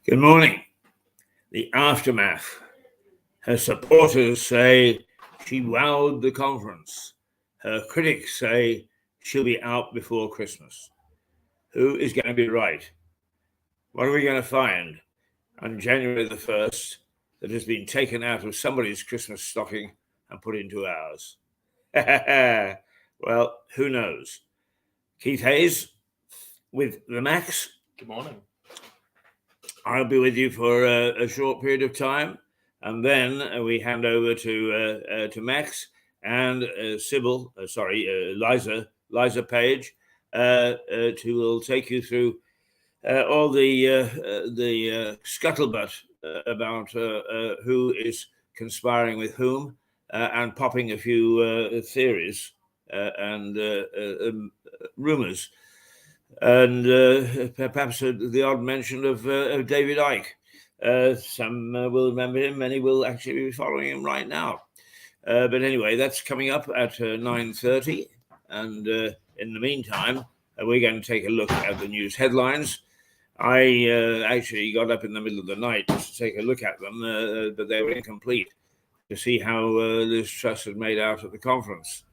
Good morning. The aftermath. Her supporters say she wowed the conference. Her critics say she'll be out before Christmas. Who is going to be right? What are we going to find on January the 1st that has been taken out of somebody's Christmas stocking and put into ours? Well, who knows? Keith Hayes with the Max. Good morning. I'll be with you for a short period of time, and then we hand over to Max and Liza Page, who will take you through all the scuttlebutt about who is conspiring with whom, and popping a few theories and rumors. And perhaps the odd mention of David Icke. Some will remember him, many will actually be following him right now. But anyway, that's coming up at 9:30. And in the meantime, we're going to take a look at the news headlines. I actually got up in the middle of the night just to take a look at them, but they were incomplete, to see how Liz Truss had made out at the conference,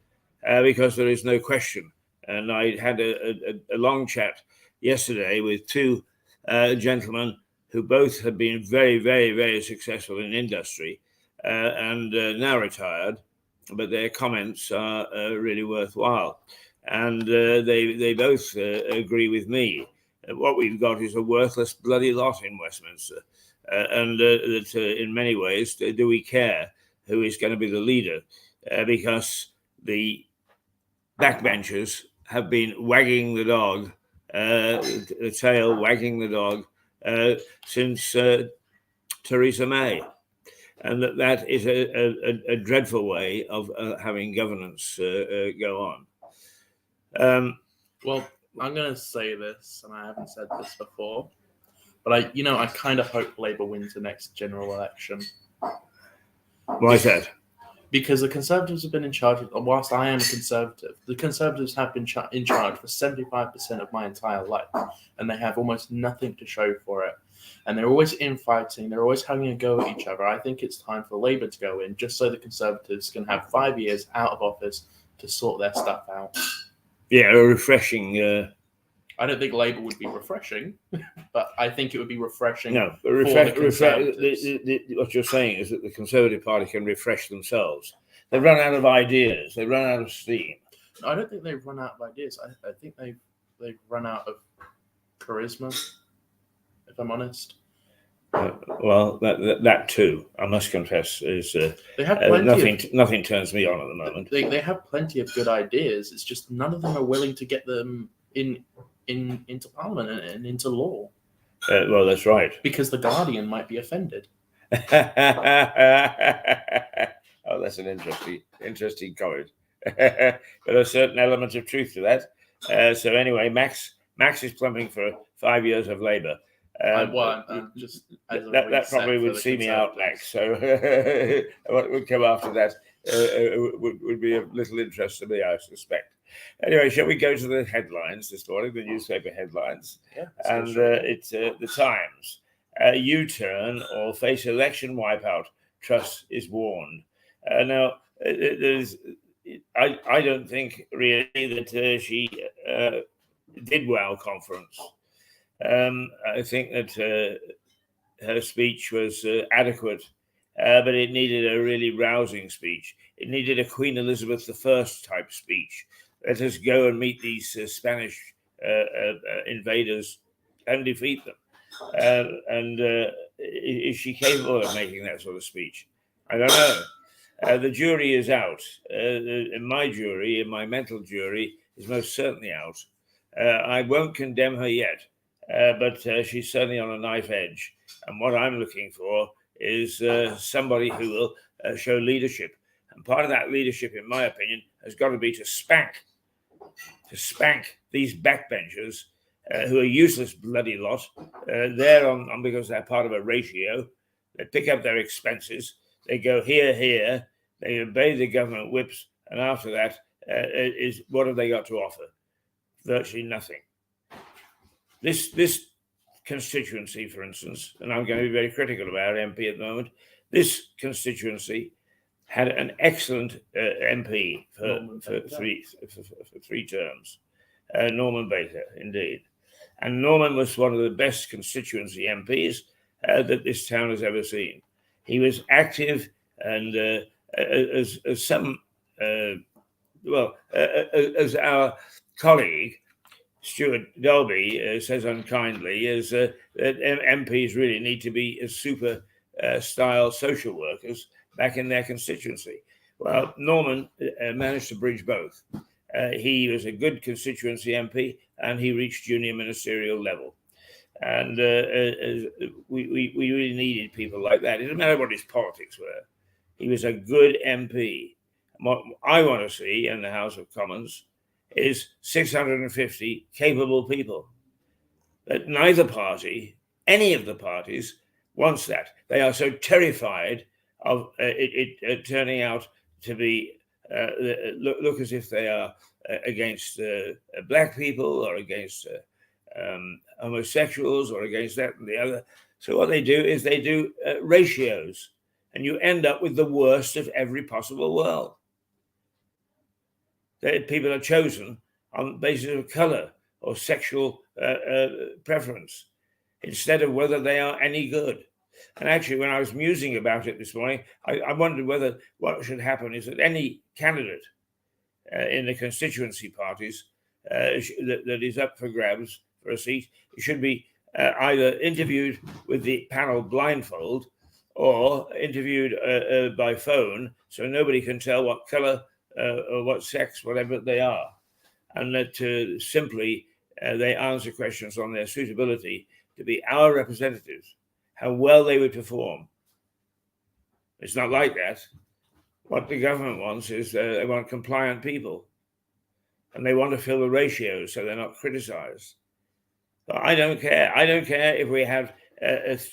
because there is no question. And I had a long chat yesterday with two gentlemen who both have been very, very, very successful in industry and now retired, but their comments are really worthwhile. And they both agree with me. What we've got is a worthless bloody lot in Westminster. And that in many ways, do we care who is going to be the leader? Because the backbenchers have been wagging the dog, the tail wagging the dog since Theresa May. And that is a dreadful way of having governance go on. Well, I'm going to say this, and I haven't said this before, but I kind of hope Labour wins the next general election. Why is that? Because the Conservatives have been in charge, whilst I am a Conservative, the Conservatives have been in charge for 75% of my entire life, and they have almost nothing to show for it. And they're always infighting, they're always having a go at each other. I think it's time for Labour to go in, just so the Conservatives can have 5 years out of office to sort their stuff out. Yeah, a refreshing... I don't think Labour would be refreshing, but I think it would be refreshing. No, but what you're saying is that the Conservative Party can refresh themselves. They've run out of ideas. They've run out of steam. I don't think they've run out of ideas. I think they've run out of charisma, if I'm honest. Well, that too, I must confess, is they have plenty nothing turns me on at the moment. They have plenty of good ideas. It's just none of them are willing to get them into Parliament and into law. Well, that's right. Because the Guardian might be offended. Oh, that's an interesting comment. But a certain element of truth to that. So anyway, Max is plumbing for 5 years of Labour. Just that probably would see me out, Max. So what would come after that would be of little interest to me, I suspect. Anyway, shall we go to the headlines this morning, the newspaper headlines? Yeah. And it's the Times. U-turn or face election wipeout, Truss is warned. Now, I don't think really that she did well conference. I think that her speech was adequate, but it needed a really rousing speech. It needed a Queen Elizabeth I type speech. Let us go and meet these Spanish invaders and defeat them. And is she capable of making that sort of speech? I don't know. The jury is out. My mental jury is most certainly out. I won't condemn her yet, but she's certainly on a knife edge. And what I'm looking for is somebody who will show leadership. And part of that leadership, in my opinion, has got to be to spank these backbenchers who are useless bloody lot. They're on because they're part of a ratio. They pick up their expenses. They go here. They obey the government whips. And after that, what have they got to offer? Virtually nothing. This constituency, for instance, and I'm going to be very critical about MP at the moment, this constituency had an excellent MP for 3 terms, Norman Baker, indeed. And Norman was one of the best constituency MPs that this town has ever seen. He was active, and as our colleague Stuart Dolby says unkindly, is that MPs really need to be super style social workers back in their constituency. Well, Norman managed to bridge both. He was a good constituency MP, and he reached junior ministerial level. And we really needed people like that. It didn't matter what his politics were. He was a good MP. What I want to see in the House of Commons is 650 capable people. But neither party, any of the parties, wants that. They are so terrified of it turning out to be look as if they are against black people or against homosexuals or against that and the other. So what they do is they do ratios, and you end up with the worst of every possible world. People are chosen on the basis of color or sexual preference instead of whether they are any good. And actually, when I was musing about it this morning, I wondered whether what should happen is that any candidate in the constituency parties that is up for grabs for a seat should be either interviewed with the panel blindfold or interviewed by phone, so nobody can tell what color or what sex, whatever they are, and that simply they answer questions on their suitability to be our representatives, how well they would perform. It's not like that. What the government wants is they want compliant people, and they want to fill the ratios so they're not criticized. But I don't care. I don't care if we have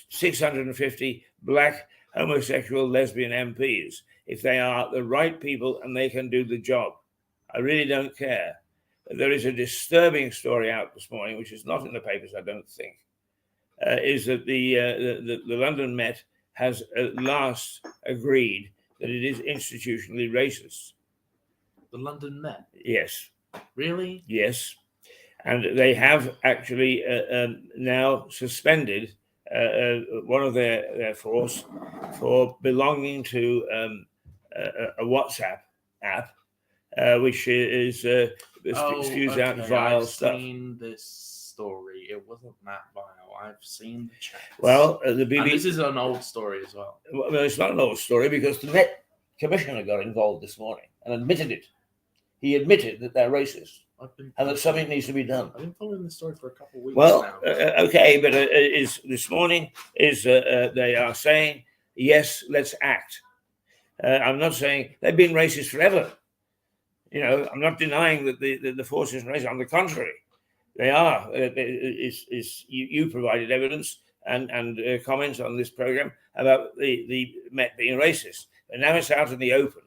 650 black, homosexual, lesbian MPs, if they are the right people and they can do the job. I really don't care. There is a disturbing story out this morning, which is not in the papers, I don't think, is that the London Met has at last agreed that it is institutionally racist. The London Met? Yes. Really? Yes. And they have actually now suspended one of their force for belonging to a WhatsApp app, which is spews out vile stuff. I've seen this story. It wasn't that vile. I've seen the chats. Well, the BBC. And this is an old story as well. Well, it's not an old story because the Met Commissioner got involved this morning and admitted it. He admitted that they're racist and that something needs to be done. I've been following this story for a couple of weeks now. Well, okay, but is this morning is they are saying, yes, let's act. I'm not saying they've been racist forever. You know, I'm not denying that the force isn't racist. On the contrary, they are. You provided evidence and comments on this program about the Met being racist, and now it's out in the open.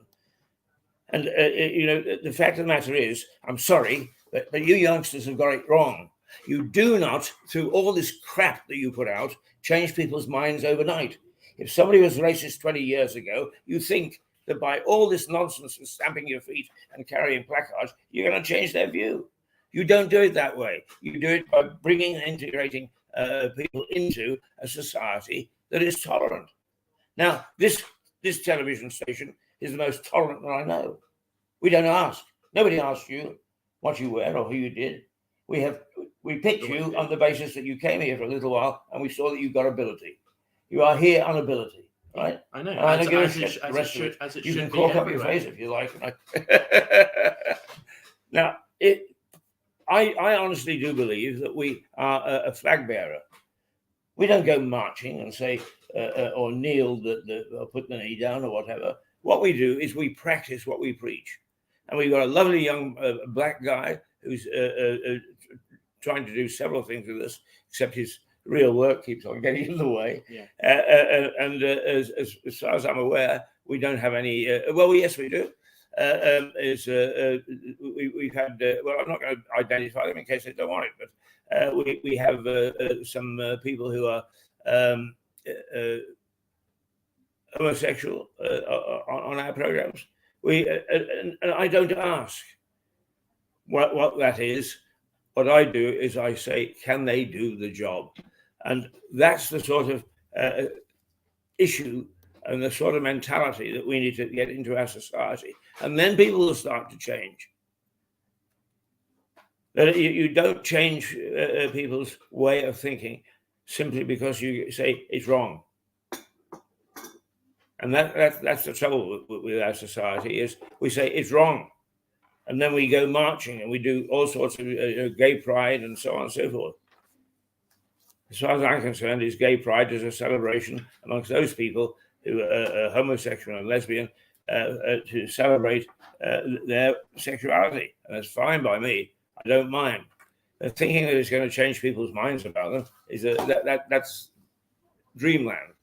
And you know, the fact of the matter is, I'm sorry, but you youngsters have got it wrong. You do not, through all this crap that you put out, change people's minds overnight. If somebody was racist 20 years ago, you think that by all this nonsense and stamping your feet and carrying placards, you're going to change their view. You don't do it that way. You do it by bringing and integrating people into a society that is tolerant. Now, this television station is the most tolerant that I know. We don't ask. Nobody asks you what you wear or who you did. We picked you on the basis that you came here for a little while and we saw that you got ability. You are here on ability, right? I know. As it you can cork up your face if you like. Now, I honestly do believe that we are a flag bearer. We don't go marching and say or kneel or put the knee down or whatever. What we do is we practice what we preach. And we've got a lovely young black guy who's trying to do several things with us, except his real work keeps on getting in the way. Yeah. And as far as I'm aware, we don't have any. Well, yes, we do. we've had, well, I'm not going to identify them in case they don't want it, but we have some people who are homosexual on our programs. And I don't ask what that is. What I do is I say, can they do the job? And that's the sort of issue and the sort of mentality that we need to get into our society. And then people will start to change. That you don't change people's way of thinking simply because you say it's wrong. And that's the trouble with our society, is we say it's wrong. And then we go marching and we do all sorts of gay pride and so on and so forth. As far as I'm concerned, is gay pride is a celebration amongst those people who are homosexual and lesbian to celebrate their sexuality. And that's fine by me. I don't mind. The thinking that it's going to change people's minds about them is that's dreamland.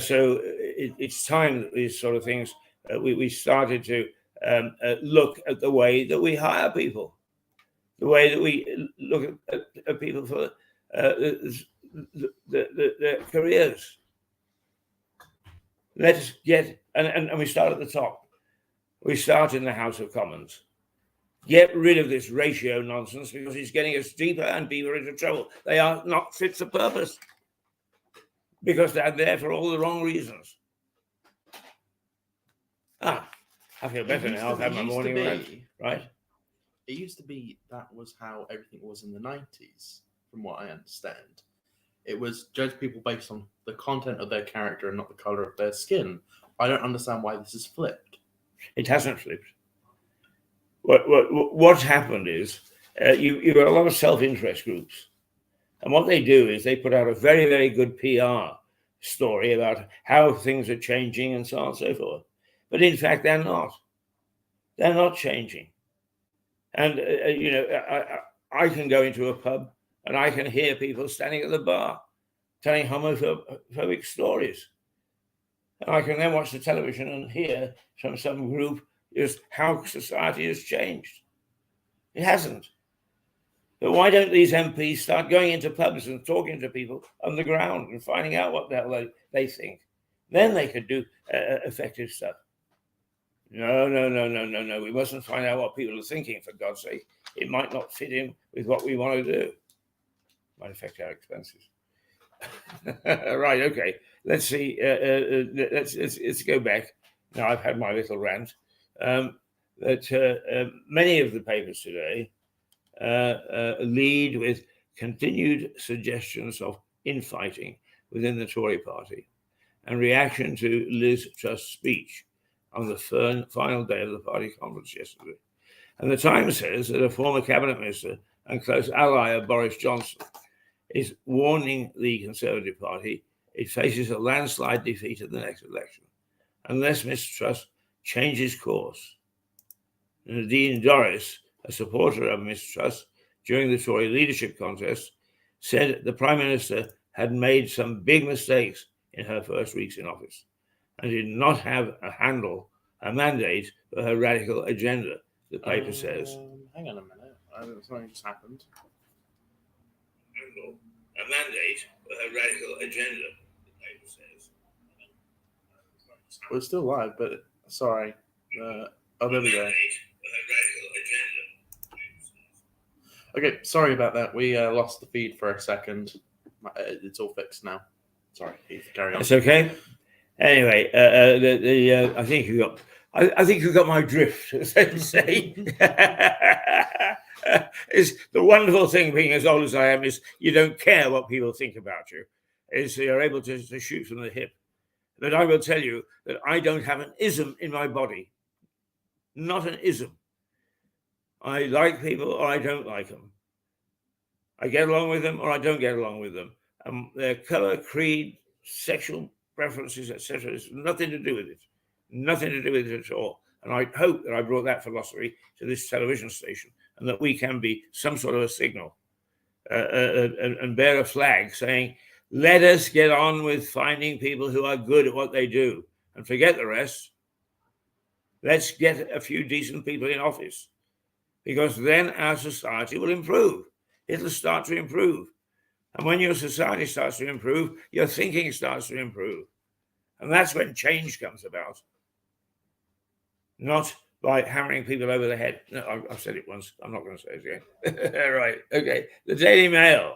So it's time that these sort of things, we started to look at the way that we hire people, the way that we look at people for their careers. Let's get, and we start at the top. We start in the House of Commons. Get rid of this ratio nonsense, because it's getting us deeper and deeper into trouble. They are not fit for purpose, because they're there for all the wrong reasons. I feel better now. I've had my morning rant, right? It used to be that was how everything was in the 90s, from what I understand. It was judge people based on the content of their character and not the color of their skin. I don't understand why this is flipped. It hasn't flipped. What's happened is you've got a lot of self-interest groups. And what they do is they put out a very, very good PR story about how things are changing and so on and so forth. But in fact, they're not. They're not changing. And, I can go into a pub and I can hear people standing at the bar telling homophobic stories. And I can then watch the television and hear from some group just how society has changed. It hasn't. But why don't these MPs start going into pubs and talking to people on the ground and finding out what the hell they think? Then they could do effective stuff. No. We mustn't find out what people are thinking, for God's sake. It might not fit in with what we want to do. Might affect our expenses. Right, okay. Let's see. Let's go back. Now, I've had my little rant. That many of the papers today lead with continued suggestions of infighting within the Tory party and reaction to Liz Truss's speech on the final day of the party conference yesterday. And the Times says that a former cabinet minister and close ally of Boris Johnson is warning the Conservative Party it faces a landslide defeat at the next election unless Mr. Truss changes course. Nadine Dorries, a supporter of Mr. Truss during the Tory leadership contest, said the Prime Minister had made some big mistakes in her first weeks in office and did not have a mandate for her radical agenda, the paper says. Hang on a minute. Something just happened. A mandate for her radical agenda, the paper says. We're still live, but sorry. There we go. Okay, sorry about that. We lost the feed for a second. It's all fixed now. Sorry, Heath, carry on. It's okay. Anyway, I think you got my drift, as they say. It's the wonderful thing, being as old as I am, is you don't care what people think about you. Is you're able to shoot from the hip. But I will tell you that I don't have an ism in my body. Not an ism. I like people or I don't like them. I get along with them or I don't get along with them. Their color, creed, sexual preferences, etc. has nothing to do with it. Nothing to do with it at all. And I hope that I brought that philosophy to this television station and that we can be some sort of a signal and bear a flag saying, let us get on with finding people who are good at what they do and forget the rest. Let's get a few decent people in office, because then our society will improve. It'll start to improve. And when your society starts to improve, your thinking starts to improve. And that's when change comes about. Not by hammering people over the head. No, I've said it once. I'm not going to say it again. Right. Okay. The Daily Mail.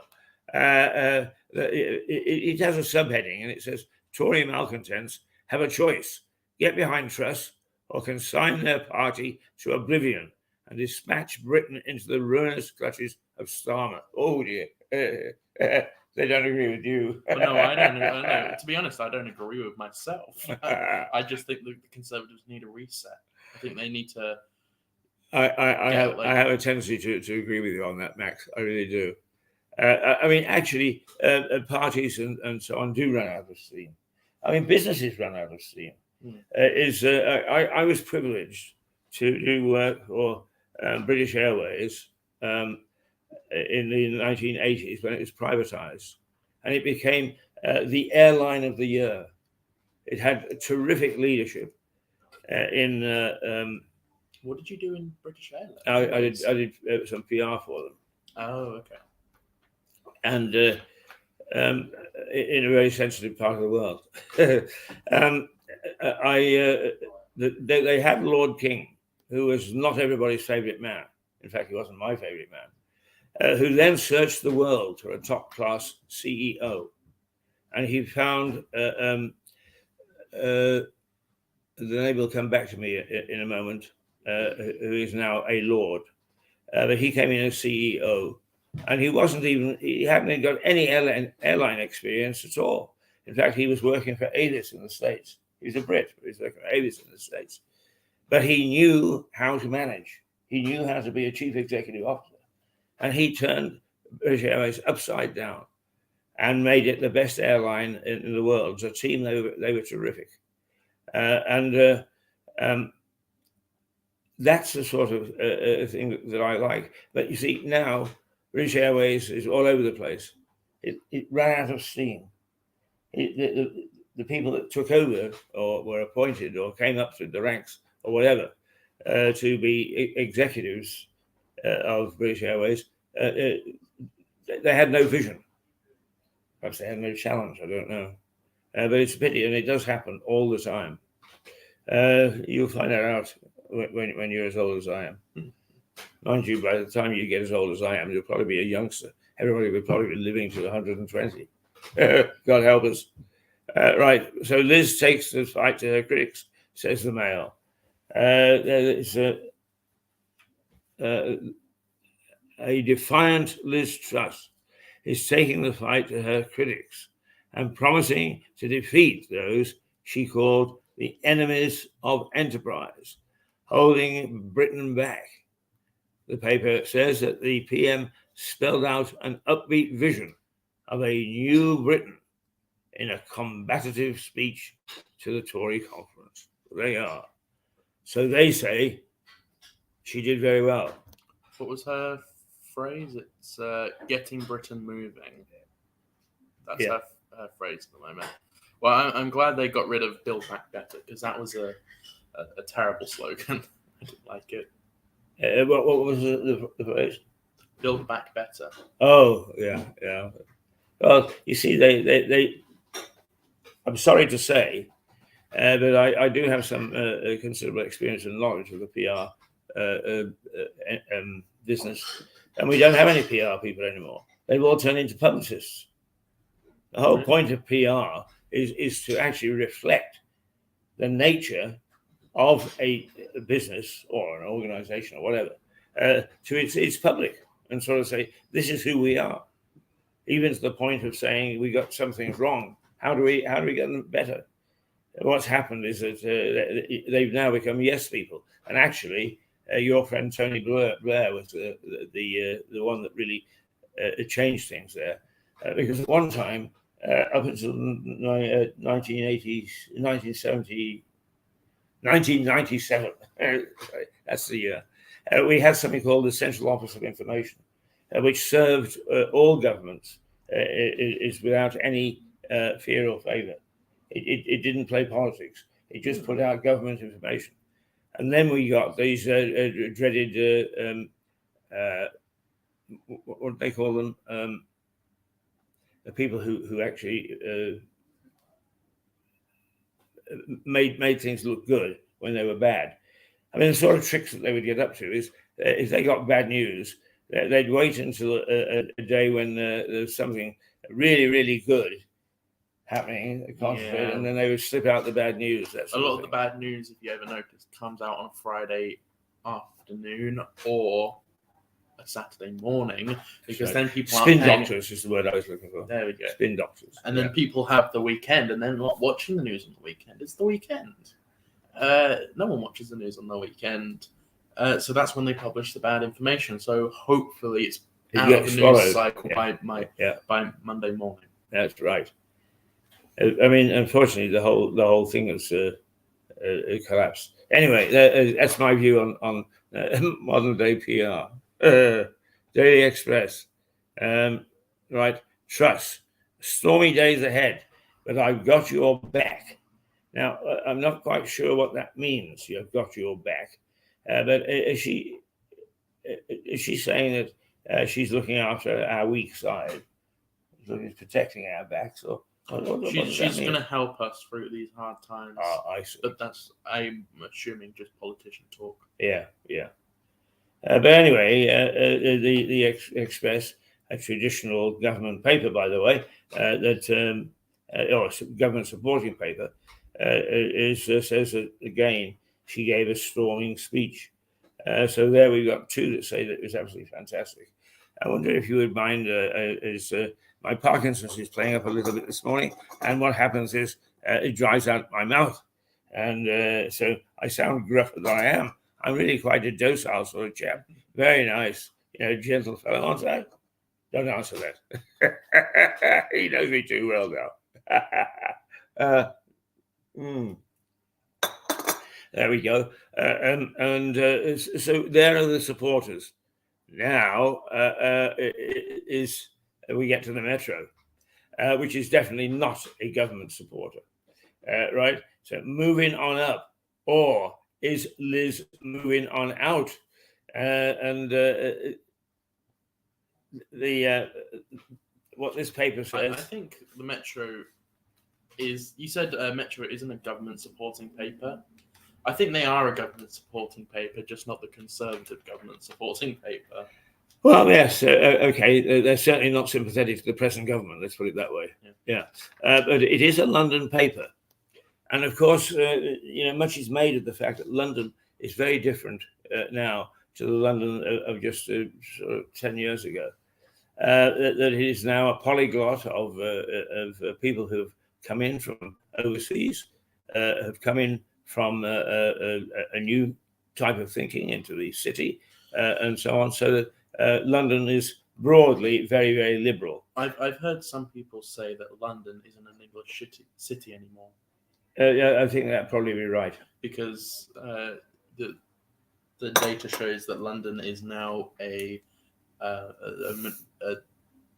It has a subheading, and it says, Tory malcontents have a choice: get behind Truss or consign their party to oblivion and dispatch Britain into the ruinous clutches of Starmer. Oh dear. They don't agree with you. Well, no, I don't. To be honest, I don't agree with myself. I just think the Conservatives need a reset. I think they need to. I have a tendency to agree with you on that, Max. I really do. I mean, actually, parties and so on do run out of steam. I mean, businesses run out of steam. I was privileged to do work for British Airways in the 1980s when it was privatized, and it became the airline of the year. It had terrific leadership in. What did you do in British Airways? I did some PR for them. Oh, okay. And in a very sensitive part of the world. They had Lord King, who was not everybody's favourite man. In fact, he wasn't my favourite man, who then searched the world for a top-class CEO. And he found, the name will come back to me in a moment, who is now a lord. But he came in as CEO. And he hadn't got any airline experience at all. In fact, he was working for Avis in the States. He was a Brit, but he was working for Avis in the States. But he knew how to manage. He knew how to be a chief executive officer. And he turned British Airways upside down and made it the best airline in the world. As a team, they were terrific. That's the sort of thing that I like. But you see, now British Airways is all over the place. It ran out of steam. The people that took over or were appointed or came up through the ranks or whatever to be executives of British Airways, they had no vision. Perhaps they had no challenge, I don't know. But it's a pity, and it does happen all the time. You'll find that out when you're as old as I am. Mind you, by the time you get as old as I am, you'll probably be a youngster. Everybody will probably be living to 120. God help us. Right, so Liz takes the fight to her critics, says the Mail. It's a defiant Liz Truss is taking the fight to her critics and promising to defeat those she called the enemies of enterprise, holding Britain back. The paper says that the PM spelled out an upbeat vision of a new Britain in a combative speech to the Tory conference. They are. So they say she did very well. What was her phrase? It's getting Britain moving. That's her phrase at the moment. Well, I'm glad they got rid of Build Back Better, because that was a terrible slogan. I didn't like it. What was the phrase? Build Back Better. Oh, yeah. Well, you see, they I'm sorry to say, but I do have some considerable experience and knowledge of the PR business, and we don't have any PR people anymore. They've all turned into publicists. The whole point of PR is to actually reflect the nature of a business or an organization or whatever to its public, and sort of say, this is who we are, even to the point of saying we got some things wrong. How do we get them better? What's happened is that they've now become yes people, and actually your friend Tony Blair was the one that really changed things there, because at one time up until 1997, that's the year, we had something called the Central Office of Information, which served all governments is without any fear or favour. It didn't play politics. It just put out government information. And then we got these dreaded, what do they call them? The people who actually made things look good when they were bad. I mean, the sort of tricks that they would get up to is if they got bad news, they'd wait until a day when there's something really, really good happening, and then they would slip out the bad news. A lot of the bad news, if you ever notice, comes out on a Friday afternoon or a Saturday morning, because then people spin doctors is the word I was looking for. There we go. Spin doctors. And then people have the weekend, and they're not watching the news on the weekend. It's the weekend. No one watches the news on the weekend. So that's when they publish the bad information. So hopefully it's out of the news cycle by Monday morning. That's right. I mean, unfortunately, the whole thing has collapsed. Anyway, that's my view on modern day PR. Daily Express. Right. Truss. Stormy days ahead, but I've got your back. Now, I'm not quite sure what that means. You've got your back. But is she saying that she's looking after our weak side? She's protecting our backs? Or she's going to help us through these hard times. I see. But I'm assuming, just politician talk. Yeah. But anyway, the Express, a traditional government paper, by the way, or government supporting paper, says that again she gave a storming speech. So there we've got two that say that it was absolutely fantastic. I wonder if you would mind, my Parkinson's is playing up a little bit this morning, and what happens is it dries out my mouth, and so I sound gruffer than I am. I'm really quite a docile sort of chap. Very nice, gentle fellow, aren't I? Don't answer that. He knows me too well now. There we go. So there are the supporters. Now we get to the Metro, which is definitely not a government supporter, right? So moving on up, or is Liz moving on out? What this paper says. I think the Metro is. You said Metro isn't a government supporting paper. I think they are a government supporting paper, just not the Conservative government supporting paper. Well, yes, okay. They're certainly not sympathetic to the present government. Let's put it that way. Yeah. But it is a London paper. And of course, much is made of the fact that London is very different now to the London of just sort of 10 years ago. That it is now a polyglot of people who have come in from overseas, have come in from a new type of thinking into the city, and so on. So that London is broadly very, very liberal. I've heard some people say that London isn't an English city anymore. Yeah, I think that'd probably be right, because the data shows that London is now a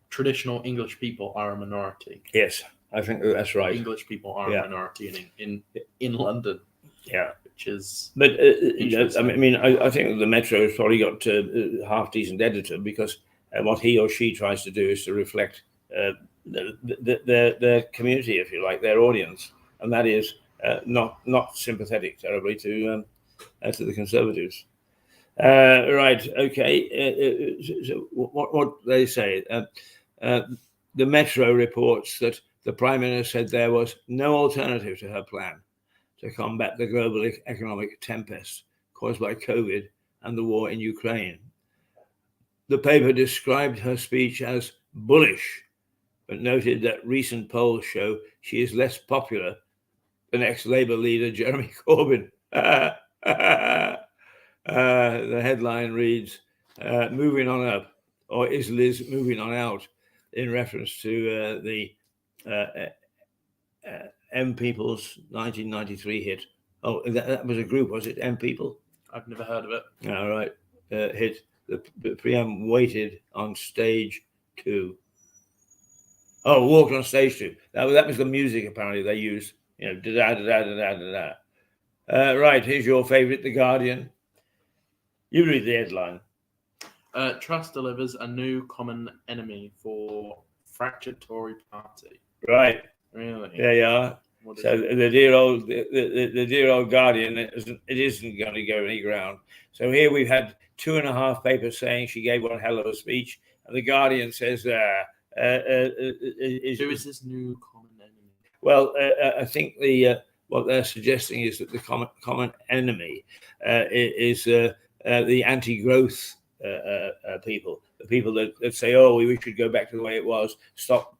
traditional English people are a minority. Yes, I think that's right. English people are a minority in London. Yeah, which is. But I think the Metro has probably got a half decent editor, because what he or she tries to do is to reflect their community, if you like, their audience. And that is not sympathetic terribly to the Conservatives. Right. Okay. So what they say? The Metro reports that the Prime Minister said there was no alternative to her plan to combat the global economic tempest caused by COVID and the war in Ukraine. The paper described her speech as bullish, but noted that recent polls show she is less popular than ex-Labour leader Jeremy Corbyn. The headline reads, moving on up, or is Liz moving on out, in reference to the M People's 1993 hit. Oh, that was a group, was it? M People? I've never heard of it. All right. Hit. The Priam waited on stage 2. Oh, walked on stage 2. That was the music apparently they used. Da da da da da da da. Right, here's your favourite, The Guardian. You read the headline. Truss delivers a new common enemy for fractured Tory party. Right, Really? there you are. What is So it? the dear old Guardian, it isn't going to go any ground. So here we've had 2.5 papers saying she gave one hell of a speech, and the Guardian says, Who is this new common enemy? well, I think what they're suggesting is that the common enemy is the anti-growth people, the people that say, oh, we should go back to the way it was, stop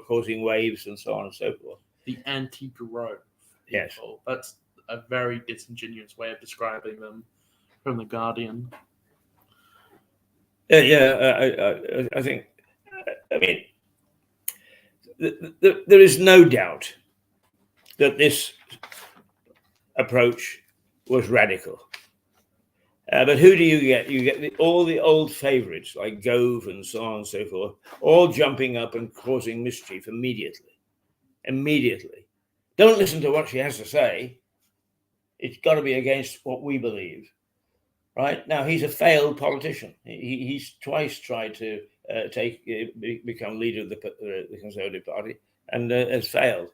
causing waves and so on and so forth. The anti-growth Yes. people. That's a very disingenuous way of describing them from the Guardian. I think, I mean, there is no doubt that this approach was radical. But who do you get? You get all the old favourites like Gove and so on and so forth, all jumping up and causing mischief immediately. Don't listen to what she has to say. It's got to be against what we believe. Right? Now, he's a failed politician. He's twice tried to become leader of the Conservative Party and has failed.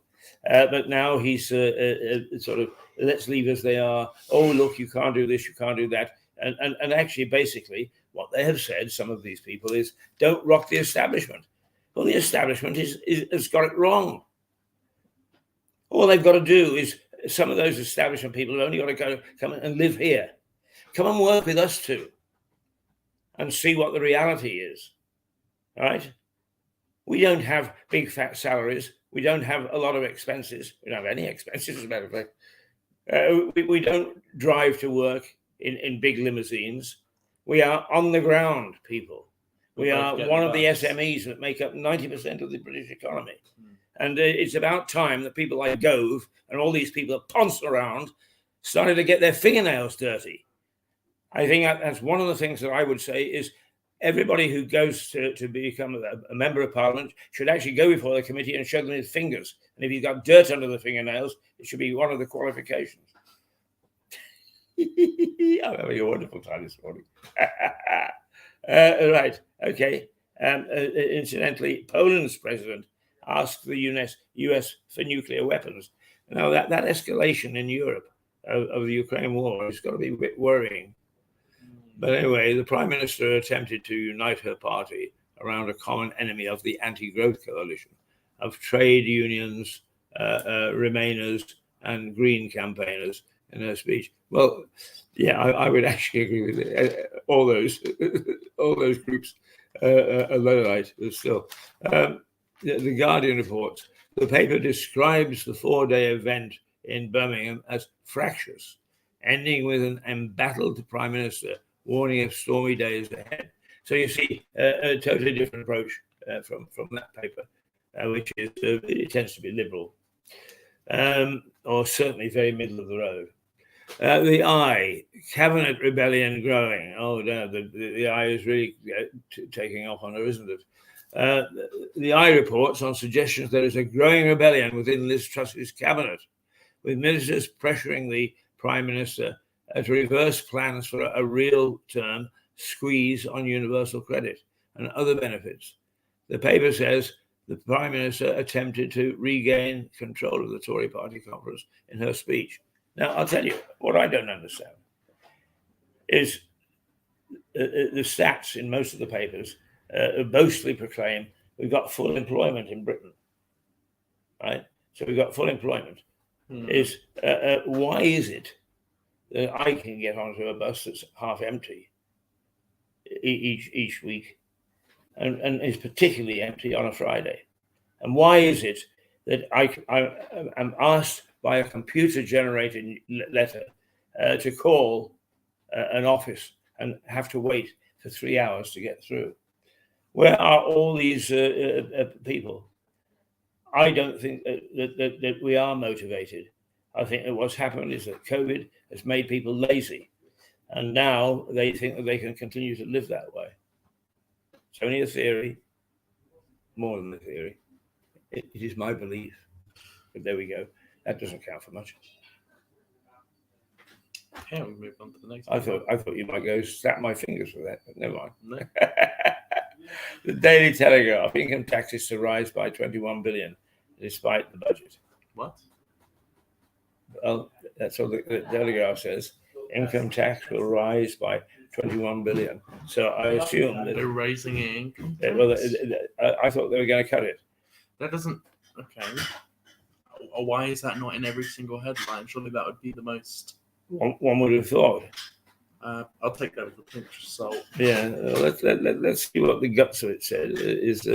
But now he's sort of, let's leave as they are. Oh, look, you can't do this, you can't do that. And actually, basically, what they have said, some of these people, is don't rock the establishment. Well, the establishment has got it wrong. All they've got to do is, some of those establishment people have only got to come and live here. Come and work with us too and see what the reality is, right? We don't have big fat salaries. We don't have a lot of expenses. We don't have any expenses, as a matter of fact. We don't drive to work in big limousines. We are on the ground people. We are one of the SMEs that make up 90% of the British economy. And it's about time that people like Gove and all these people that ponce around started to get their fingernails dirty. I think that's one of the things that I would say is everybody who goes to become a member of Parliament should actually go before the committee and show them his fingers. And if you've got dirt under the fingernails, it should be one of the qualifications. I'm having a wonderful time this morning. Right, okay. Incidentally, Poland's president asked the US for nuclear weapons. Now, that escalation in Europe of the Ukraine war has got to be a bit worrying. But anyway, the Prime Minister attempted to unite her party around a common enemy of the anti-growth coalition of trade unions, Remainers, and Green campaigners in her speech. Well, yeah, I would actually agree with it. All those groups are Luddite, but still. The Guardian reports the paper describes the 4-day event in Birmingham as fractious, ending with an embattled Prime Minister warning of stormy days ahead. So you see a totally different approach from that paper, which is it tends to be liberal, or certainly very middle of the road. The Eye, cabinet rebellion growing. Oh no, the Eye is really taking off on her, isn't it? The Eye reports on suggestions there is a growing rebellion within Liz Truss's cabinet, with ministers pressuring the Prime Minister to reverse plans for a real-term squeeze on universal credit and other benefits. The paper says the Prime Minister attempted to regain control of the Tory party conference in her speech. Now, I'll tell you, what I don't understand is the stats in most of the papers boastfully proclaim we've got full employment in Britain, right? So we've got full employment. Why is it that I can get onto a bus that's half empty each week and is particularly empty on a Friday? And why is it that I am asked by a computer-generated letter to call an office and have to wait for 3 hours to get through? Where are all these people? I don't think that we are motivated. I think that what's happened is that COVID has made people lazy, and now they think that they can continue to live that way. It's only a theory, more than a theory. It is my belief. But there we go. That doesn't count for much. Okay, we'll move on to the next. I thought you might go snap my fingers for that, but never mind. No. The Daily Telegraph: income taxes to rise by 21 billion, despite the budget. What? Well, that's what the Telegraph says. Income tax will rise by 21 billion. So I assume that They're raising income well, tax? I thought they were going to cut it. That doesn't. Okay. Why is that not in every single headline? Surely that would be the most. One would have thought. I'll take that with a pinch of salt. Yeah, let's see what the guts of it said. Is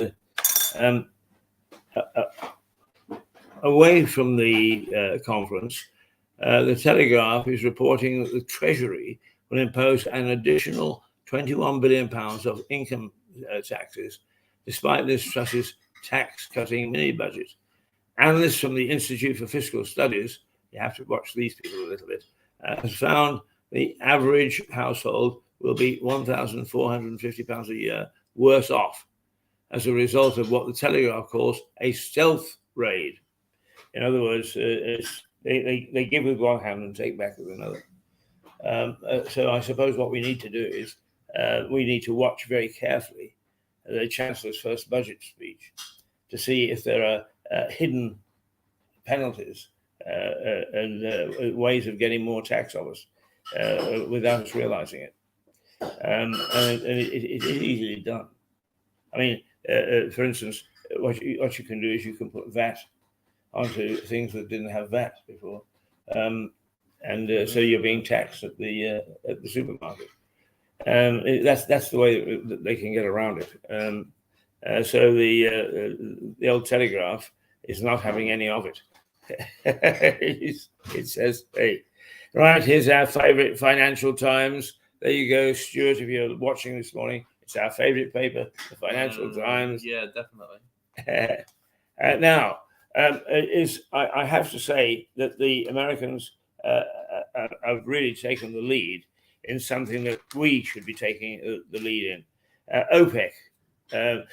away from the conference, the Telegraph is reporting that the Treasury will impose an additional £21 billion of income taxes, despite Liz Truss's tax-cutting mini-budget. Analysts from the Institute for Fiscal Studies, you have to watch these people a little bit, has found the average household will be £1,450 a year worse off as a result of what the Telegraph calls a stealth raid. In other words, they give with one hand and take back with another. So I suppose what we need to do is we need to watch very carefully the Chancellor's first budget speech to see if there are hidden penalties and ways of getting more tax of us without us realizing it. And it is easily done. I mean, for instance, what you can do is you can put VAT onto things that didn't have VAT before, and so you're being taxed at the supermarket. That's the way that they can get around it. So the old Telegraph is not having any of it. It says, "Hey, right, here's our favorite Financial Times." There you go, Stuart. If you're watching this morning, it's our favorite paper, the Financial Times. Yeah, definitely. Now, I have to say that the Americans have really taken the lead in something that we should be taking the lead in. OPEC. A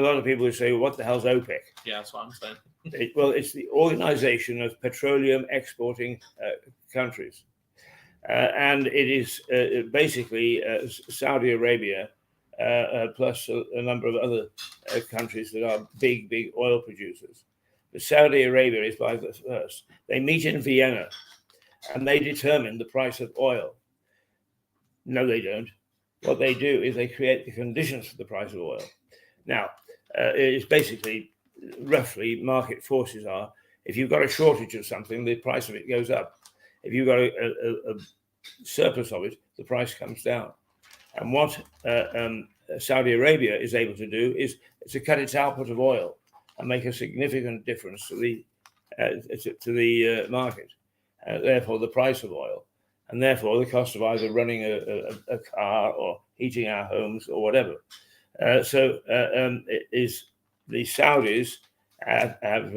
lot of people would say, "What the hell's OPEC?" Yeah, that's what I'm saying. It's the Organization of Petroleum Exporting Countries. And it is basically Saudi Arabia plus a number of other countries that are big oil producers. But Saudi Arabia is by the first. They meet in Vienna and they determine the price of oil. No, they don't. What they do is they create the conditions for the price of oil. Now, it's basically roughly market forces are. If you've got a shortage of something, the price of it goes up. If you've got a surplus of it, the price comes down. And what Saudi Arabia is able to do is to cut its output of oil and make a significant difference to the market. Therefore, the price of oil, and therefore the cost of either running a car or heating our homes or whatever. It is the Saudis have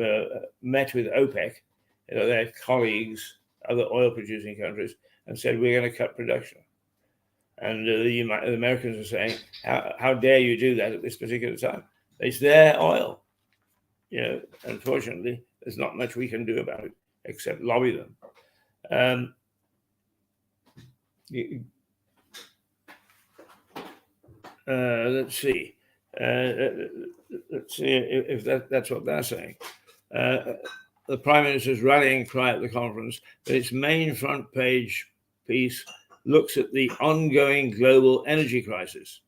met with OPEC, their colleagues, other oil-producing countries, and said, we're going to cut production. And the Americans are saying, how dare you do that at this particular time? It's their oil. Unfortunately, there's not much we can do about it except lobby them. Let's see. Let's see if that's what they're saying. The Prime Minister's rallying cry at the conference, but its main front page piece looks at the ongoing global energy crisis.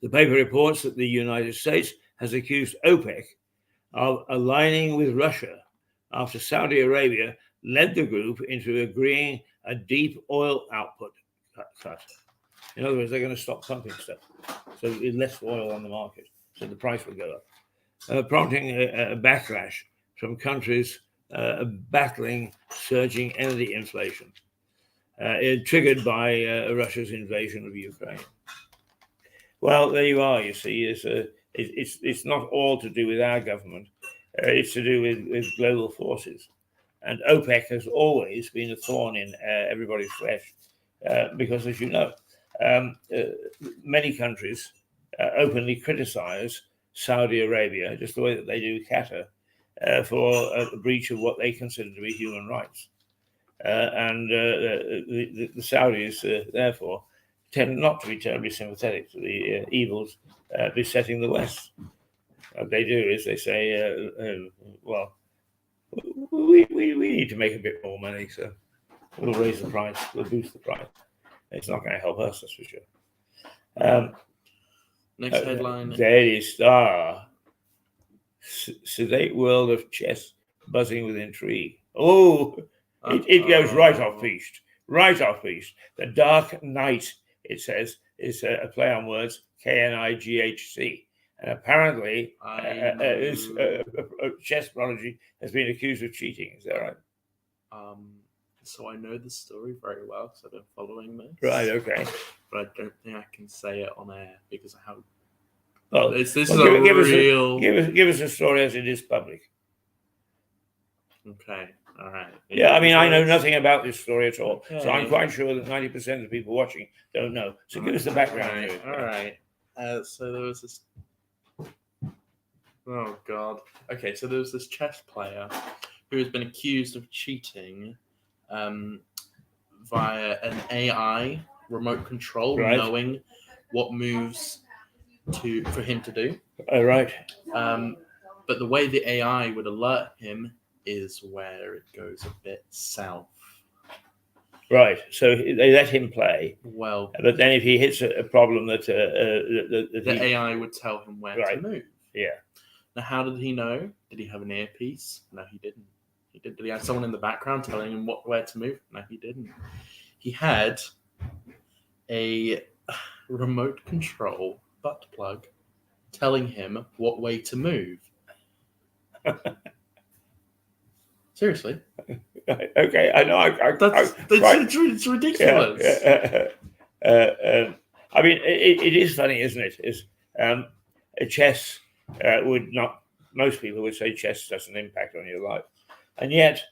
The paper reports that the United States has accused OPEC of aligning with Russia after Saudi Arabia led the group into agreeing a deep oil output cut. In other words, they're going to stop pumping stuff, so there's less oil on the market, so the price will go up, prompting a backlash from countries battling surging energy inflation, triggered by Russia's invasion of Ukraine. Well, there you are. You see, it's not all to do with our government. It's to do with global forces. And OPEC has always been a thorn in everybody's flesh because, as you know, many countries openly criticize Saudi Arabia, just the way that they do Qatar, for a breach of what they consider to be human rights. and the Saudis, therefore, tend not to be terribly sympathetic to the evils besetting the West. What they do is they say, well, we need to make a bit more money, so we'll raise the price, we'll boost the price. It's not going to help us, that's for sure. Next headline. Daily Star. Sedate world of chess buzzing with intrigue. Oh, it goes right off piste. Right off piste. The Dark Knight, it says, is a play on words, Knighc. And apparently, chess prodigy has been accused of cheating. Is that right? So I know the story very well because I've been following this. Right, okay. But I don't think I can say it on air because of how. Well, this is give real. Give us a story as it is public. Okay, all right. Yeah, I mean, I know nothing about this story at all, Okay. so I'm quite sure that 90% of the people watching don't know. So give us the background. Okay, all right. So there was this. Oh God. Okay, so there was this chess player who has been accused of cheating via an AI remote control, Right. knowing what moves for him to do. Right. But the way the AI would alert him is where it goes a bit south. Right. So they let him play. Well, But then if he hits a problem that the AI would tell him where to move. Yeah. Now, how did he know? Did he have an earpiece? No, he didn't. Did he have someone in the background telling him where to move? No, he didn't. He had a remote control butt plug telling him what way to move. Seriously. Okay, I know. It's ridiculous. Yeah. I mean, it is funny, isn't it? Is chess would not. Most people would say chess doesn't impact on your life, and yet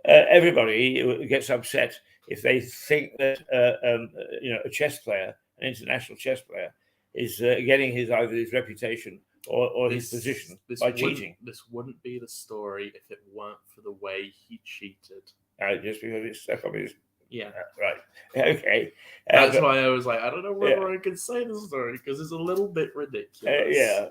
everybody gets upset if they think that a chess player, an international chess player, is getting either his reputation or his position by cheating. This wouldn't be the story if it weren't for the way he cheated. Just because it's stuck on his. Yeah. Right. Okay. That's why I was like, I don't know whether I can say the story because it's a little bit ridiculous.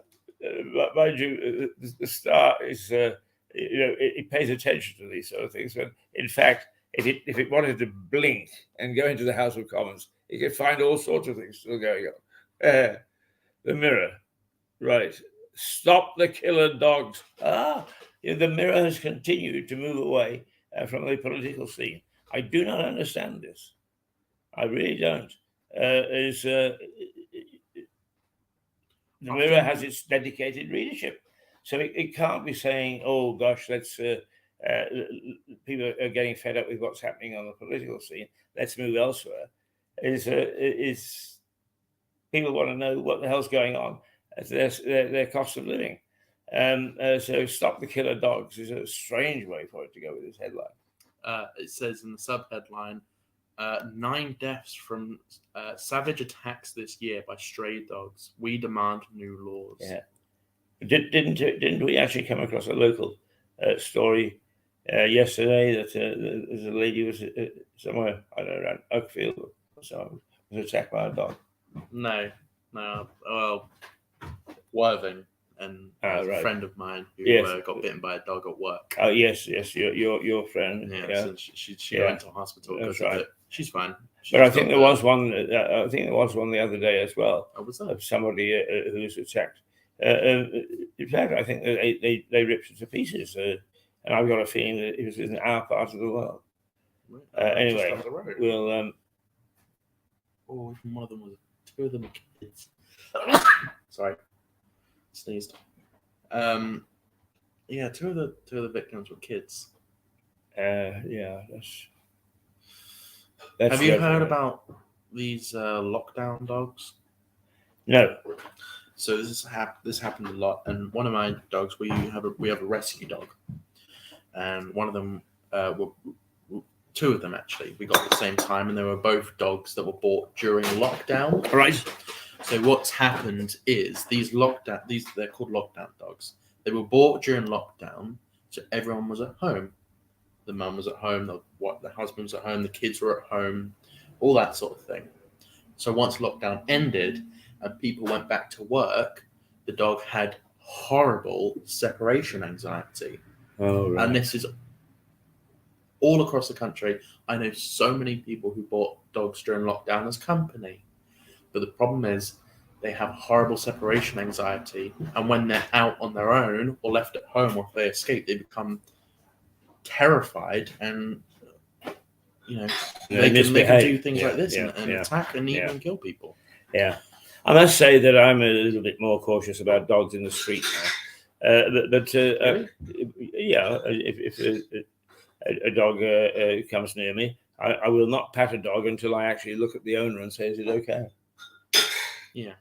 Mind you, the Star is, it pays attention to these sort of things. But in fact, if it wanted to blink and go into the House of Commons, it could find all sorts of things still going on. The Mirror. Right. Stop the killer dogs. The Mirror has continued to move away from the political scene. I do not understand this. I really don't. The Mirror has its dedicated readership. So it can't be saying, oh, gosh, people are getting fed up with what's happening on the political scene. Let's move elsewhere. People want to know what the hell's going on at their cost of living. So stop the killer dogs is a strange way for it to go with this headline. It says in the sub-headline, 9 deaths from savage attacks this year by stray dogs. We demand new laws. Yeah. Didn't we actually come across a local story yesterday that there's a lady was somewhere, I don't know, around Oakfield or something, was attacked by a dog? No. Well, Worthing, and a friend of mine who got bitten by a dog at work. Oh yes, your friend. Yeah. So she went to hospital. That's right. She's fine. But I think there was one. I think there was one the other day as well. Oh, was that? Of somebody who was attacked. In fact, I think they ripped it to pieces, and I've got a feeling that it was in our part of the world. Anyway, we'll. One of them was 2 of them were kids. Sorry, sneezed. 2 of the victims were kids. That's Have you heard about these lockdown dogs? No. So this happened a lot, and one of my dogs, we have a rescue dog, and one of them, 2 of them actually, we got at the same time, and they were both dogs that were bought during lockdown. Right. So what's happened is they're called lockdown dogs. They were bought during lockdown, so everyone was at home. the mum was at home, the husband was at home, the kids were at home, all that sort of thing. So once lockdown ended and people went back to work, the dog had horrible separation anxiety. Oh, right. And this is all across the country. I know so many people who bought dogs during lockdown as company. But the problem is they have horrible separation anxiety. And when they're out on their own or left at home, or if they escape, they become terrified and, you know, they can do things like this and attack and even kill people. Yeah. I must say that I'm a little bit more cautious about dogs in the street now. Really? Yeah, if a dog comes near me, I will not pat a dog until I actually look at the owner and say, "Is it okay?" Yeah.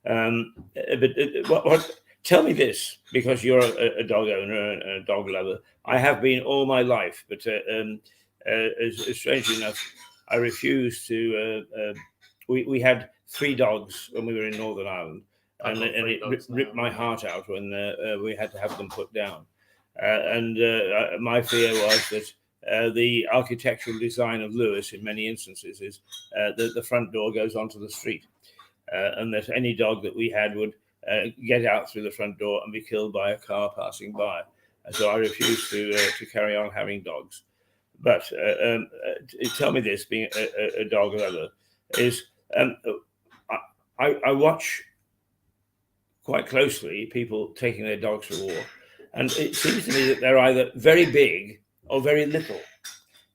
But what? Tell me this, because you're a dog owner and a dog lover. I have been all my life, but strangely enough, I refused to. We had 3 dogs when we were in Northern Ireland, and it ripped my heart out when we had to have them put down. My fear was that the architectural design of Lewis, in many instances, is that the front door goes onto the street, and that any dog that we had would get out through the front door and be killed by a car passing by. So I refused to carry on having dogs. But tell me this, being a dog lover, is I watch quite closely people taking their dogs for a walk, and it seems to me that they're either very big or very little,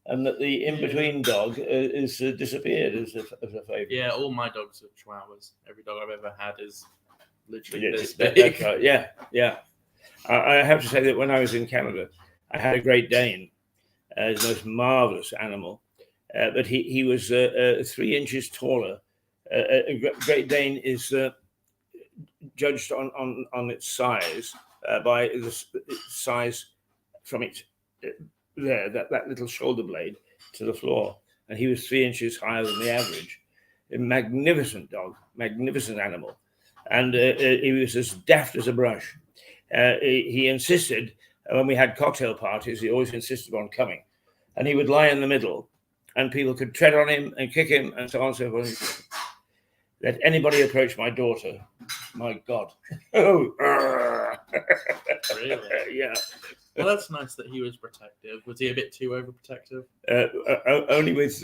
and that the in-between dog is disappeared as a favourite. Yeah, all my dogs are Chihuahuas. Every dog I've ever had is literally this That's big. right. Yeah. I have to say that when I was in Canada, I had a Great Dane, the most marvellous animal, but he was 3 inches taller. A Great Dane is judged on its size by the size from its that little shoulder blade to the floor, and he was 3 inches higher than the average. A magnificent dog, magnificent animal, and he was as daft as a brush. He insisted, when we had cocktail parties, he always insisted on coming, and he would lie in the middle, and people could tread on him and kick him and so on and so forth. Let anybody approach my daughter, my God. Oh, Really? Yeah. Well, that's nice that he was protective. Was he a bit too overprotective? Only with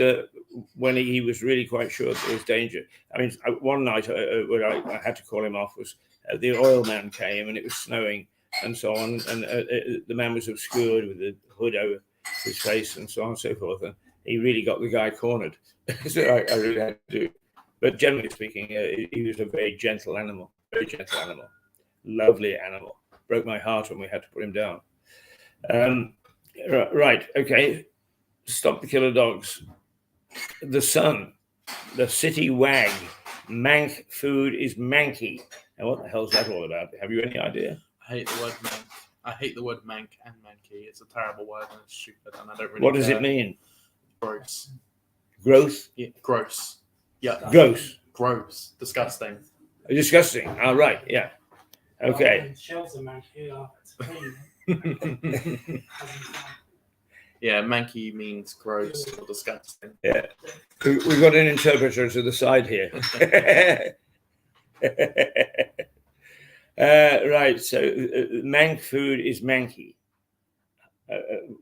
when he was really quite sure there was danger. I mean, one night when I had to call him off was the oil man came and it was snowing and so on, and the man was obscured with the hood over his face and so on and so forth, and he really got the guy cornered. So I really had to do. But generally speaking, he was a very gentle animal, lovely animal. Broke my heart when we had to put him down. Right, okay. Stop the killer dogs. The Sun, the city wag. Mank food is manky. Now, what the hell's that all about? Have you any idea? I hate the word mank. I hate the word mank and manky. It's a terrible word and it's stupid, and I don't really. What does it mean? Gross. Growth? Yeah, gross. Yeah. Gross. Gross. Disgusting. Disgusting. All right. Yeah. Okay. Shells are manky. It's clean. Yeah, manky means gross or disgusting. Yeah. We've got an interpreter to the side here. Right. So mank food is manky.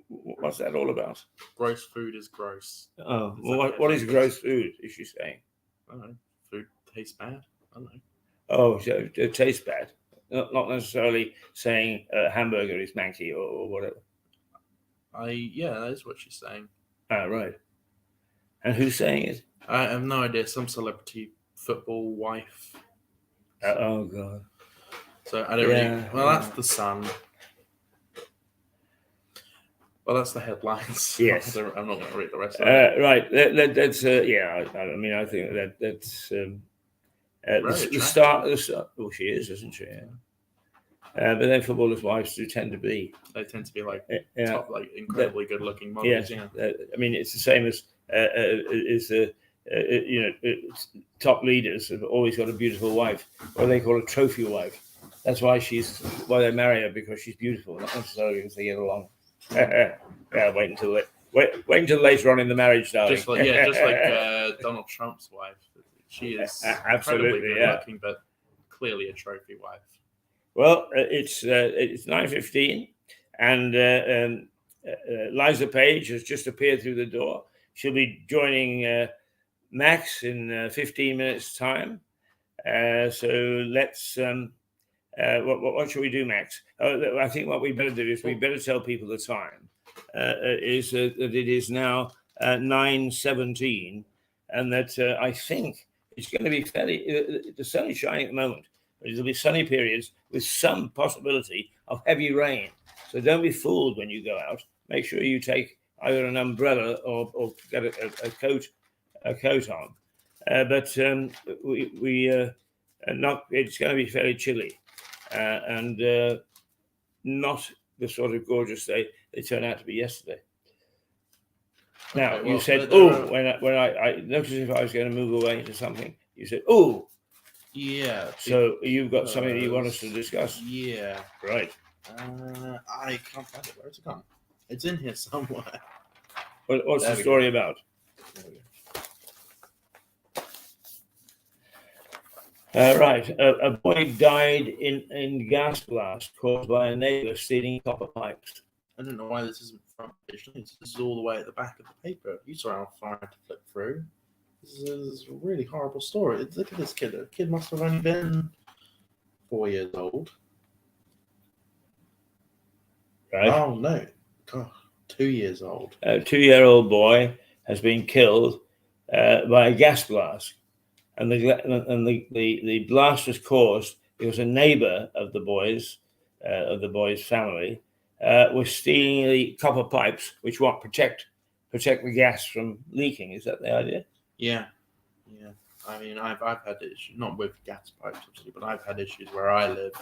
What's that all about? Gross food is gross. Oh, well, what is gross food? Is she saying? I don't know. Food tastes bad. I don't know. Oh, so it tastes bad. Not necessarily saying a hamburger is manky or whatever. Yeah, that is what she's saying. Ah, right. And who's saying it? I have no idea. Some celebrity football wife. Oh God. So I don't really. Well, that's the Sun. Well, that's the headlines. Yes. I'm not going to read the rest of it. Right. That's yeah. I mean, I think that's the start. Well, she is, isn't she? Yeah. But then footballers' wives do tend to be. They tend to be like Yeah. top, like incredibly good-looking models. Yeah. Yeah. I mean, it's the same as top leaders have always got a beautiful wife, what they call a trophy wife. That's why they marry her, because she's beautiful, not necessarily because they get along. Yeah, wait until later on in the marriage, darling. Just like Donald Trump's wife. She is Absolutely, incredibly good yeah. looking, but clearly a trophy wife. Well, it's 9:15, and Liza Page has just appeared through the door. She'll be joining Max in 15 minutes' time. So let's. What shall we do, Max? I think what we better do is we better tell people the time. Is that it is now 9:17, and that I think it's going to be fairly. The sun is shining at the moment, but it'll be sunny periods with some possibility of heavy rain. So don't be fooled when you go out. Make sure you take either an umbrella or get a coat on. But we not. It's going to be fairly chilly. And not the sort of gorgeous day they turned out to be yesterday. Now, Okay, you well, said, there "Oh," are- when I noticed if I was going to move away into something, you said, "Oh." Yeah. So you've got something that you want us to discuss, Yeah. right? I can't find it. Where's it gone? It's in here somewhere. What's There the we story go. about? There we go. Right, a boy died in gas blast caused by a neighbour stealing copper pipes. I don't know why this isn't front page news. This is all the way at the back of the paper. You saw how far I had to flip through. This is a really horrible story. Look at this kid. The kid must have only been 4 years old. Right, Oh no, God, 2 years old. a 2-year-old boy has been killed by a gas blast. And the blast was caused because a neighbor of the boys' family was stealing the copper pipes, which won't protect the gas from leaking. Is that the idea? Yeah. I mean, I've had issues, not with gas pipes, obviously, but I've had issues where I live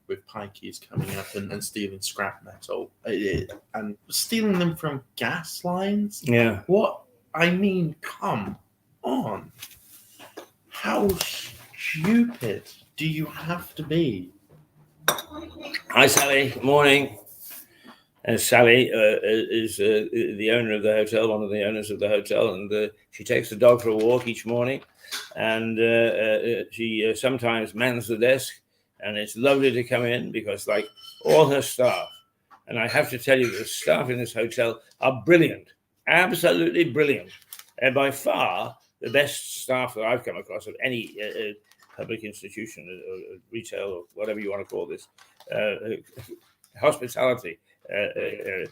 with pikeys coming up and stealing scrap metal and stealing them from gas lines. Yeah. What? I mean, come on. How stupid do you have to be? Hi, Sally. Good morning. And Sally is the owner of the hotel, one of the owners of the hotel, and she takes the dog for a walk each morning. And she sometimes mans the desk, and it's lovely to come in because, like all her staff, and I have to tell you, the staff in this hotel are brilliant, absolutely brilliant, and by far the best staff that I've come across of any public institution, or retail, or whatever you want to call this, hospitality. They've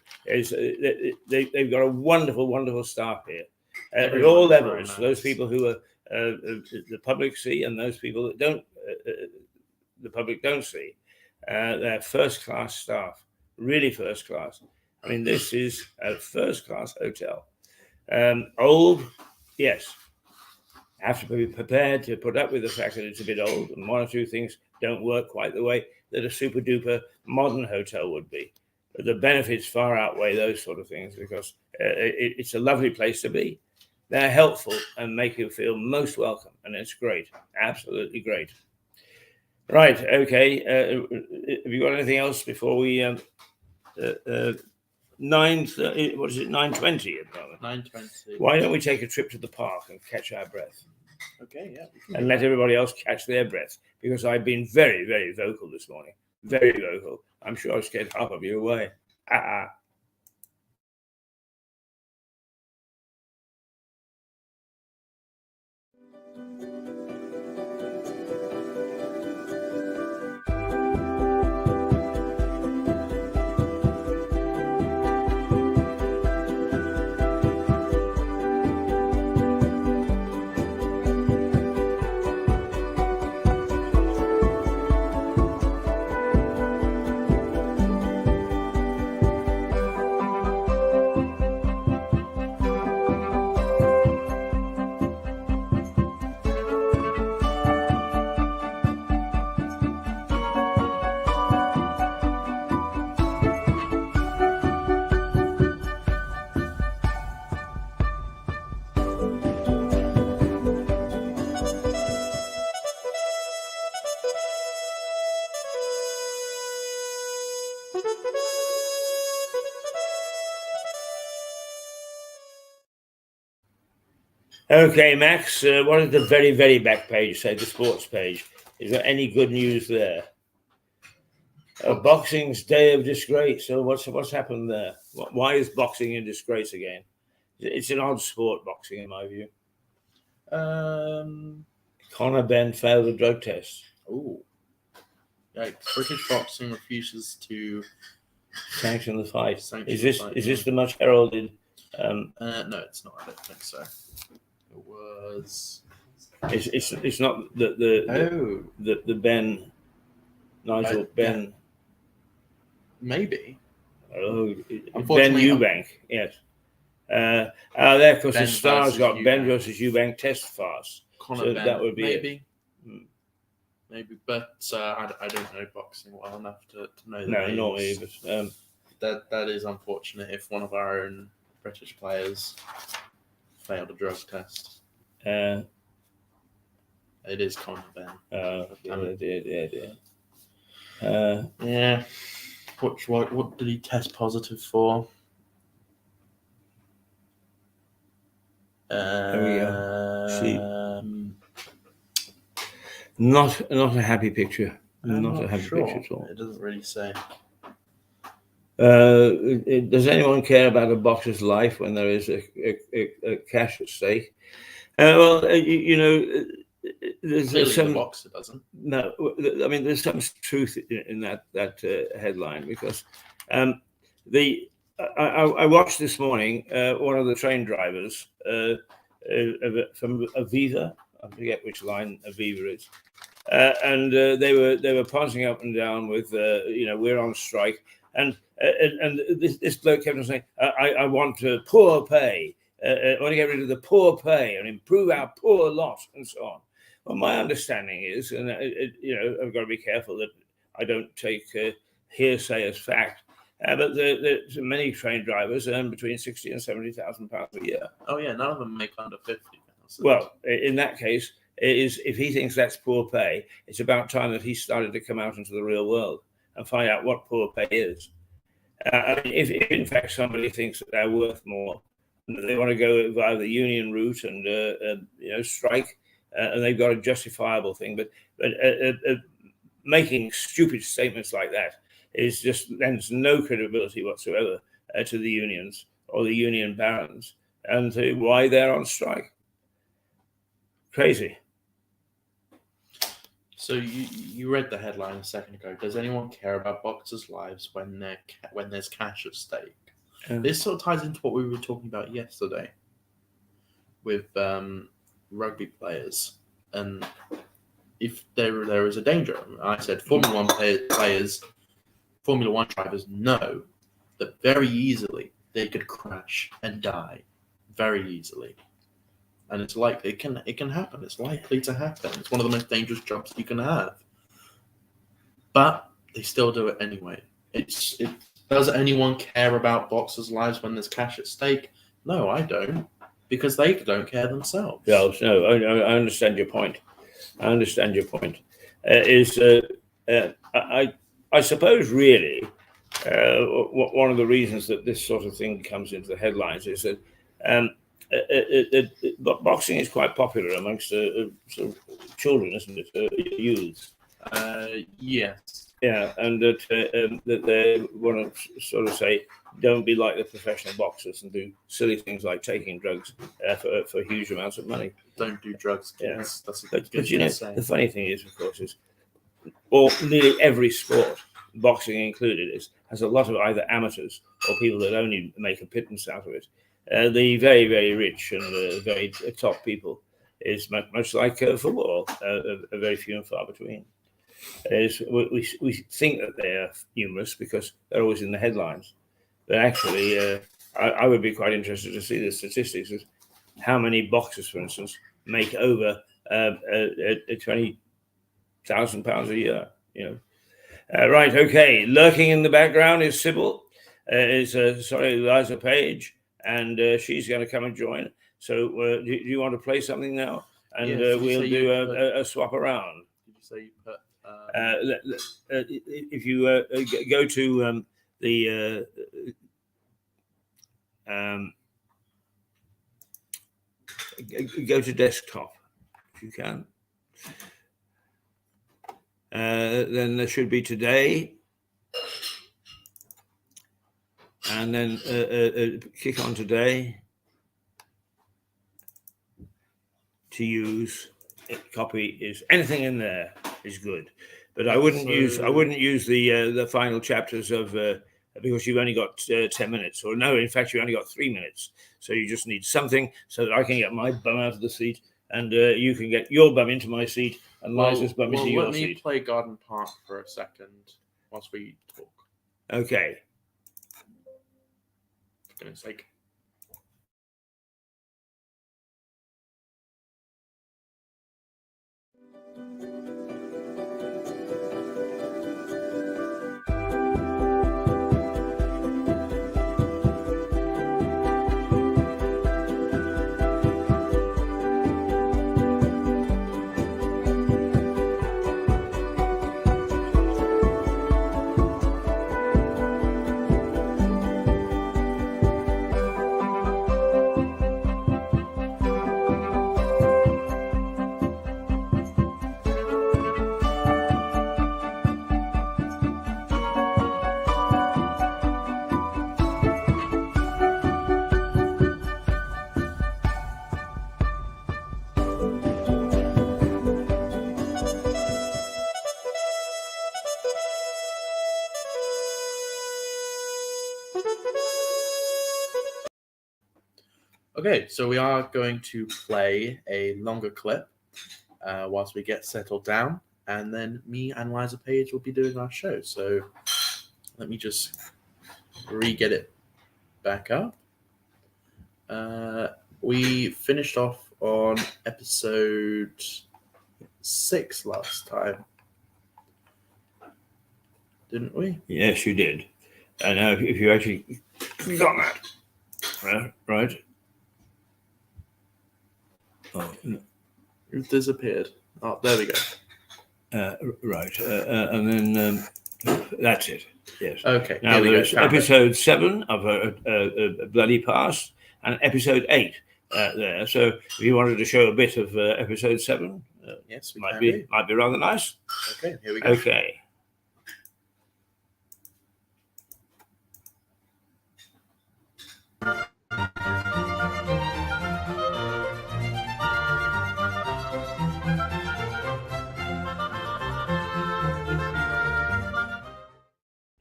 got a wonderful, wonderful staff here at all Everyone's very levels. nice. Those people who are the public see, and those people that don't, the public don't see. They're first-class staff, really first class. I mean, this is a first-class hotel. Old, yes. Have to be prepared to put up with the fact that it's a bit old, and one or two things don't work quite the way that a super-duper modern hotel would be. But the benefits far outweigh those sort of things because it's a lovely place to be. They're helpful and make you feel most welcome, and it's great, absolutely great. Right, okay. Have you got anything else before we 9:30? What is it? 9:20 at the moment. 9:20. Why don't we take a trip to the park and catch our breath, Okay, yeah. we can and do let that. everybody else catch their breath? Because I've been very, very vocal this morning. Very vocal. I'm sure I've scared half of you away. Okay, Max, what does the very, very back page say, the sports page? Is there any good news there? Boxing's day of disgrace. So what's happened there? Why is boxing in disgrace again? It's an odd sport, boxing, in my view. Conor Benn failed a drug test. Oh. British boxing refuses to Sanction the fight. sanction Is this the fight, is this the much heralded? No, it's not. I don't think so. It was. It's not the Ben Nigel Ben. Maybe. Oh, Ben Unfortunately, Eubank. Yes. There, of course, the Ben Stars versus got Ben Eubank. versus Eubank test fast. Conor So Benn, that would be it. maybe. Hmm. Maybe, but I don't know boxing well enough to know the No, names. not me. But That is unfortunate if one of our own British players failed a drug test. uh, It is Conor Benn. yeah. Yeah. What did he test positive for? There we go. See. Um, Not a happy picture. I'm Not a happy sure. picture at all. It doesn't really say. Does anyone care about a boxer's life when there is a cash at stake? There's Clearly, some the boxer doesn't. no. I mean, there's some truth in that headline because I watched this morning one of the train drivers from Aviva. I forget which line Aviva is, and they were passing up and down with we're on strike, and this bloke kept on saying I want poor pay. I want to get rid of the poor pay and improve our poor lot and so on. Well, my understanding is, and I've got to be careful that I don't take hearsay as fact, but many train drivers earn between £60,000 and £70,000 a year. Oh yeah, none of them make under 50,000. Well, in that case, if he thinks that's poor pay, it's about time that he started to come out into the real world and find out what poor pay is. If in fact somebody thinks that they're worth more, they want to go via the union route and strike, and they've got a justifiable thing. But making stupid statements like that lends no credibility whatsoever to the unions or the union barons and to why they're on strike. Crazy. So you read the headline a second ago. Does anyone care about boxers' lives when there's cash at stake? This sort of ties into what we were talking about yesterday with rugby players, and if there is a danger. I said Formula One drivers know that very easily they could crash and die, very easily, and it's likely it can happen. It's likely to happen. It's one of the most dangerous jobs you can have, but they still do it anyway. Does anyone care about boxers' lives when there's cash at stake? No, I don't, because they don't care themselves. No, I understand your point. I suppose really one of the reasons that this sort of thing comes into the headlines is that boxing is quite popular amongst sort of children, isn't it? Youths. Yes. Yeah, and that they want to sort of say, don't be like the professional boxers and do silly things like taking drugs for huge amounts of money. Don't do drugs, kids. Yeah. That's a But good you thing know, to say. the funny thing is, of course, nearly every sport, boxing included, has a lot of either amateurs or people that only make a pittance out of it. The very, very rich and very top people is much like football, very few and far between. We think that they are numerous because they're always in the headlines, but actually, I would be quite interested to see the statistics of how many boxers, for instance, make over £20,000 a year. Right? Okay. Lurking in the background is Sybil. Eliza Page, and she's going to come and join. So, do you want to play something now? And we'll do a swap around. Did you say you put? If you go to go to desktop if you can. Then there should be today, and then click on today to use. Copy is anything in there is good, but I wouldn't use the final chapters of because you've only got 10 minutes, or no, in fact you only got 3 minutes, so you just need something so that I can get my bum out of the seat and you can get your bum into my seat and Liza's bum into your seat. Let me play Garden Park for a second whilst we talk. Okay. For goodness sake. Okay, so we are going to play a longer clip whilst we get settled down, and then me and Liza Page will be doing our show. So let me just re-get it back up. We finished off on episode 6 last time, didn't we? Yes, you did. And now if you actually click on that, right? Oh, no. It disappeared. Oh, there we go. Right. And then that's it. Yes. Okay. Now there's episode 7 of a Bloody Past and episode 8 there. So if you wanted to show a bit of episode 7, yes, might be rather nice. Okay, here we go. Okay.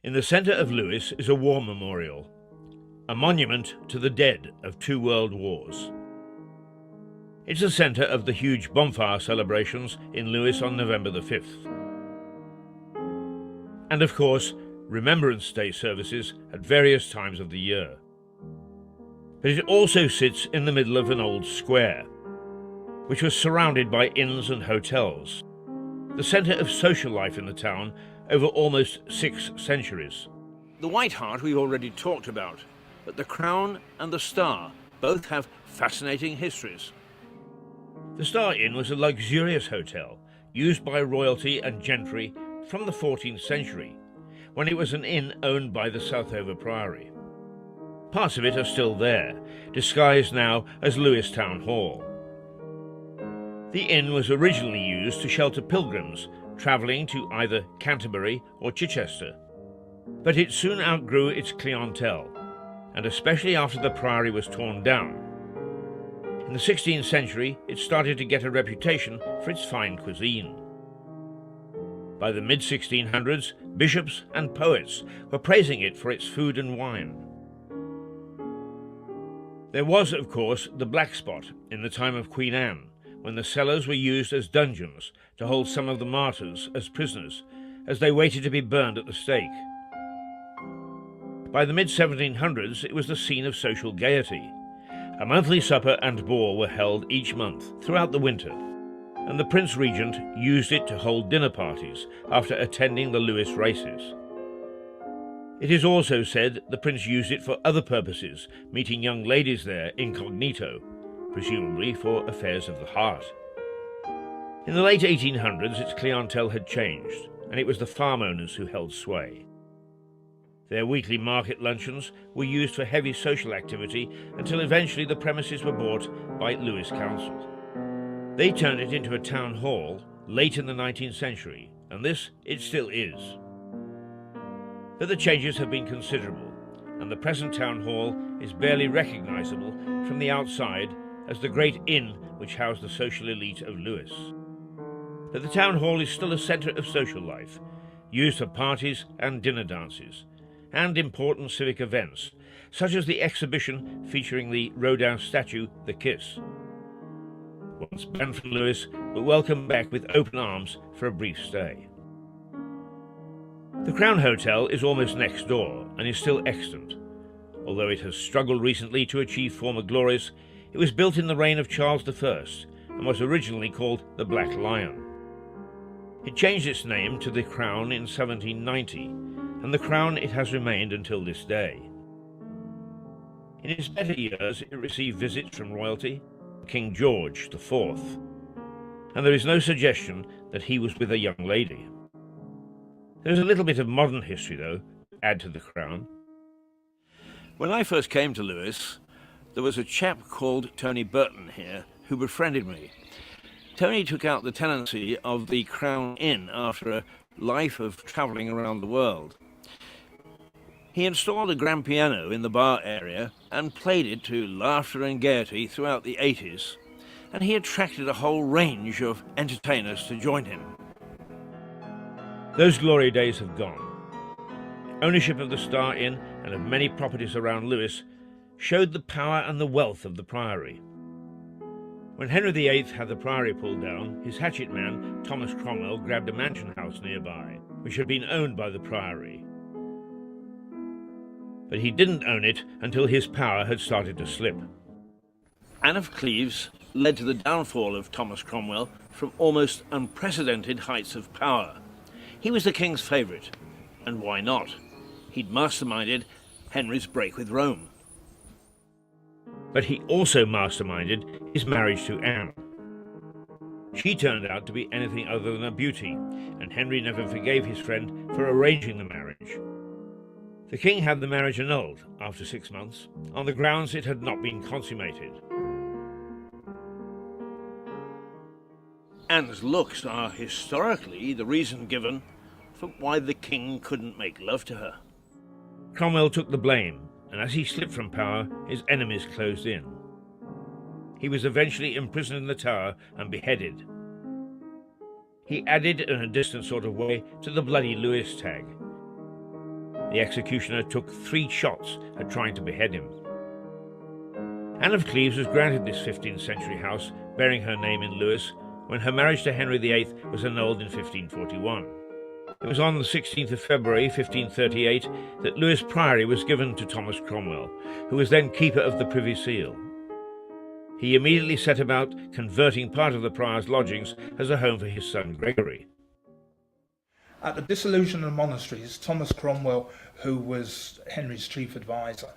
In the centre of Lewes is a war memorial, a monument to the dead of 2 world wars. It's the centre of the huge bonfire celebrations in Lewes on November the 5th. And of course, Remembrance Day services at various times of the year. But it also sits in the middle of an old square, which was surrounded by inns and hotels, the centre of social life in the town over almost 6 centuries. The White Hart we've already talked about, but the Crown and the Star both have fascinating histories. The Star Inn was a luxurious hotel used by royalty and gentry from the 14th century, when it was an inn owned by the Southover Priory. Parts of it are still there, disguised now as Lewes Town Hall. The inn was originally used to shelter pilgrims travelling to either Canterbury or Chichester, but it soon outgrew its clientele, and especially after the priory was torn down. In the 16th century, it started to get a reputation for its fine cuisine. By the mid-1600s, bishops and poets were praising it for its food and wine. There was, of course, the Black Spot in the time of Queen Anne, when the cellars were used as dungeons to hold some of the martyrs as prisoners, as they waited to be burned at the stake. By the mid-1700s, it was the scene of social gaiety. A monthly supper and ball were held each month throughout the winter, and the Prince Regent used it to hold dinner parties after attending the Lewes races. It is also said the Prince used it for other purposes, meeting young ladies there incognito, presumably for affairs of the heart. In the late 1800s, its clientele had changed, and it was the farm owners who held sway. Their weekly market luncheons were used for heavy social activity until eventually the premises were bought by Lewes Council. They turned it into a town hall late in the 19th century, and this it still is. But the changes have been considerable, and the present town hall is barely recognisable from the outside as the great inn which housed the social elite of Lewes. But the town hall is still a centre of social life, used for parties and dinner dances, and important civic events, such as the exhibition featuring the Rodin statue, The Kiss. Once banned from Lewes, but welcomed back with open arms for a brief stay. The Crown Hotel is almost next door and is still extant. Although it has struggled recently to achieve former glories, it was built in the reign of Charles I and was originally called the Black Lion. It changed its name to the Crown in 1790, and the Crown it has remained until this day. In its better years, it received visits from royalty, King George IV, and there is no suggestion that he was with a young lady. There is a little bit of modern history, though, to add to the Crown. When I first came to Lewes, there was a chap called Tony Burton here who befriended me. Tony took out the tenancy of the Crown Inn after a life of travelling around the world. He installed a grand piano in the bar area and played it to laughter and gaiety throughout the 80s, and he attracted a whole range of entertainers to join him. Those glory days have gone. Ownership of the Star Inn and of many properties around Lewes showed the power and the wealth of the Priory. When Henry VIII had the Priory pulled down, his hatchet man, Thomas Cromwell, grabbed a mansion house nearby, which had been owned by the Priory. But he didn't own it until his power had started to slip. Anne of Cleves led to the downfall of Thomas Cromwell from almost unprecedented heights of power. He was the king's favourite, and why not? He'd masterminded Henry's break with Rome. But he also masterminded his marriage to Anne. She turned out to be anything other than a beauty, and Henry never forgave his friend for arranging the marriage. The king had the marriage annulled after 6 months, on the grounds it had not been consummated. Anne's looks are historically the reason given for why the king couldn't make love to her. Cromwell took the blame, and as he slipped from power, his enemies closed in. He was eventually imprisoned in the Tower and beheaded. He added, in a distant sort of way, to the bloody Lewes tag. The executioner took 3 shots at trying to behead him. Anne of Cleves was granted this 15th century house bearing her name in Lewes when her marriage to Henry VIII was annulled in 1541. It was on the 16th of February 1538 that Lewes Priory was given to Thomas Cromwell, who was then Keeper of the Privy Seal. He immediately set about converting part of the prior's lodgings as a home for his son Gregory. At the dissolution of the monasteries, Thomas Cromwell, who was Henry's chief advisor,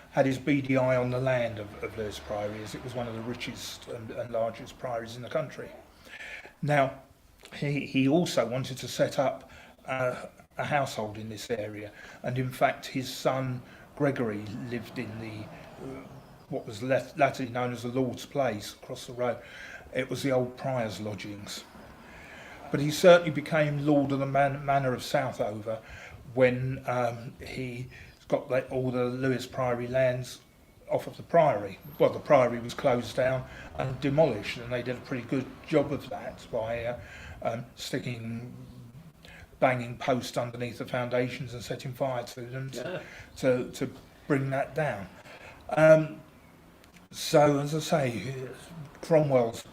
had his beady eye on the land of Lewes Priory, as it was one of the richest and largest priories in the country. Now, he also wanted to set up a household in this area, and in fact his son Gregory lived in the what was latterly known as the Lord's Place across the road. It was the old prior's lodgings. But he certainly became Lord of the Manor of Southover when he got all the Lewes Priory lands off of the Priory. Well, the Priory was closed down and demolished, and they did a pretty good job of that by banging posts underneath the foundations and setting fire to them to bring that down. So, as I say, Cromwell's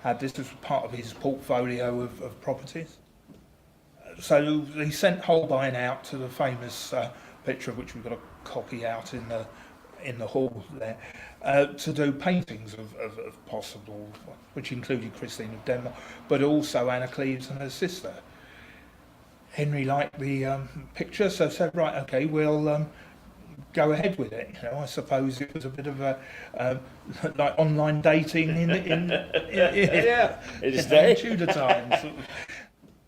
had this as part of his portfolio of properties. So he sent Holbein out to the famous picture of which we've got a copy out in the hall there, to do paintings of possible, which included Christine of Denmark, but also Anne of Cleves and her sister. Henry liked the picture, so said, right, okay, we'll go ahead with it. You know, I suppose it was a bit of a like online dating in Tudor times.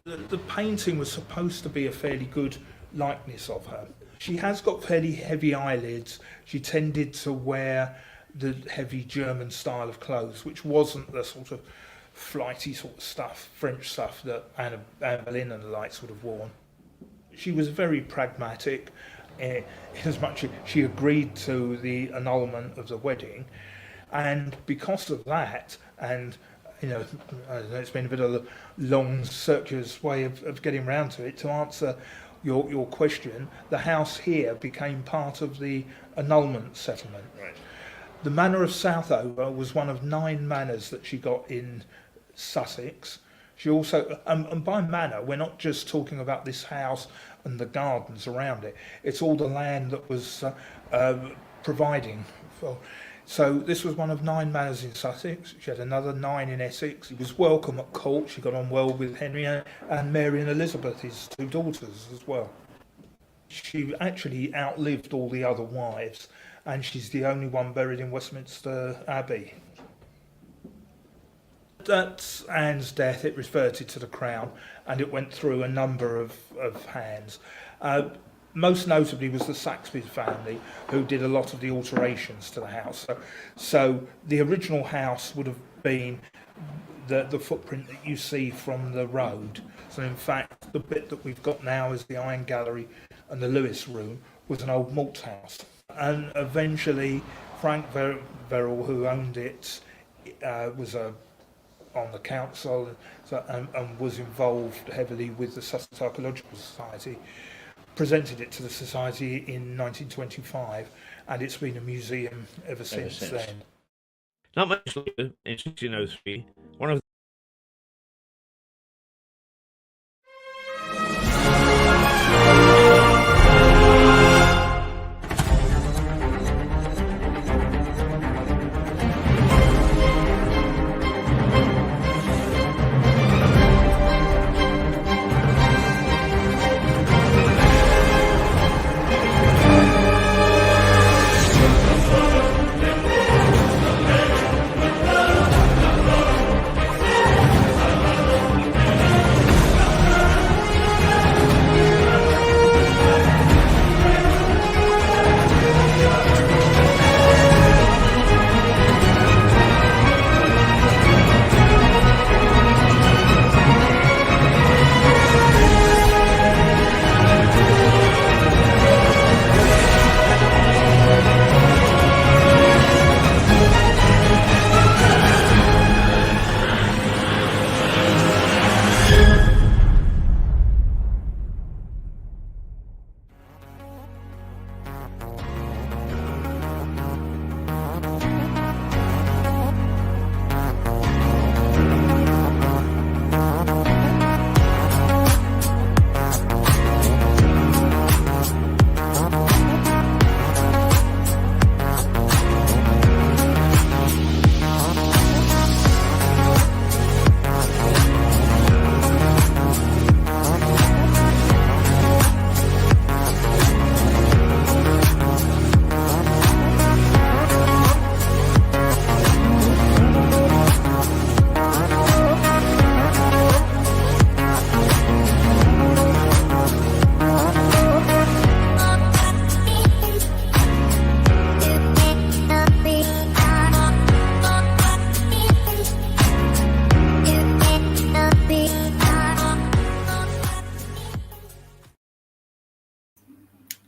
The painting was supposed to be a fairly good likeness of her. She has got fairly heavy eyelids. She tended to wear the heavy German style of clothes, which wasn't the sort of flighty sort of stuff, French stuff that Anne Boleyn and the likes would have worn. She was very pragmatic, in as much as she agreed to the annulment of the wedding, and because of that, and I don't know, it's been a bit of a long, circuitous way of getting round to it. To answer your question, the house here became part of the annulment settlement. Right. The manor of Southover was one of 9 manors that she got in Sussex. She also, and by manor, we're not just talking about this house and the gardens around it. It's all the land that was providing for. So this was one of 9 manors in Sussex. She had another 9 in Essex. She was welcome at court. She got on well with Henry and Mary and Elizabeth, his 2 daughters as well. She actually outlived all the other wives, and she's the only one buried in Westminster Abbey. At Anne's death, it reverted to the crown, and it went through a number of hands. Most notably was the Saxby family, who did a lot of the alterations to the house. So the original house would have been the footprint that you see from the road. So in fact, the bit that we've got now is the Iron Gallery and the Lewis Room was an old malt house. And eventually, Frank Verrill, who owned it, was on the council and was involved heavily with the Sussex Archaeological Society, presented it to the Society in 1925, and it's been a museum ever since then. Not much later, in 1603, one of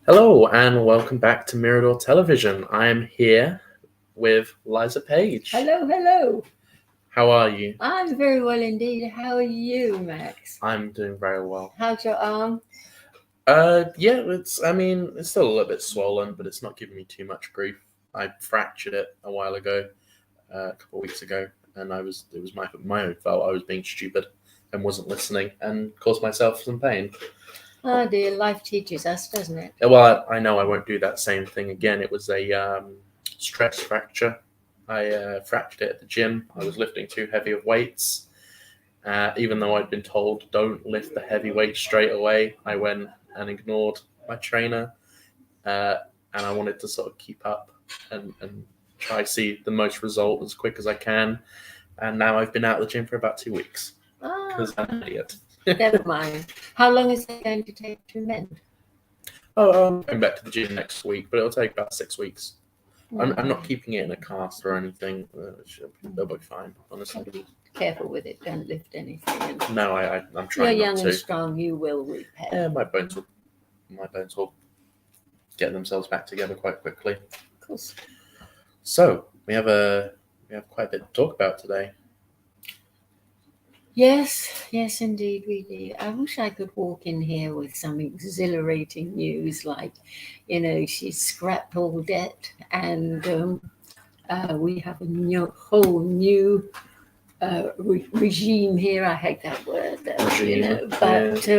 Hello and welcome back to Mirador Television. I am here with Liza Page. Hello, hello. How are you? I'm very well indeed. How are you, Max? I'm doing very well. How's your arm? Yeah, it's still a little bit swollen, but it's not giving me too much grief. I fractured it a while ago, a couple of weeks ago, and it was my own fault. I was being stupid and wasn't listening and caused myself some pain. Oh dear, life teaches us, doesn't it? Well, I know I won't do that same thing again. It was a stress fracture. I fractured it at the gym. I was lifting too heavy of weights. Even though I'd been told don't lift the heavy weights straight away, I went and ignored my trainer. And I wanted to sort of keep up and try to see the most result as quick as I can. And now I've been out of the gym for about 2 weeks because I'm an idiot. Never mind. How long is it going to take to mend? Oh, I'm going back to the gym next week, but it'll take about 6 weeks. I'm not keeping it in a cast or anything. They'll be fine, honestly. Got to be careful with it. Don't lift anything. And No, I'm you're trying young not and to. strong. You will repair. Yeah, my bones will get themselves back together quite quickly. Of course. So we have quite a bit to talk about today. Yes, indeed, we do. I wish I could walk in here with some exhilarating news, like, she's scrapped all debt, and we have a whole new regime here. I hate that word, Regime, but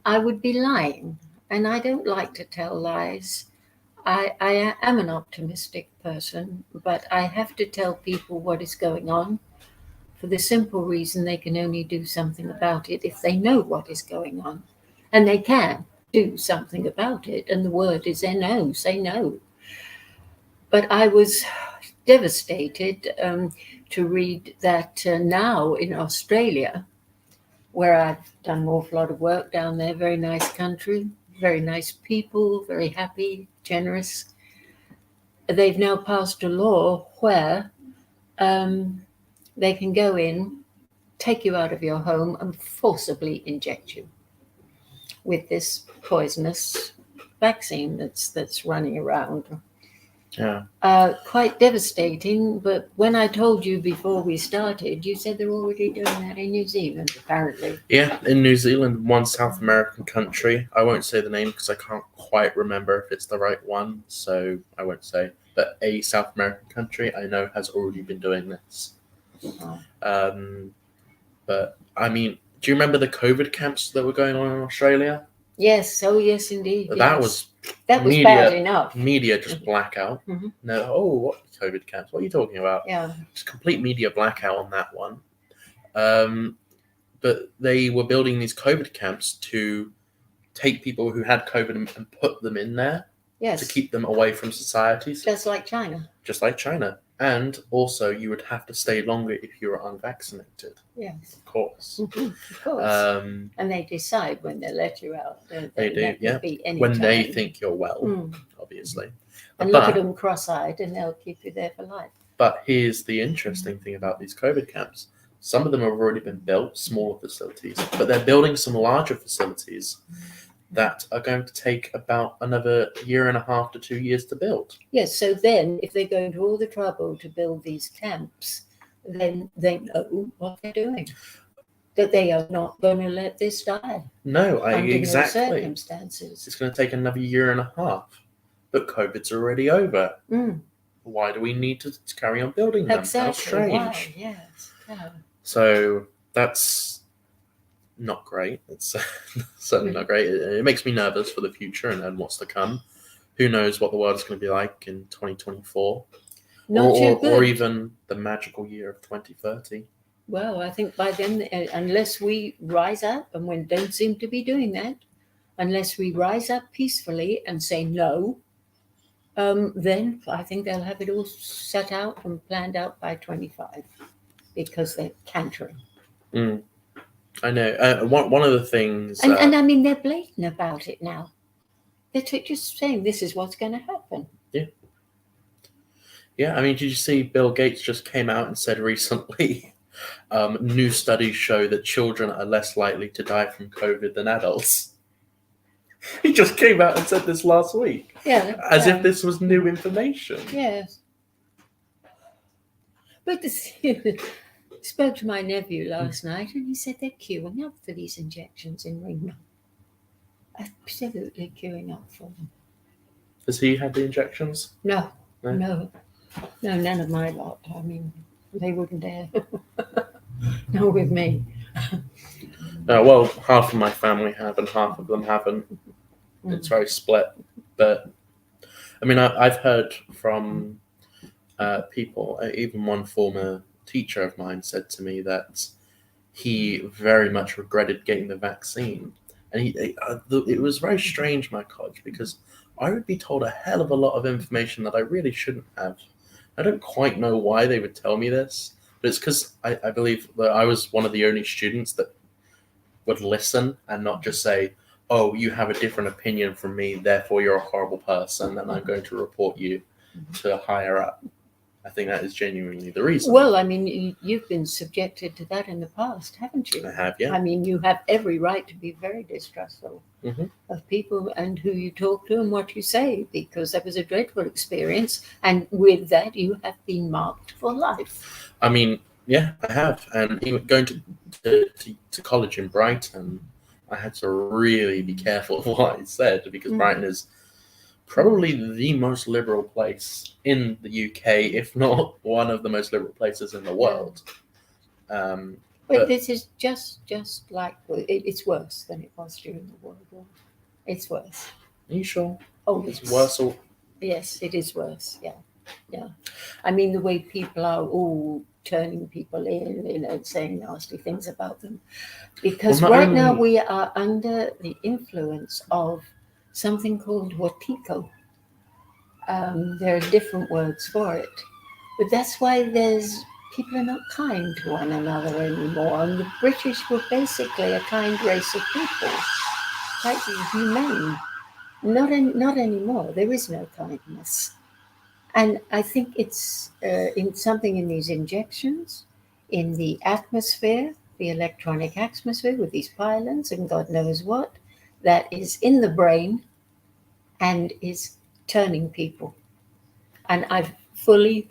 I would be lying, and I don't like to tell lies. I am an optimistic person, but I have to tell people what is going on, for the simple reason they can only do something about it if they know what is going on. And they can do something about it. And the word is no, say no. But I was devastated to read that now in Australia, where I've done an awful lot of work down there, very nice country, very nice people, very happy, generous. They've now passed a law where they can go in, take you out of your home, and forcibly inject you with this poisonous vaccine that's running around. Yeah. Quite devastating. But when I told you before we started, you said they're already doing that in New Zealand, apparently. Yeah, in New Zealand, one South American country. I won't say the name because I can't quite remember if it's the right one, so I won't say. But a South American country I know has already been doing this. But I mean, do you remember the COVID camps that were going on in Australia? Yes, yes, indeed. That yes. was media, bad enough. Media just blackout. Mhm. No, what COVID camps? What are you talking about? Yeah. Just complete media blackout on that one. But they were building these COVID camps to take people who had COVID and put them in there Yes. to keep them away from societies, Just like China. just like China. And also, you would have to stay longer if you were unvaccinated, Yes. of course. Of course. And they decide when they let you out. Don't They do, That could yeah. be any When they time. think you're well, Mm. obviously. And look at But, them cross-eyed, and they'll keep you there for life. but here's the interesting thing about these COVID camps. Some of them have already been built, smaller facilities, but they're building some larger facilities that are going to take about another 1.5 to 2 years to build. Yes. So then, if they're going to all the trouble to build these camps, then they know what they're doing. That they are not going to let this die No, under no exactly. circumstances. It's going to take another 1.5 years, but COVID's already over. Mm. Why do we need to carry on building them? How Exactly. strange. Why? Yes. Yeah. So that's not great. It's certainly not great. It makes me nervous for the future and what's to come. Who knows what the world is going to be like in 2024 Not too good. or even the magical year of 2030. Well, I think by then, unless we rise up, and we don't seem to be doing that, unless we rise up peacefully and say no, then I think they'll have it all set out and planned out by 25, because they're cantering. I know. One of the things... And I mean, they're blatant about it now. They're just saying this is what's going to happen. Yeah, I mean, did you see Bill Gates just came out and said recently, new studies show that children are less likely to die from COVID than adults? He just came out and said this last week. Yeah. As if this was new information. Yes. But spoke to my nephew last night, and he said they're queuing up for these injections in Ringman. Absolutely queuing up for them. Has he had the injections? No, No? none of my lot. I mean, they wouldn't dare. Not with me. Well, half of my family have and half of them haven't. It's very split. But, I mean, I've heard from people, even one former teacher of mine said to me that he very much regretted getting the vaccine. And it was very strange, my college, because I would be told a hell of a lot of information that I really shouldn't have. I don't quite know why they would tell me this, but it's because I believe that I was one of the only students that would listen and not just say, oh, you have a different opinion from me, therefore you're a horrible person, and I'm going to report you to higher up. I think that is genuinely the reason. Well, I mean, you've been subjected to that in the past, haven't you? I have, yeah. I mean, you have every right to be very distrustful Mhm. of people and who you talk to and what you say, because that was a dreadful experience. And with that, you have been marked for life. I mean, yeah, I have. And even going to college in Brighton, I had to really be careful of what I said, because Mm. Brighton is probably the most liberal place in the UK, if not one of the most liberal places in the world. But But- this is just like, it's worse than it was during the World War. It's worse. Are you sure? Oh, It's worse. Or Yes, it is worse. Yeah. I mean, the way people are all turning people in, and saying nasty things about them. Because Well, not right now only- we are under the influence of something called Wetiko. There are different words for it. But that's why people are not kind to one another anymore. And the British were basically a kind race of people, quite humane. Not anymore. There is no kindness. And I think it's in something in these injections, in the atmosphere, the electronic atmosphere with these pylons and God knows what, that is in the brain and is turning people. And I fully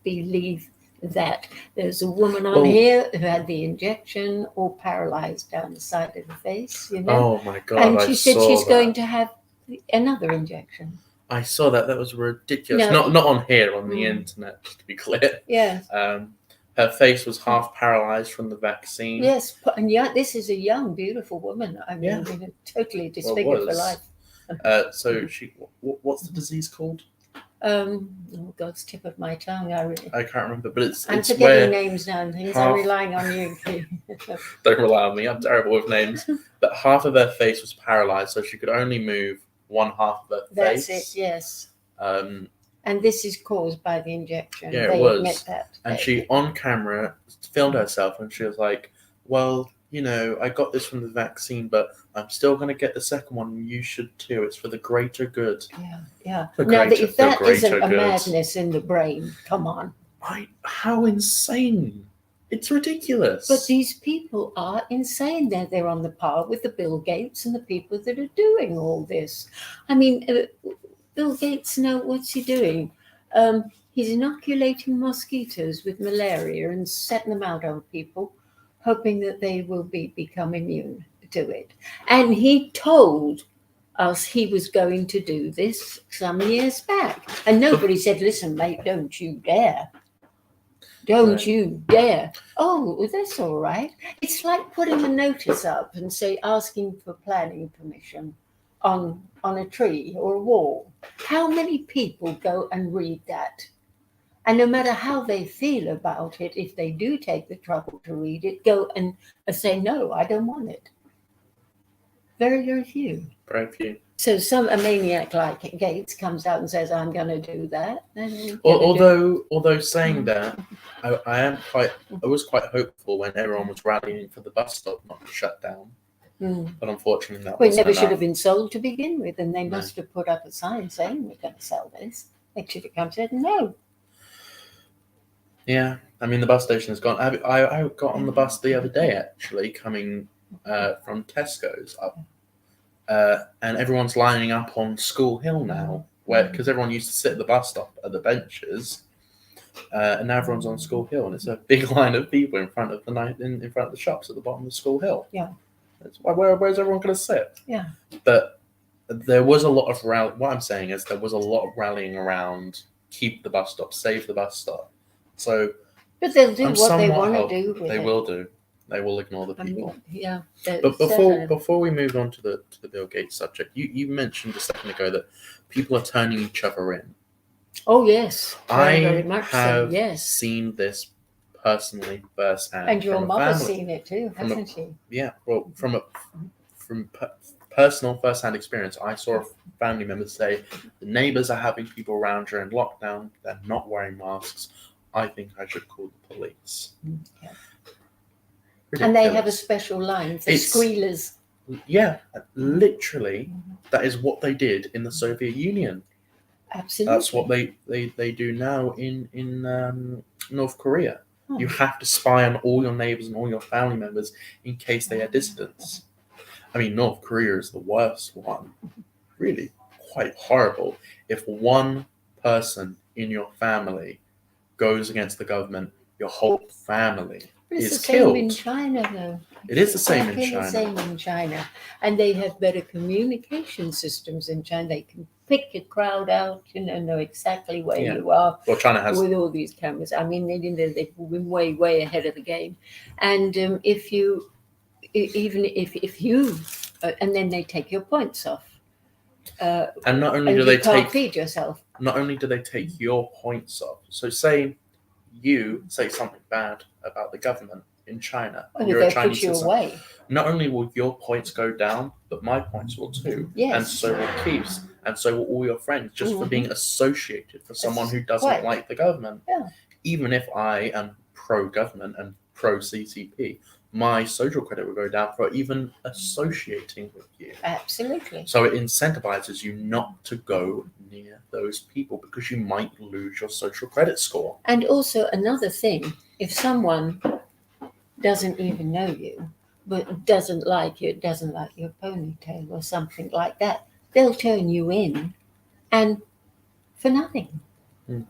believe that. There's a woman on Well- here who had the injection all paralyzed down the side of the face, you know. oh my God! And I she said saw she's that. going to have another injection. I saw that. That was ridiculous. No. Not on here, on the Mm. internet, just to be clear. Yes. Her face was half paralyzed from the vaccine. Yes, and yeah, this is a young, beautiful woman. I mean, Yeah. totally disfigured for was. life. So she, what's the disease called? Oh God's tip of my tongue. I can't remember, but it's I'm it's forgetting where names now and things. half- I'm relying on you. don't rely on me. I'm terrible with names. But half of her face was paralyzed, so she could only move one half of her That's face. it. Yes. Um, And this is caused by the injection. Yeah, it they was. admit that. and she on camera filmed herself, and she was like, "Well, you know, I got this from the vaccine, but I'm still going to get the second one. You should too. It's for the greater good." Yeah. The Now, greater- if that the isn't greater a good. madness in the brain, come on. How insane! It's ridiculous. But these people are insane. They're on the par with the Bill Gates and the people that are doing all this. I mean, Bill Gates, now what's he doing? He's inoculating mosquitoes with malaria and setting them out on people, hoping that they will become immune to it. And he told us he was going to do this some years back. And nobody said, listen, mate, don't you dare. Don't Right. you dare. Oh, well, that's all right. It's like putting a notice up and asking for planning permission on a tree or a wall. How many people go and read that? And no matter how they feel about it, if they do take the trouble to read it, go and say, no, I don't want it. Very few. Very few. So a maniac like Gates comes out and says, I'm going to do that. And he's gonna do it. Although saying that, I was quite hopeful when everyone was rallying for the bus stop not to shut down. Mm. But unfortunately, that Well, it wasn't never should enough. have been sold to begin with, and they No. must have put up a sign saying we're going to sell this. They should have come and said no. Yeah, I mean the bus station has gone. I got on the bus the other day actually, coming from Tesco's up, and everyone's lining up on School Hill now, because everyone used to sit at the bus stop at the benches, and now everyone's on School Hill, and it's a big line of people in front of in front of the shops at the bottom of School Hill. Yeah. Where's everyone going to sit? Yeah. But there was a lot of what I'm saying is there was a lot of rallying around keep the bus stop, save the bus stop. So But they'll do I'm what they somewhat want to hopeful. do with They it. will do. They will ignore the I people. mean, yeah. But before we move on to the Bill Gates subject, you mentioned a second ago that people are turning each other in. Oh, yes. Very I much so, have yes. seen this personally firsthand. And your from a mother's family. seen it too, from a- hasn't she? Yeah, well, from personal first-hand experience, I saw a family member say the neighbors are having people around during lockdown. They're not wearing masks. I think I should call the police. Yeah. And they have a Ridiculous. special line for It's- squealers. Yeah, literally, that is what they did in the Soviet Union. Absolutely. That's what they do now in North Korea. Hmm. You have to spy on all your neighbors and all your family members in case they are dissidents. I mean, North Korea is the worst one. Really, quite horrible. If one person in your family goes against the government, your whole family But it's is the same in killed. China, though. It is the same in Exactly China. the same in China. And they have better communication systems in China. They can pick a crowd out, know exactly where Yeah. you are Well, China has with all these cameras. I mean, they've been way, way ahead of the game. And if you, even if you, and then they take your points off. and not only And do you they can't take feed yourself. not only do they take your points off. So say you say something bad about the government in China. Well, You're a they'll Chinese put you citizen. away. Not only will your points go down, but my points will too. Yes. And so will Keith's. And so will all your friends, just for being associated for someone who doesn't Quite. like the government. Yeah. Even if I am pro-government and pro-CCP, my social credit will go down for even associating with you. Absolutely. So it incentivizes you not to go near those people because you might lose your social credit score. And also another thing, if someone doesn't even know you, but doesn't like you, doesn't like your ponytail or something like that, they'll turn you in and for nothing.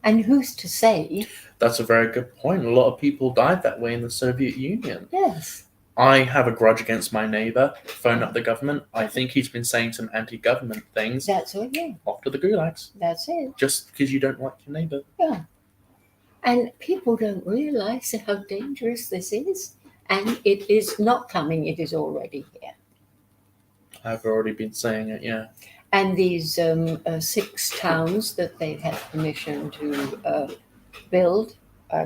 And who's to say? That's a very good point. A lot of people died that way in the Soviet Union. Yes. I have a grudge against my neighbor, phone up the government. I think he's been saying some anti-government things. That's it, yeah. Off to the gulags. That's it. Just because you don't like your neighbor. Yeah. And people don't realize how dangerous this is. And it is not coming, it is already here. I've already been saying it, yeah. And these 6 towns that they've had permission to build,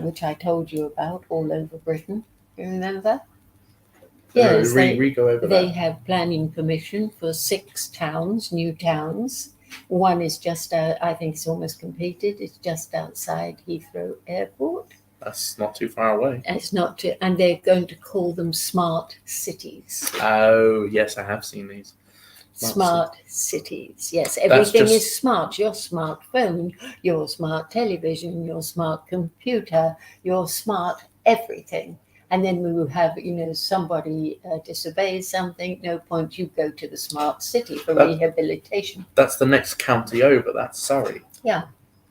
which I told you about, all over Britain. You remember? Yes, Go over they that. have planning permission for 6 towns, new towns. One is just, I think it's almost completed. It's just outside Heathrow Airport. That's not too far away. And it's not, and they're going to call them smart cities. Oh, yes, I have seen these. Smart cities. Yes, everything just- is smart. Your smartphone, your smart television, your smart computer, your smart everything. And then we will have, somebody disobeys something. No point. You go to the smart city for rehabilitation. That's the next county over. That's Surrey. Yeah.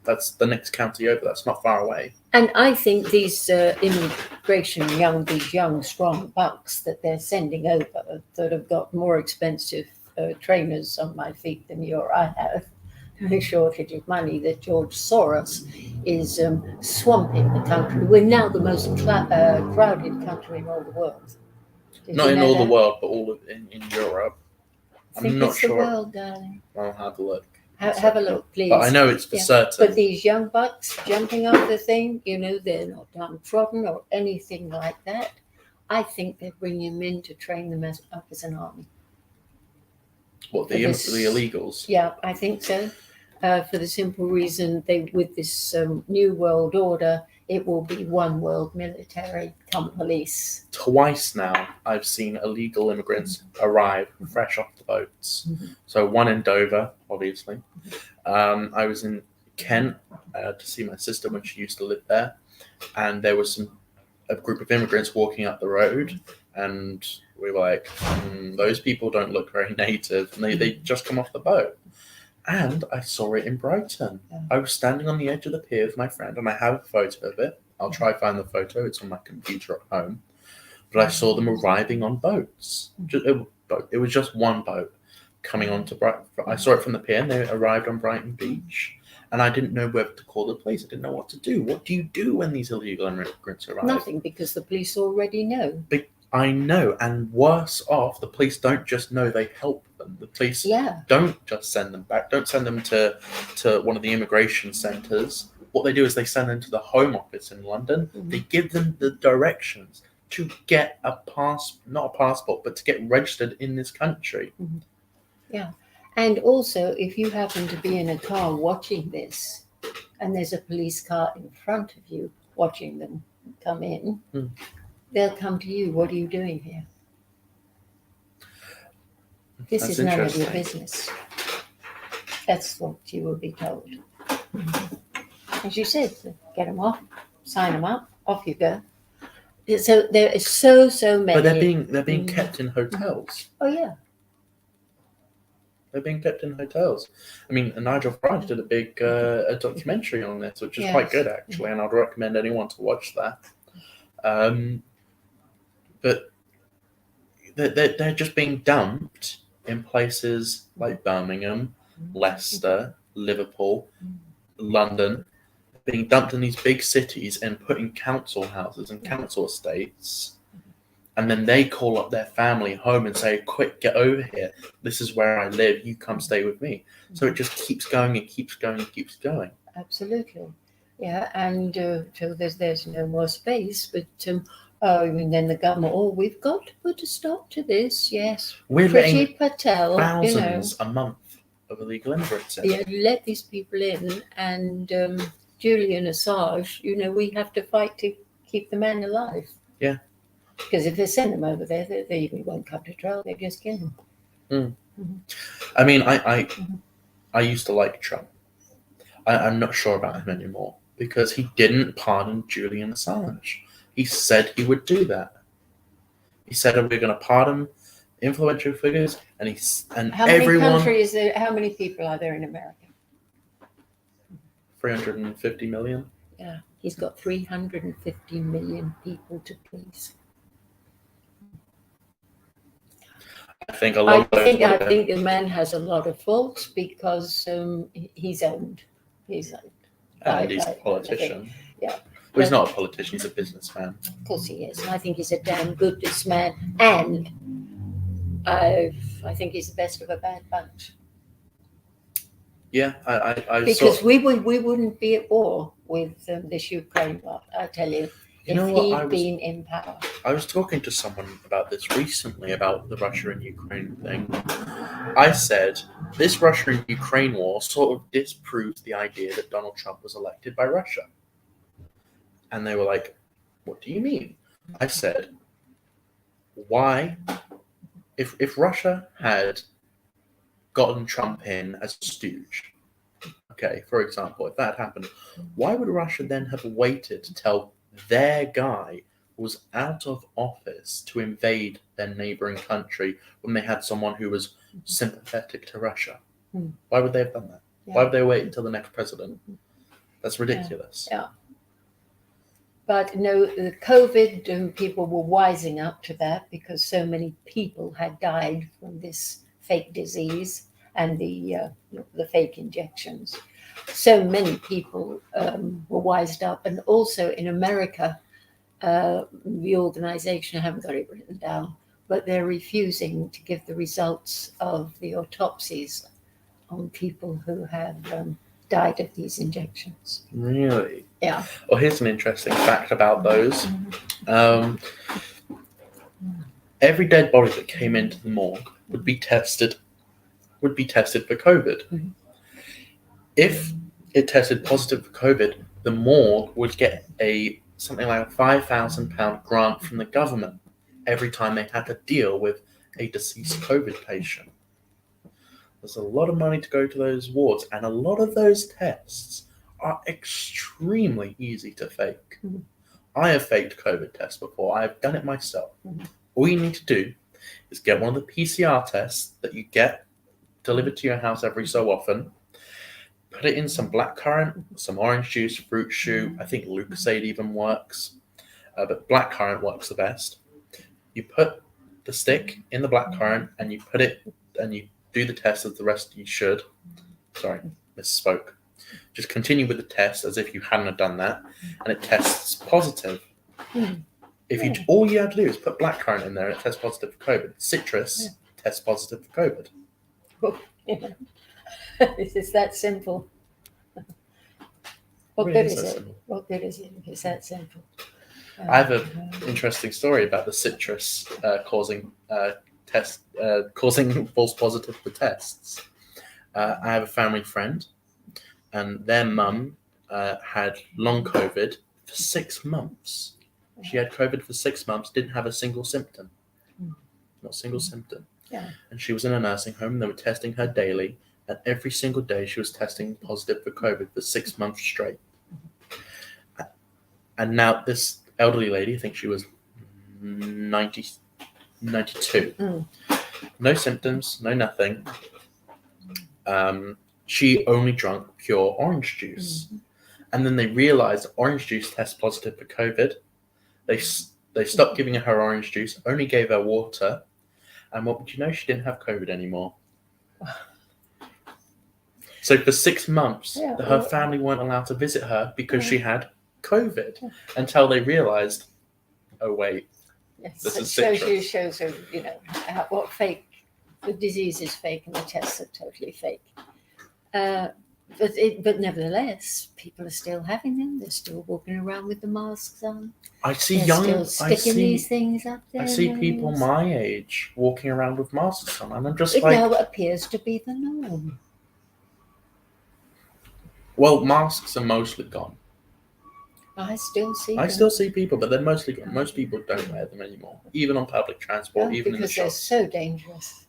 That's the next county over. That's not far away. And I think these these young, strong bucks that they're sending over that have got more expensive trainers on my feet than you or I have, a shortage of money, that George Soros is swamping the country. We're now the most crowded country in all the world. Did Not you in know all that? the world, but all in Europe. I think I'm not it's sure. the world, darling. I'll have a look. Have a look, please. But I know it's for Yeah. certain. But these young bucks jumping off the thing, they're not downtrodden or anything like that. I think they're bringing them in to train them up as an army. What, for the this- illegals? Yeah, I think so. For the simple reason with this new world order, it will be one world military come police. Twice now, I've seen illegal immigrants arrive fresh off the boats. Mhm. So one in Dover, obviously. I was in Kent to see my sister when she used to live there, and there was a group of immigrants walking up the road, and we were like, those people don't look very native, and they just come off the boat. And I saw it in Brighton. Yeah. I was standing on the edge of the pier with my friend, and I have a photo of it. I'll try to find the photo. It's on my computer at home. But I saw them arriving on boats. It was just one boat coming onto Brighton. I saw it from the pier, and they arrived on Brighton Beach. And I didn't know whether to call the police. I didn't know what to do. What do you do when these illegal immigrants arrive? Nothing, because the police already know. I know, and worse off, the police don't just know, they help them. The police Yeah. don't just send them back, don't send them to one of the immigration centres. What they do is they send them to the Home Office in London. Mhm. They give them the directions to get not a passport, but to get registered in this country. And also, if you happen to be in a car watching this, and there's a police car in front of you watching them come in, they'll come to you. What are you doing here? This That's is none of your interesting. business. That's what you will be told. As you said, get them off, sign them up, off you go. So there is so many. But they're being Mm. kept in hotels. Oh yeah. They're being kept in hotels. I mean, Nigel Farage did a documentary on this, which is Yes. quite good actually, and I'd recommend anyone to watch that. But they're just being dumped in places like Birmingham, Leicester, Liverpool, London, being dumped in these big cities and put in council houses and council estates. And then they call up their family home and say, quick, get over here. This is where I live. You come stay with me. So it just keeps going and keeps going and keeps going. Absolutely. Yeah, and so there's no more space, but and then the government, we've got to put a stop to this. Yes, We're Priti letting Patel, thousands a month of illegal immigrants in. yeah, let these people in, and Julian Assange, we have to fight to keep the man alive. Yeah. Because if they send them over there, they won't come to trial. They just kill him. I mean, I used to like Trump. I'm not sure about him anymore because he didn't pardon Julian Assange. He said he would do that. He said we're going to pardon influential figures, and How many everyone. countries? How many people are there in America? 350 million. Yeah, he's got 350 million people to please. I think a lot of those. I think the man has a lot of faults because he's owned. He's owned. And he's I a politician. yeah. Well, he's not a politician. He's a businessman. Of course he is. And I think he's a damn good businessman. And I think he's the best of a bad bunch. Yeah, I Because saw. we wouldn't be at war with this Ukraine lot, I tell you, You know if what? he'd been in power. I was talking to someone about this recently, about the Russia and Ukraine thing. I said, this Russia and Ukraine war sort of disproves the idea that Donald Trump was elected by Russia. And they were like, what do you mean? I said, why? If Russia had gotten Trump in as a stooge, okay, for example, if that happened, why would Russia then have waited till their guy was out of office to invade their neighboring country when they had someone who was sympathetic to Russia? Why would they have done that? Yeah. Why would they wait until the next president? That's ridiculous. Yeah. But no, the COVID, people were wising up to that because so many people had died from this fake disease and the fake injections. So many people were wised up. And also in America, the organization, I haven't got it written down, but they're refusing to give the results of the autopsies on people who have died of these injections. Really? Yeah. Well, here's an interesting fact about those. Every dead body that came into the morgue would be tested for COVID. If it tested positive for COVID, the morgue would get something like a £5,000 grant from the government every time they had to deal with a deceased COVID patient. There's a lot of money to go to those wards, and a lot of those tests are extremely easy to fake. I have faked COVID tests before. I've done it myself. All you need to do is get one of the PCR tests that you get delivered to your house every so often, put it in some blackcurrant, some orange juice, fruit shoot. I think Lucozade even works, but blackcurrant works the best. You put the stick in the blackcurrant and you put it, and you do the test as the rest you should. Sorry, misspoke. Just continue with the test as if you hadn't done that, and it tests positive. If you all you have to do is put blackcurrant in there and it tests positive for COVID. Citrus tests positive for COVID. It's that simple. What Really good is is that it? simple. What good is it if it's that simple? I have an interesting story about the citrus causing false positive for tests. I have a family friend, and their mum had long COVID for 6 months. She had COVID for 6 months, didn't have a single symptom. Not a single symptom. Yeah. And she was in a nursing home. And they were testing her daily, and every single day she was testing positive for COVID for 6 months straight. And now this elderly lady, I think she was 92, no symptoms, no nothing. She only drank pure orange juice. And then they realized orange juice tests positive for COVID. They stopped giving her orange juice, only gave her water. And what would you know? She didn't have COVID anymore. So for 6 months, her family weren't allowed to visit her because she had COVID until they realized, oh, wait, Yes, this it is citrus. shows you know what fake the disease is fake and the tests are totally fake. But nevertheless, people are still having them. They're still walking around with the masks on. I see They're young, still I sticking see, these things up there. I see people my age walking around with masks on, and I'm just It like, now appears to be the norm. well, masks are mostly gone. I still see I them. still see people, but they're mostly gone. Most people don't wear them anymore, even on public transport, even in the because they're shops. so dangerous.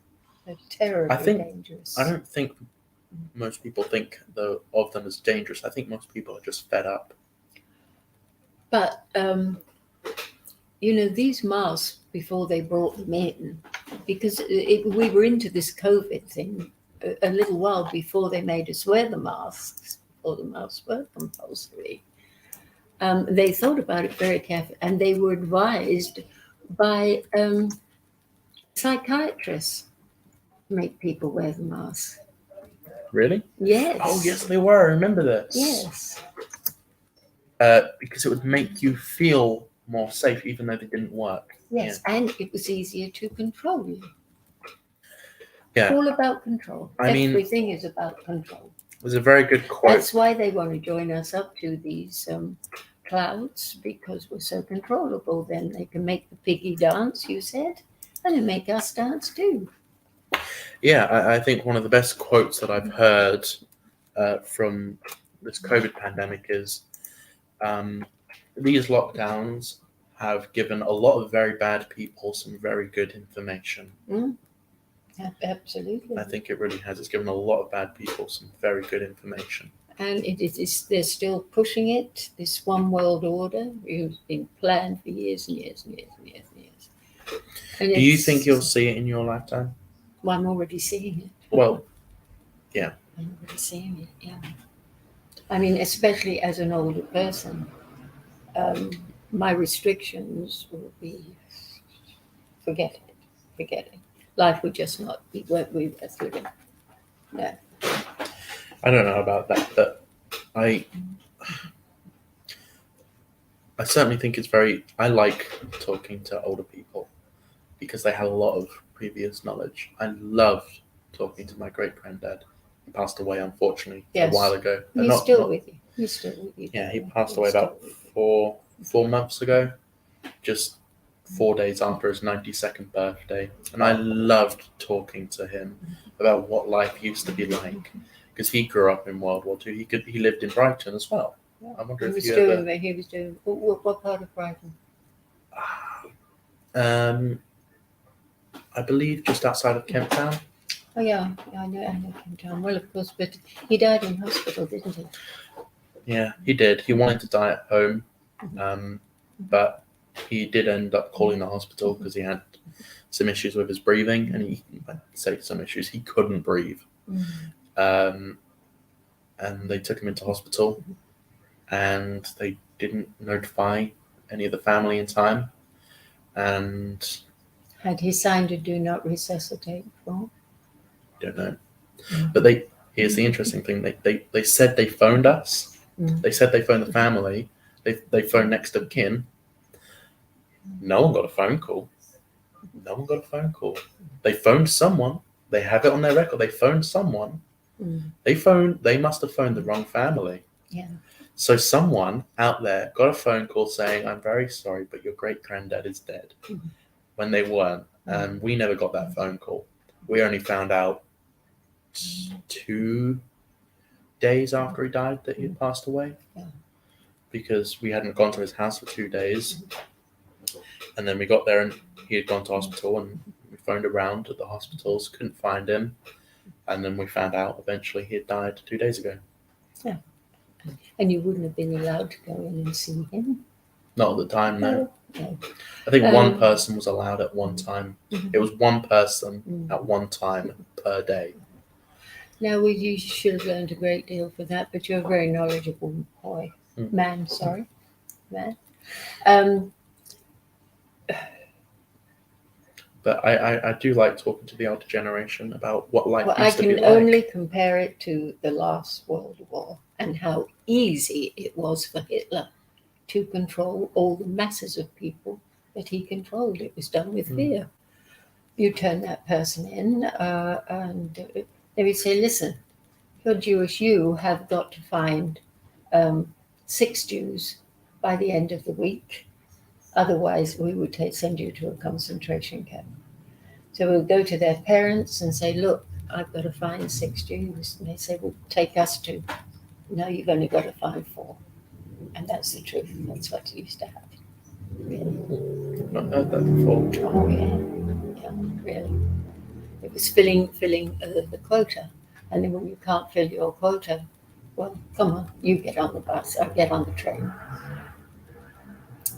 They're terribly dangerous. I don't think most people think of them as dangerous. I think most people are just fed up. But you know, these masks before they brought them in, because we were into this COVID thing a little while before they made us wear the masks, or the masks were compulsory. They thought about it very carefully, and they were advised by psychiatrists to make people wear the mask. Really? Yes. Oh, yes, they were. I remember this. Yes. Because it would make you feel more safe, even though they didn't work. Yes, and it was easier to control you. Yeah. All about control. I mean- Everything is about control. There's a very good quote. That's why they want to join us up to these clouds, because we're so controllable. Then they can make the piggy dance, you said, and they make us dance too. Yeah, I think one of the best quotes that I've heard from this COVID pandemic is these lockdowns have given a lot of very bad people some very good information. Absolutely. I think it really has. It's given a lot of bad people some very good information. And they're still pushing it, this one world order, who's been planned for years and years and years and years and years. And Do you think you'll see it in your lifetime? Well, I'm already seeing it. Well, I'm already seeing it, yeah. I mean, especially as an older person, my restrictions will be, forget it. Life would just not be what we were through. Yeah. I don't know about that, but I certainly think it's I like talking to older people because they have a lot of previous knowledge. I loved talking to my great granddad. He passed away, unfortunately, Yes. a while ago. He's still with you. He's still with you. Yeah, he passed away He's still about with you. 4 months ago, just 4 days after his 92nd birthday. And I loved talking to him about what life used to be like, because he grew up in World War II. He lived in Brighton as well. I wonder He if was you doing ever... that. He was doing what part of Brighton? I believe just outside of Kent Town. Oh yeah, I know Kim Town well, of course, but he died in hospital, didn't he? Yeah, he did. He wanted to die at home, but he did end up calling the hospital because he had some issues with his breathing, and he couldn't breathe. And they took him into hospital, and they didn't notify any of the family in time. And Had he signed a do not resuscitate form? don't know. But here's the interesting thing. They said they phoned us. They said they phoned the family. They phoned next of kin. No one got a phone call. They phoned someone. They have it on their record. They phoned someone. They must have phoned the wrong family. Yeah. So someone out there got a phone call saying, "I'm very sorry, but your great granddad is dead," when they weren't. And we never got that phone call. We only found out 2 days after he died that he had passed away. Yeah. Because we hadn't gone to his house for 2 days. And then we got there and he had gone to hospital, and we phoned around at the hospitals, couldn't find him, and then we found out eventually he had died 2 days ago. And you wouldn't have been allowed to go in and see him? Not at the time, no. No. I think one person was allowed at one time. Mhm. It was one person Mm. at one time per day. Now, you should have learned a great deal for that, but you're a very knowledgeable man. But I do like talking to the older generation about what life Well, I used to be can like. only compare it to the last World War and how easy it was for Hitler to control all the masses of people that he controlled. It was done with fear. You turn that person in, and they would say, "Listen, you're Jewish. You have got to find 6 Jews by the end of the week. Otherwise, we would send you to a concentration camp." So we'll go to their parents and say, "Look, I've got to find 6 Jews." And they say, "Well, take us to." "No, you've only got to find 4. And that's the truth. That's what you used to have. Really. I've not heard that before. Oh, yeah, really. It was filling the quota. And then when you can't fill your quota, well, come on, you get on the bus, I get on the train.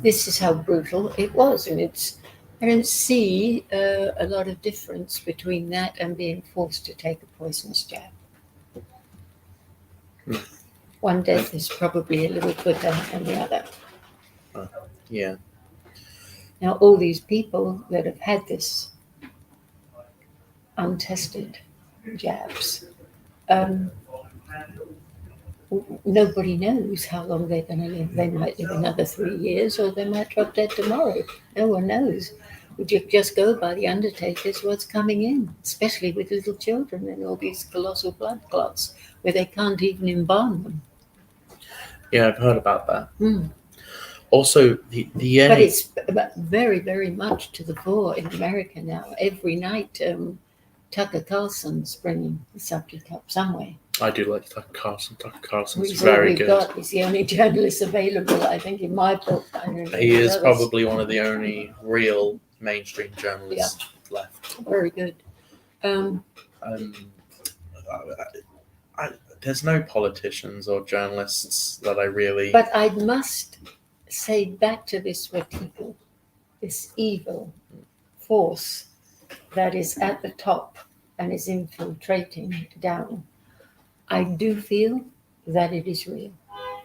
This is how brutal it was. And I don't see a lot of difference between that and being forced to take a poisonous jab. One death is probably a little quicker than the other. Yeah. Now, all these people that have had this untested jabs, nobody knows how long they're going to live. They might live another 3 years, or they might drop dead tomorrow. No one knows. We just go by the undertakers, what's coming in, especially with little children and all these colossal blood clots where they can't even embalm them. Yeah, I've heard about that. Mm. Also, the But it's very, very much to the fore in America now. Every night, Tucker Carlson's bringing the subject up somewhere. I do like Tucker Carlson. Tucker Carlson's He's all very we've good. got. He's the only journalist available, I think, in my book. I don't know He is others. probably one of the only real mainstream journalists left. Very good. There's no politicians or journalists that I really. But I must say back to this Wetiko, this evil force that is at the top and is infiltrating down. I do feel that it is real.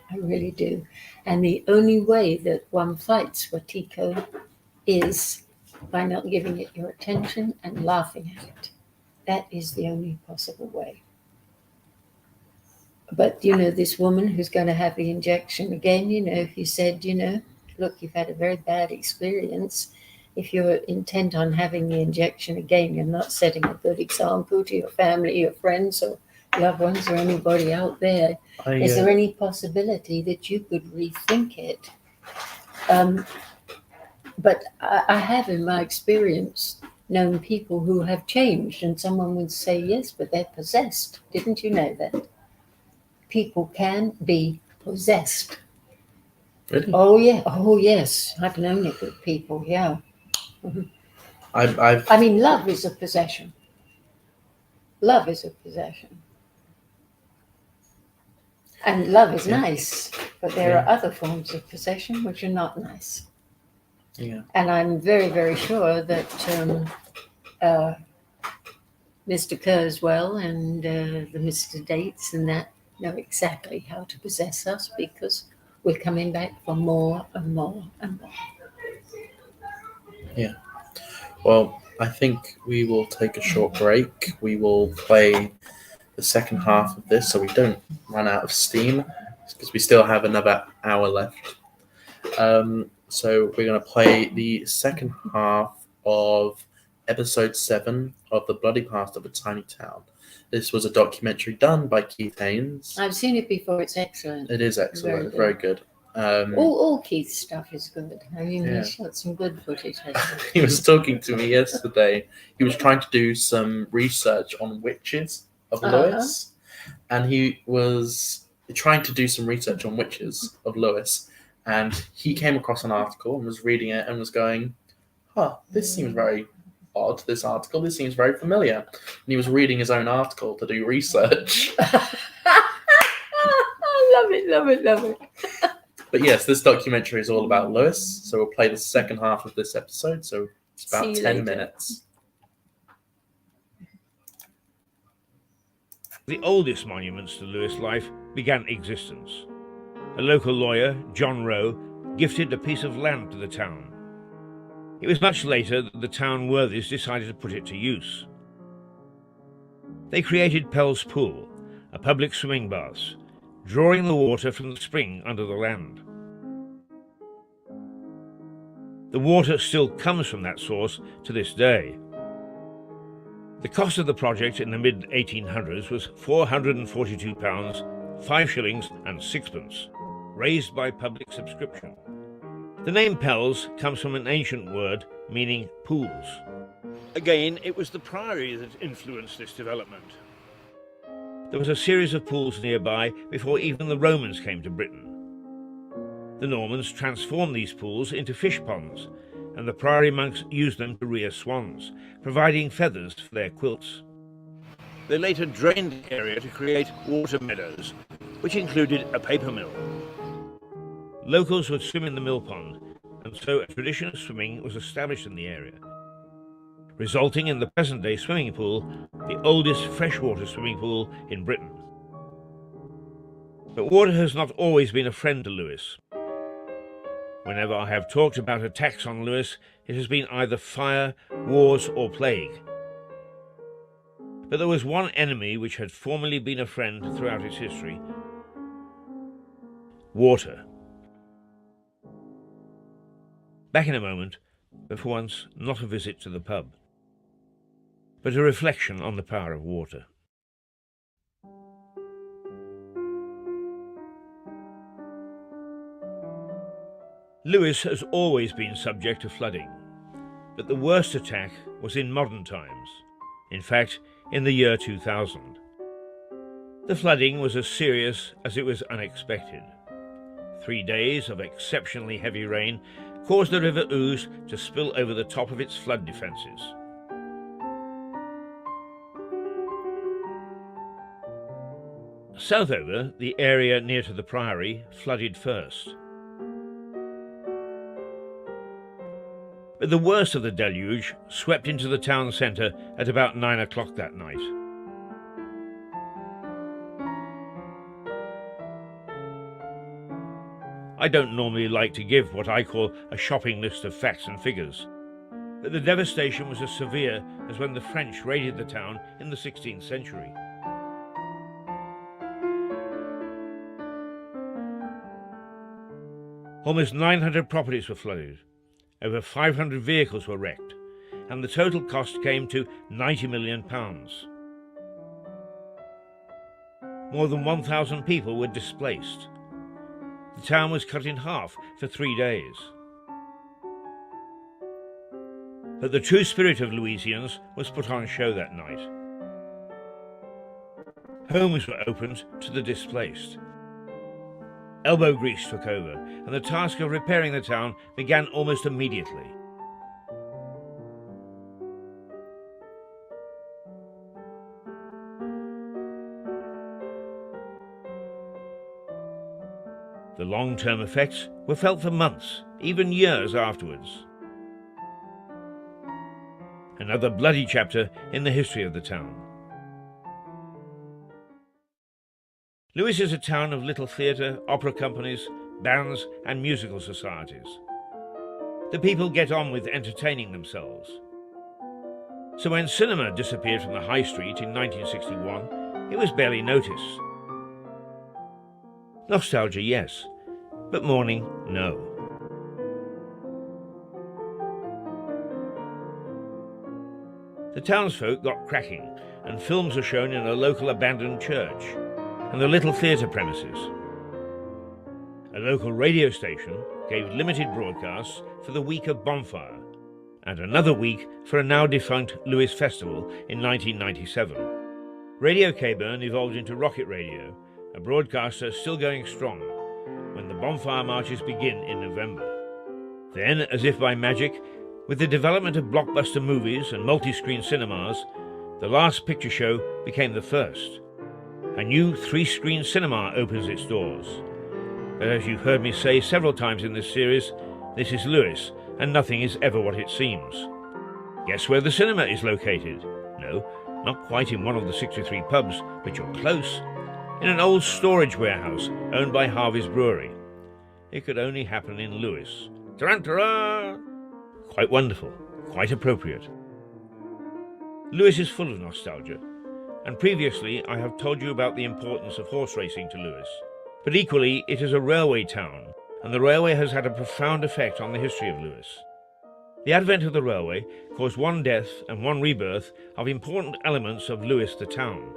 I really do. And the only way that one fights Wetiko is by not giving it your attention and laughing at it. That is the only possible way. But, this woman who's going to have the injection again, if you said, look, you've had a very bad experience. If you're intent on having the injection again, you're not setting a good example to your family, your friends, or loved ones, or anybody out there. Is there any possibility that you could rethink it? But I have, in my experience, known people who have changed, and someone would say, yes, but they're possessed. Didn't you know that? People can be possessed. Really? Oh, yeah. Oh, yes. I've known it with people, yeah. I've I mean, love is a possession. Love is a possession. And love is nice, but there are other forms of possession which are not nice. Yeah. And I'm very, very sure that Mr. Kurzweil and the Mr. Dates and that know exactly how to possess us because we're coming back for more and more and more. Yeah. Well, I think we will take a short break. We will play the second half of this so we don't run out of steam because we still have another hour left. So we're going to play the second half of episode 7 of The Bloody Past of a Tiny Town. This was a documentary done by Keith Haynes. I've seen it before. It's excellent. It is excellent. Very Very good. All Keith's stuff is good. I mean, Yeah. he's got some good footage. hasn't He was talking to me yesterday. He was trying to do some research on witches of Lewis. And he was trying to do some research on witches of Lewis. And he came across an article and was reading it and was going, this seems very odd, this article. This seems very familiar. And he was reading his own article to do research. Love it, love it, love it. But yes, this documentary is all about Lewis. So we'll play the second half of this episode. So it's about See you 10 later. minutes. The oldest monuments to Lewis' life began existence. A local lawyer, John Rowe, gifted a piece of land to the town. It was much later that the town worthies decided to put it to use. They created Pell's Pool, a public swimming bath, drawing the water from the spring under the land. The water still comes from that source to this day. The cost of the project in the mid-1800s was £442, 5 shillings and sixpence, raised by public subscription. The name Pell's comes from an ancient word meaning pools. Again, it was the priory that influenced this development. There was a series of pools nearby before even the Romans came to Britain. The Normans transformed these pools into fish ponds, and the priory monks used them to rear swans, providing feathers for their quilts. They later drained the area to create water meadows, which included a paper mill. Locals would swim in the mill pond, and so a tradition of swimming was established in the area, resulting in the present-day swimming pool, the oldest freshwater swimming pool in Britain. But water has not always been a friend to Lewis. Whenever I have talked about attacks on Lewis, it has been either fire, wars, or plague. But there was one enemy which had formerly been a friend throughout its history: water. Back in a moment, but for once not a visit to the pub, but a reflection on the power of water. Lewis has always been subject to flooding, but the worst attack was in modern times, in fact, in the year 2000. The flooding was as serious as it was unexpected. 3 days of exceptionally heavy rain caused the River Ouse to spill over the top of its flood defences. Southover, the area near to the Priory, flooded first. But the worst of the deluge swept into the town centre at about 9 o'clock that night. I don't normally like to give what I call a shopping list of facts and figures, but the devastation was as severe as when the French raided the town in the 16th century. Almost 900 properties were flooded, over 500 vehicles were wrecked, and the total cost came to £90 million. More than 1,000 people were displaced. The town was cut in half for 3 days. But the true spirit of Louisians was put on show that night. Homes were opened to the displaced. Elbow grease took over, and the task of repairing the town began almost immediately. The long-term effects were felt for months, even years afterwards. Another bloody chapter in the history of the town. Lewis is a town of little theatre, opera companies, bands and musical societies. The people get on with entertaining themselves. So when cinema disappeared from the high street in 1961, it was barely noticed. Nostalgia, yes, but mourning, no. The townsfolk got cracking, and films were shown in a local abandoned church and the little theatre premises. A local radio station gave limited broadcasts for the week of Bonfire, and another week for a now-defunct Lewis Festival in 1997. Radio K-Burn evolved into Rocket Radio, a broadcaster still going strong, when the Bonfire marches begin in November. Then, as if by magic, With the development of blockbuster movies and multi-screen cinemas, the last picture show became the first. A new 3-screen cinema opens its doors. But as you've heard me say several times in this series, this is Lewes, and nothing is ever what it seems. Guess where the cinema is located? No, not quite in one of the 63 pubs, but you're close. In an old storage warehouse owned by Harvey's Brewery. It could only happen in Lewes. Tarantara! Quite wonderful, quite appropriate. Lewes is full of nostalgia, and previously I have told you about the importance of horse racing to Lewes. But equally, it is a railway town, and the railway has had a profound effect on the history of Lewes. The advent of the railway caused one death and one rebirth of important elements of Lewes the town.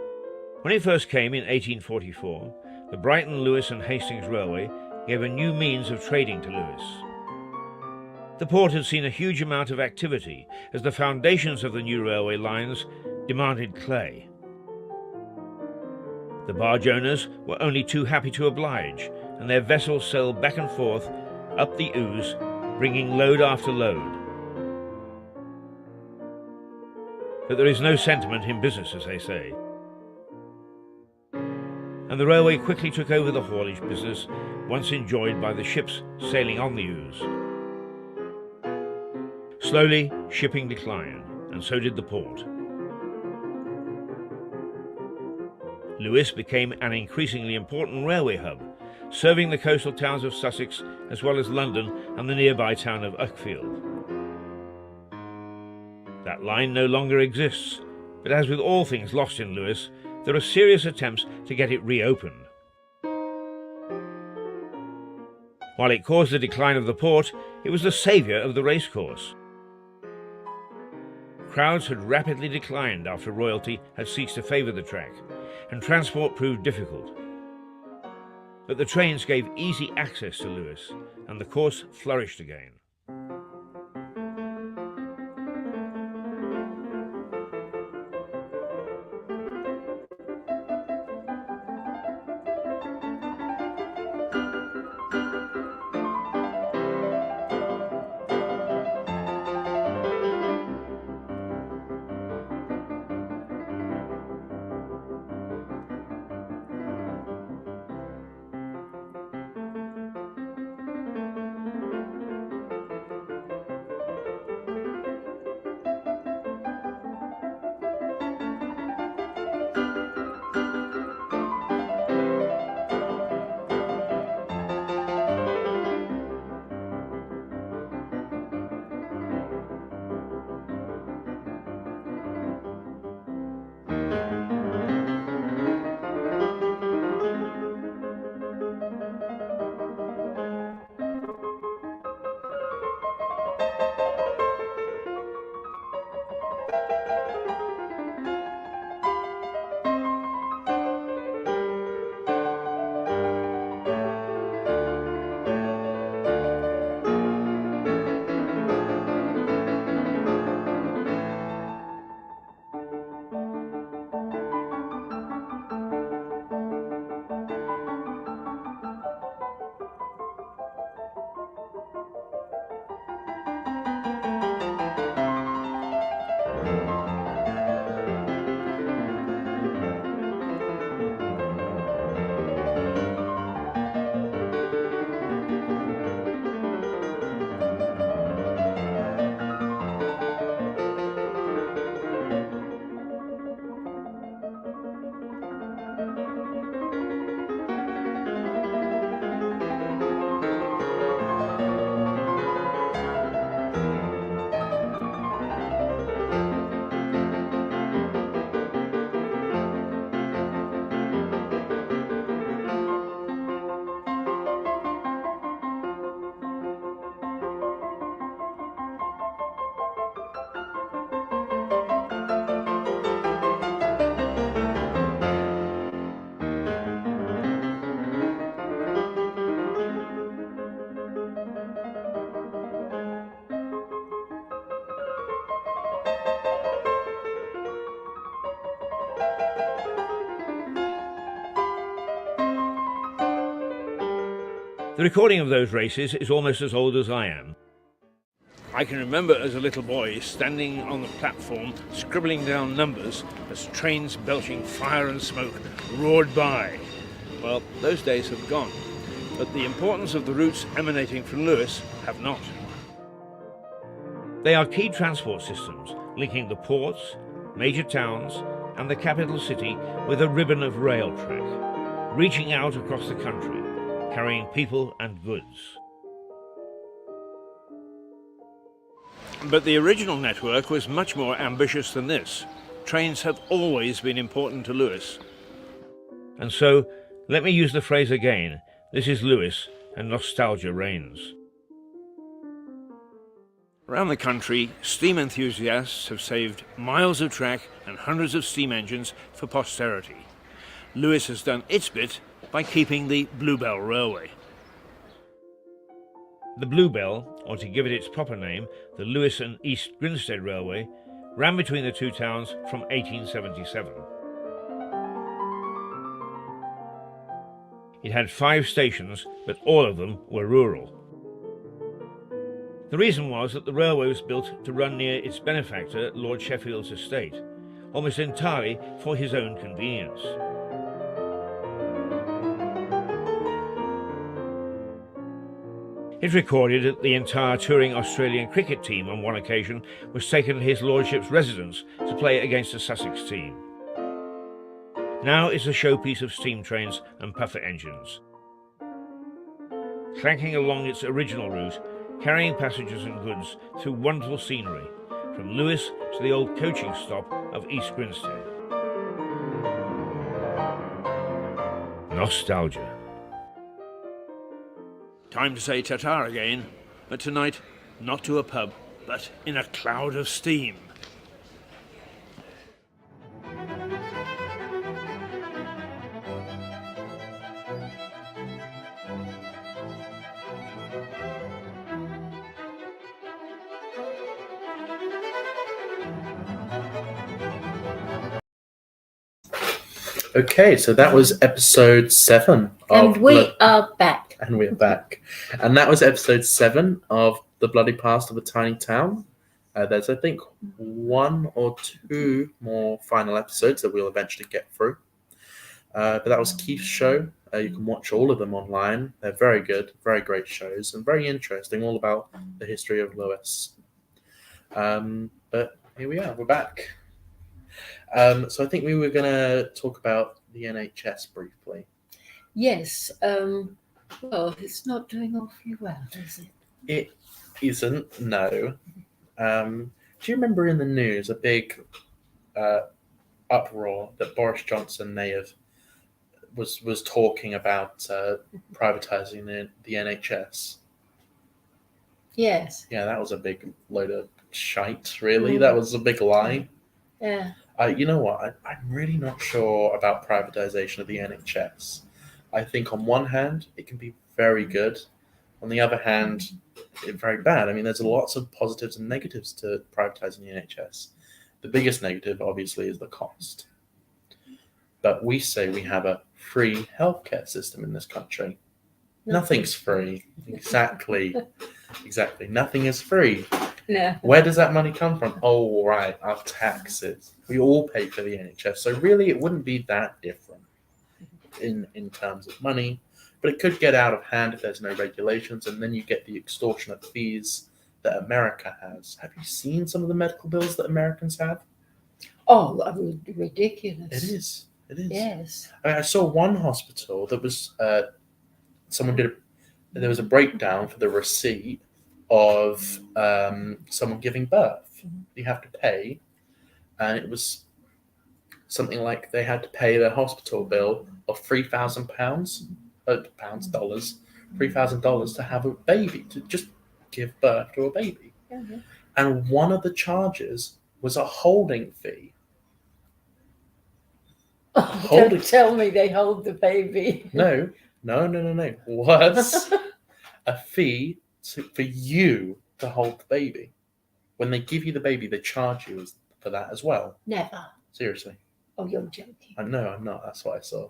When it first came in 1844, the Brighton, Lewes and Hastings Railway gave a new means of trading to Lewes. The port had seen a huge amount of activity as the foundations of the new railway lines demanded clay. The barge owners were only too happy to oblige, and their vessels sailed back and forth up the Ouse, bringing load after load. But there is no sentiment in business, as they say. And the railway quickly took over the haulage business once enjoyed by the ships sailing on the Ouse. Slowly, shipping declined, and so did the port. Lewes became an increasingly important railway hub, serving the coastal towns of Sussex as well as London and the nearby town of Uckfield. That line no longer exists, but as with all things lost in Lewes, there are serious attempts to get it reopened. While it caused the decline of the port, it was the saviour of the racecourse. Crowds had rapidly declined after royalty had ceased to favour the track, and transport proved difficult. But the trains gave easy access to Lewes, and the course flourished again. The recording of those races is almost as old as I am. I can remember as a little boy standing on the platform scribbling down numbers as trains belching fire and smoke roared by. Well, those days have gone, but the importance of the routes emanating from Lewes have not. They are key transport systems linking the ports, major towns and the capital city with a ribbon of rail track, reaching out across the country, carrying people and goods. But the original network was much more ambitious than this. Trains have always been important to Lewes. And so, let me use the phrase again. This is Lewes, and nostalgia reigns. Around the country, steam enthusiasts have saved miles of track and hundreds of steam engines for posterity. Lewes has done its bit by keeping the Bluebell Railway. The Bluebell, or to give it its proper name, the Lewes and East Grinstead Railway, ran between the two towns from 1877. It had 5 stations, but all of them were rural. The reason was that the railway was built to run near its benefactor, Lord Sheffield's estate, almost entirely for his own convenience. It recorded that the entire touring Australian cricket team on one occasion was taken to his lordship's residence to play against the Sussex team. Now it's a showpiece of steam trains and puffer engines, clanking along its original route, carrying passengers and goods through wonderful scenery, from Lewes to the old coaching stop of East Grinstead. Nostalgia. Time to say ta-ta again, but tonight, not to a pub, but in a cloud of steam. Okay, so that was episode 7 of And we are back. and we're back. And that was episode 7 of The Bloody Past of a Tiny Town. There's, I think, 1 or 2 more final episodes that we'll eventually get through. But that was Keith's show. You can watch all of them online. They're very good, very great shows, and very interesting, all about the history of Lewes. But here we are, we're back. So I think we were going to talk about the NHS briefly. Yes. Well, it's not doing awfully well, is it? It isn't, no. Do you remember in the news a big uproar that Boris Johnson may have was talking about privatising the NHS? Yes. Yeah, that was a big load of shite, really. That was a big lie. Yeah. You know what? I'm really not sure about privatisation of the NHS. I think on one hand, it can be very good. On the other hand, it's very bad. I mean, there's lots of positives and negatives to privatising the NHS. The biggest negative, obviously, is the cost. But we say we have a free healthcare system in this country. Nothing's free. Exactly. Exactly. Nothing is free. No. Where does that money come from? Oh, right, our taxes. We all pay for the NHS. So really, it wouldn't be that different in terms of money. But it could get out of hand if there's no regulations, and then you get the extortionate fees that America has. Have you seen some of the medical bills that Americans have? Oh, ridiculous. It is. It is. Yes. I mean, I saw one hospital that was there was a breakdown for the receipt of someone giving birth. You have to pay, and it was something like they had to pay their hospital bill of £3,000, $3,000 to have a baby, to just give birth to a baby. Mm-hmm. And one of the charges was a holding fee. Oh, Hold don't it. tell me they hold the baby. No. Was a fee for you to hold the baby. When they give you the baby, they charge you for that as well. Never. Seriously. Oh, you're joking. No, I'm not. That's what I saw.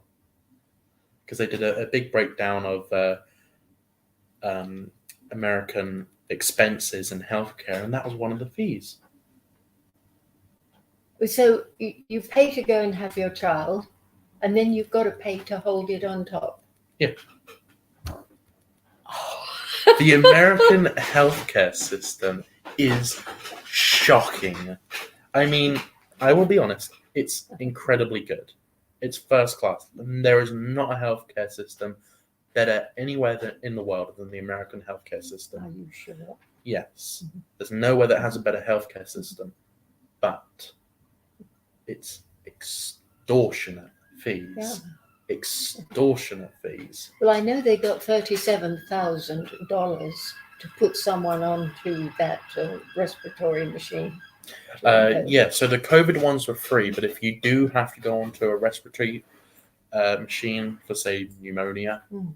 Because they did a big breakdown of American expenses in healthcare, and that was one of the fees. So you pay to go and have your child, and then you've got to pay to hold it on top. Yeah. The American healthcare system is shocking. I mean, I will be honest, it's incredibly good. It's first class. And there is not a healthcare system better anywhere in the world than the American healthcare system. Are you sure? Yes. There's nowhere that has a better healthcare system. But it's extortionate fees. Yeah. Extortionate fees. Well, I know they got $37,000 to put someone onto that respiratory machine. Yeah, so the COVID ones were free, but if you do have to go onto a respiratory machine for, say, pneumonia, you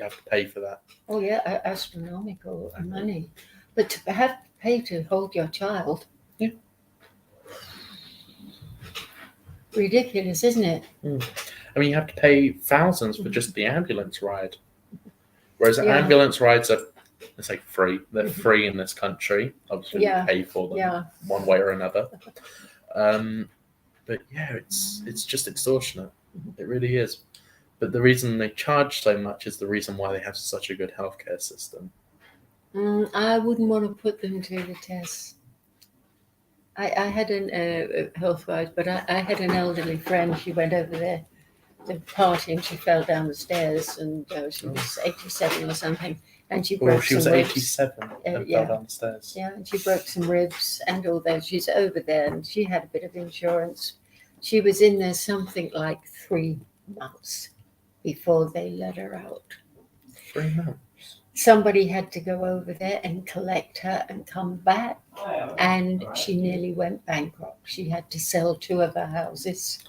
have to pay for that. Oh yeah, astronomical money. But to have to pay to hold your child, Yeah. ridiculous, isn't it? I mean, you have to pay thousands for just the ambulance ride. Whereas Yeah. ambulance rides are, let's say, free. They're free in this country. Obviously, Yeah. you pay for them Yeah. one way or another. But yeah, it's just extortionate. It really is. But the reason they charge so much is the reason why they have such a good healthcare system. I wouldn't want to put them to the test. I had an health-wise, but I had an elderly friend. She went over there to party and she fell down the stairs, and she was 87 or something, and she broke She was some ribs. 87 and yeah. fell down the stairs. Yeah, and she broke some ribs and all that. She's over there, and she had a bit of insurance. She was in there something like 3 months before they let her out. 3 months. Somebody had to go over there and collect her and come back, and she nearly went bankrupt. She had to sell 2 of her houses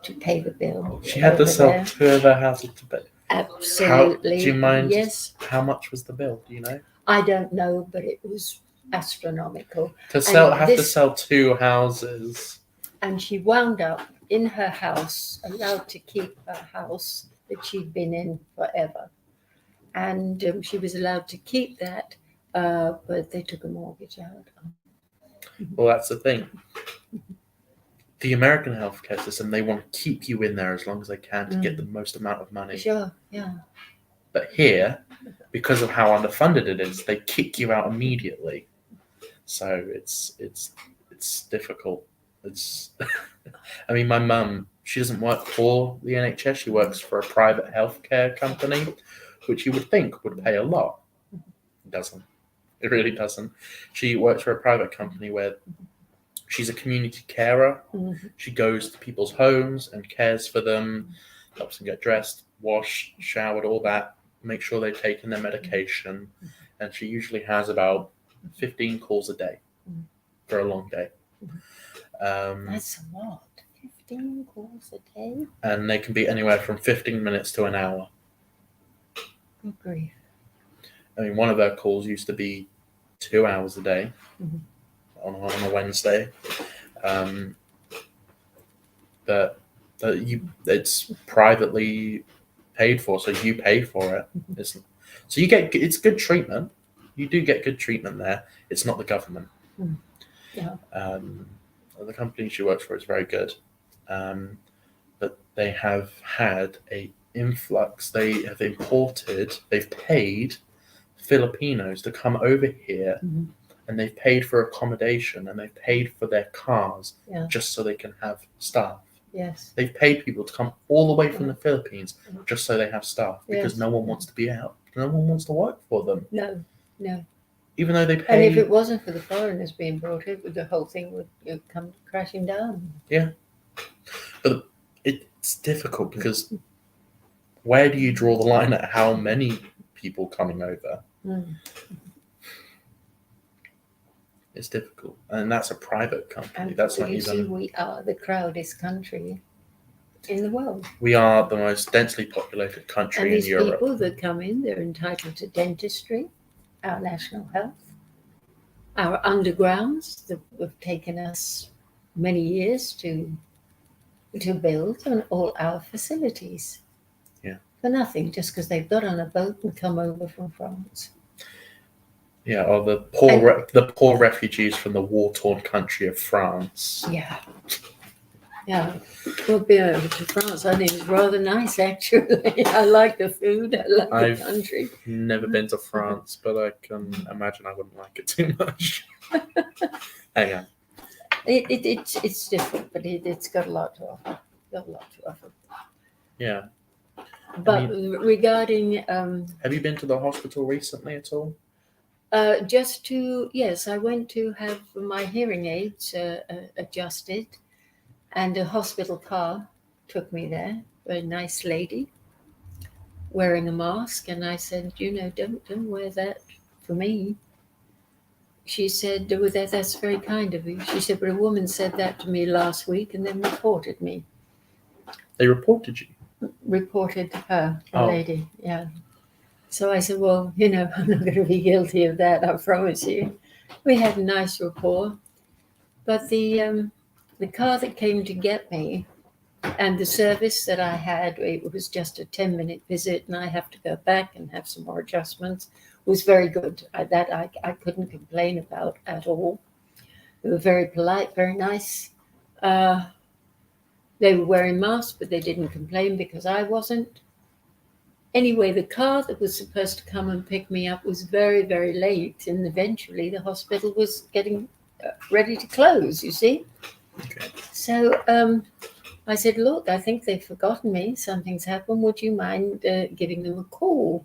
to pay the bill. She had to over sell there. 2 of her houses to pay. Absolutely. Do you mind? Yes. How much was the bill? Do you know? I don't know, but it was astronomical. To sell, And have to this- sell 2 houses. And she wound up in her house, allowed to keep her house that she'd been in forever. And she was allowed to keep that, but they took a mortgage out. Well, that's the thing. The American healthcare system, they want to keep you in there as long as they can to get the most amount of money. Sure, yeah. But here, because of how underfunded it is, they kick you out immediately. So it's difficult. It's I mean, my mum, she doesn't work for the NHS. She works for a private healthcare company, which you would think would pay a lot. It doesn't. It really doesn't. She works for a private company where she's a community carer. She goes to people's homes and cares for them, helps them get dressed, washed, showered, all that, make sure they've taken their medication. And she usually has about 15 calls a day for a long day. That's a lot. 15 calls a day? And they can be anywhere from 15 minutes to an hour. Good grief. I mean, one of their calls used to be 2 hours a day on a Wednesday. But it's privately paid for, so you pay for it. So it's good treatment. You do get good treatment there. It's not the government. Yeah. The company she works for is very good, but they have had a influx. They've paid Filipinos to come over here, and they've paid for accommodation, and they've paid for their cars just so they can have staff. Yes. They've paid people to come all the way from the Philippines just so they have staff, because Yes. no one wants to be out. No one wants to work for them, No. even though they And pay. if it wasn't for the foreigners being brought in, the whole thing would come crashing down. But it's difficult because where do you draw the line at how many people coming over? It's difficult, and that's a private company. And That's not you see, even. we are the crowdest country in the world. We are the most densely populated And country in these Europe. people that come in, they're entitled to dentistry, our national health, our undergrounds that have taken us many years to build, and all our facilities. Yeah. For nothing, just because they've got on a boat and come over from France. Yeah, or the poor refugees from the war-torn country of France. Yeah. Yeah. We'll be over to France. I think it's rather nice, actually. I like the food. I like I've the country. never been to France, but I can imagine I wouldn't like it too much. Hang on. It's different, but it's got a lot to offer. Yeah. But regarding Have you been to the hospital recently at all? yes, I went to have my hearing aids adjusted, and a hospital car took me there. A nice lady wearing a mask, and I said, don't wear that for me. She said, "Oh, that's very kind of you." She said, "But a woman said that to me last week and then reported me." They reported you. Reported her, the Oh. lady, yeah. So I said, "Well, I'm not going to be guilty of that, I promise you." We had a nice rapport. But the car that came to get me and the service that I had, it was just a 10-minute visit, and I have to go back and have some more adjustments, was very good. I couldn't complain about at all. They were very polite, very nice. They were wearing masks, but they didn't complain because I wasn't. Anyway, the car that was supposed to come and pick me up was very, very late, and eventually the hospital was getting ready to close, you see. Okay. So I said, "Look, I think they've forgotten me. Something's happened. Would you mind giving them a call?"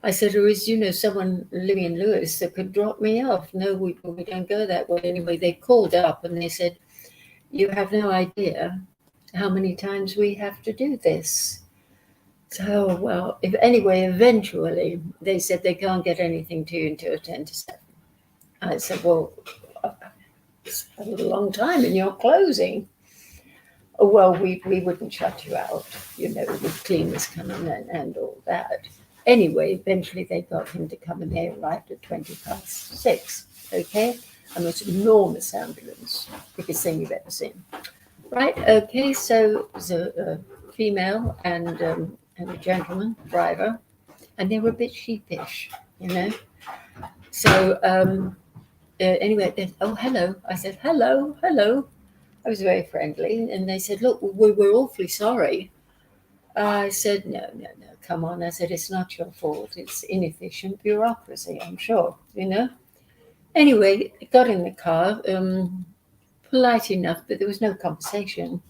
I said, "Or is, someone living in Lewis that could drop me off?" "No, we don't go that way." Anyway, they called up and they said, "You have no idea how many times we have to do this." So, well, eventually they said they can't get anything to you until 10 to 7. I said, "Well, it's a long time and you're closing." "Oh, well, we wouldn't shut you out, with cleaners coming and all that." Anyway, eventually they got him to come and they arrived at 6:20. Okay? A most enormous ambulance, biggest thing you've ever seen. Right, okay, so it was a female and a gentleman driver, and they were a bit sheepish, So anyway, "Oh, hello." I said, hello. I was very friendly, and they said, "Look, we're awfully sorry." I said, no, come on. I said, "It's not your fault. It's inefficient bureaucracy, I'm sure, Anyway, got in the car, polite enough, but there was no conversation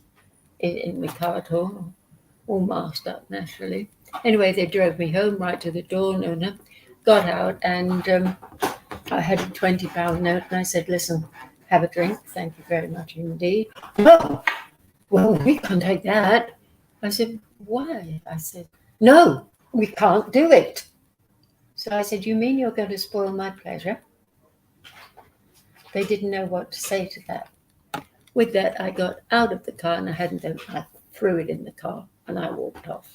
in the car at all masked up, naturally. Anyway, they drove me home right to the door, got out, and I had a £20 note, and I said, "Listen, have a drink. Thank you very much indeed." "Oh, well, we can't take that." I said, "Why?" I said, "No, we can't do it." So I said, "You mean you're going to spoil my pleasure?" They didn't know what to say to that. With that, I got out of the car, and I threw it in the car, and I walked off.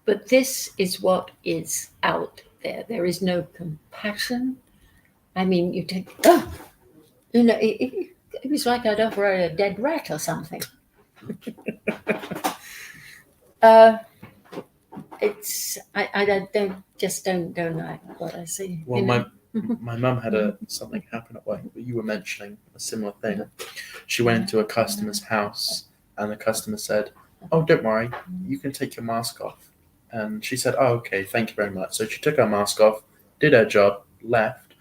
But this is what is out there. There is no compassion. I mean, you take, it was like I'd offer a dead rat or something. I don't like what I see. Well, my mum had something happen at work, but you were mentioning a similar thing. She went into a customer's house, and the customer said, "Oh, don't worry, you can take your mask off." And she said, "Oh, okay, thank you very much." So she took her mask off, did her job, left,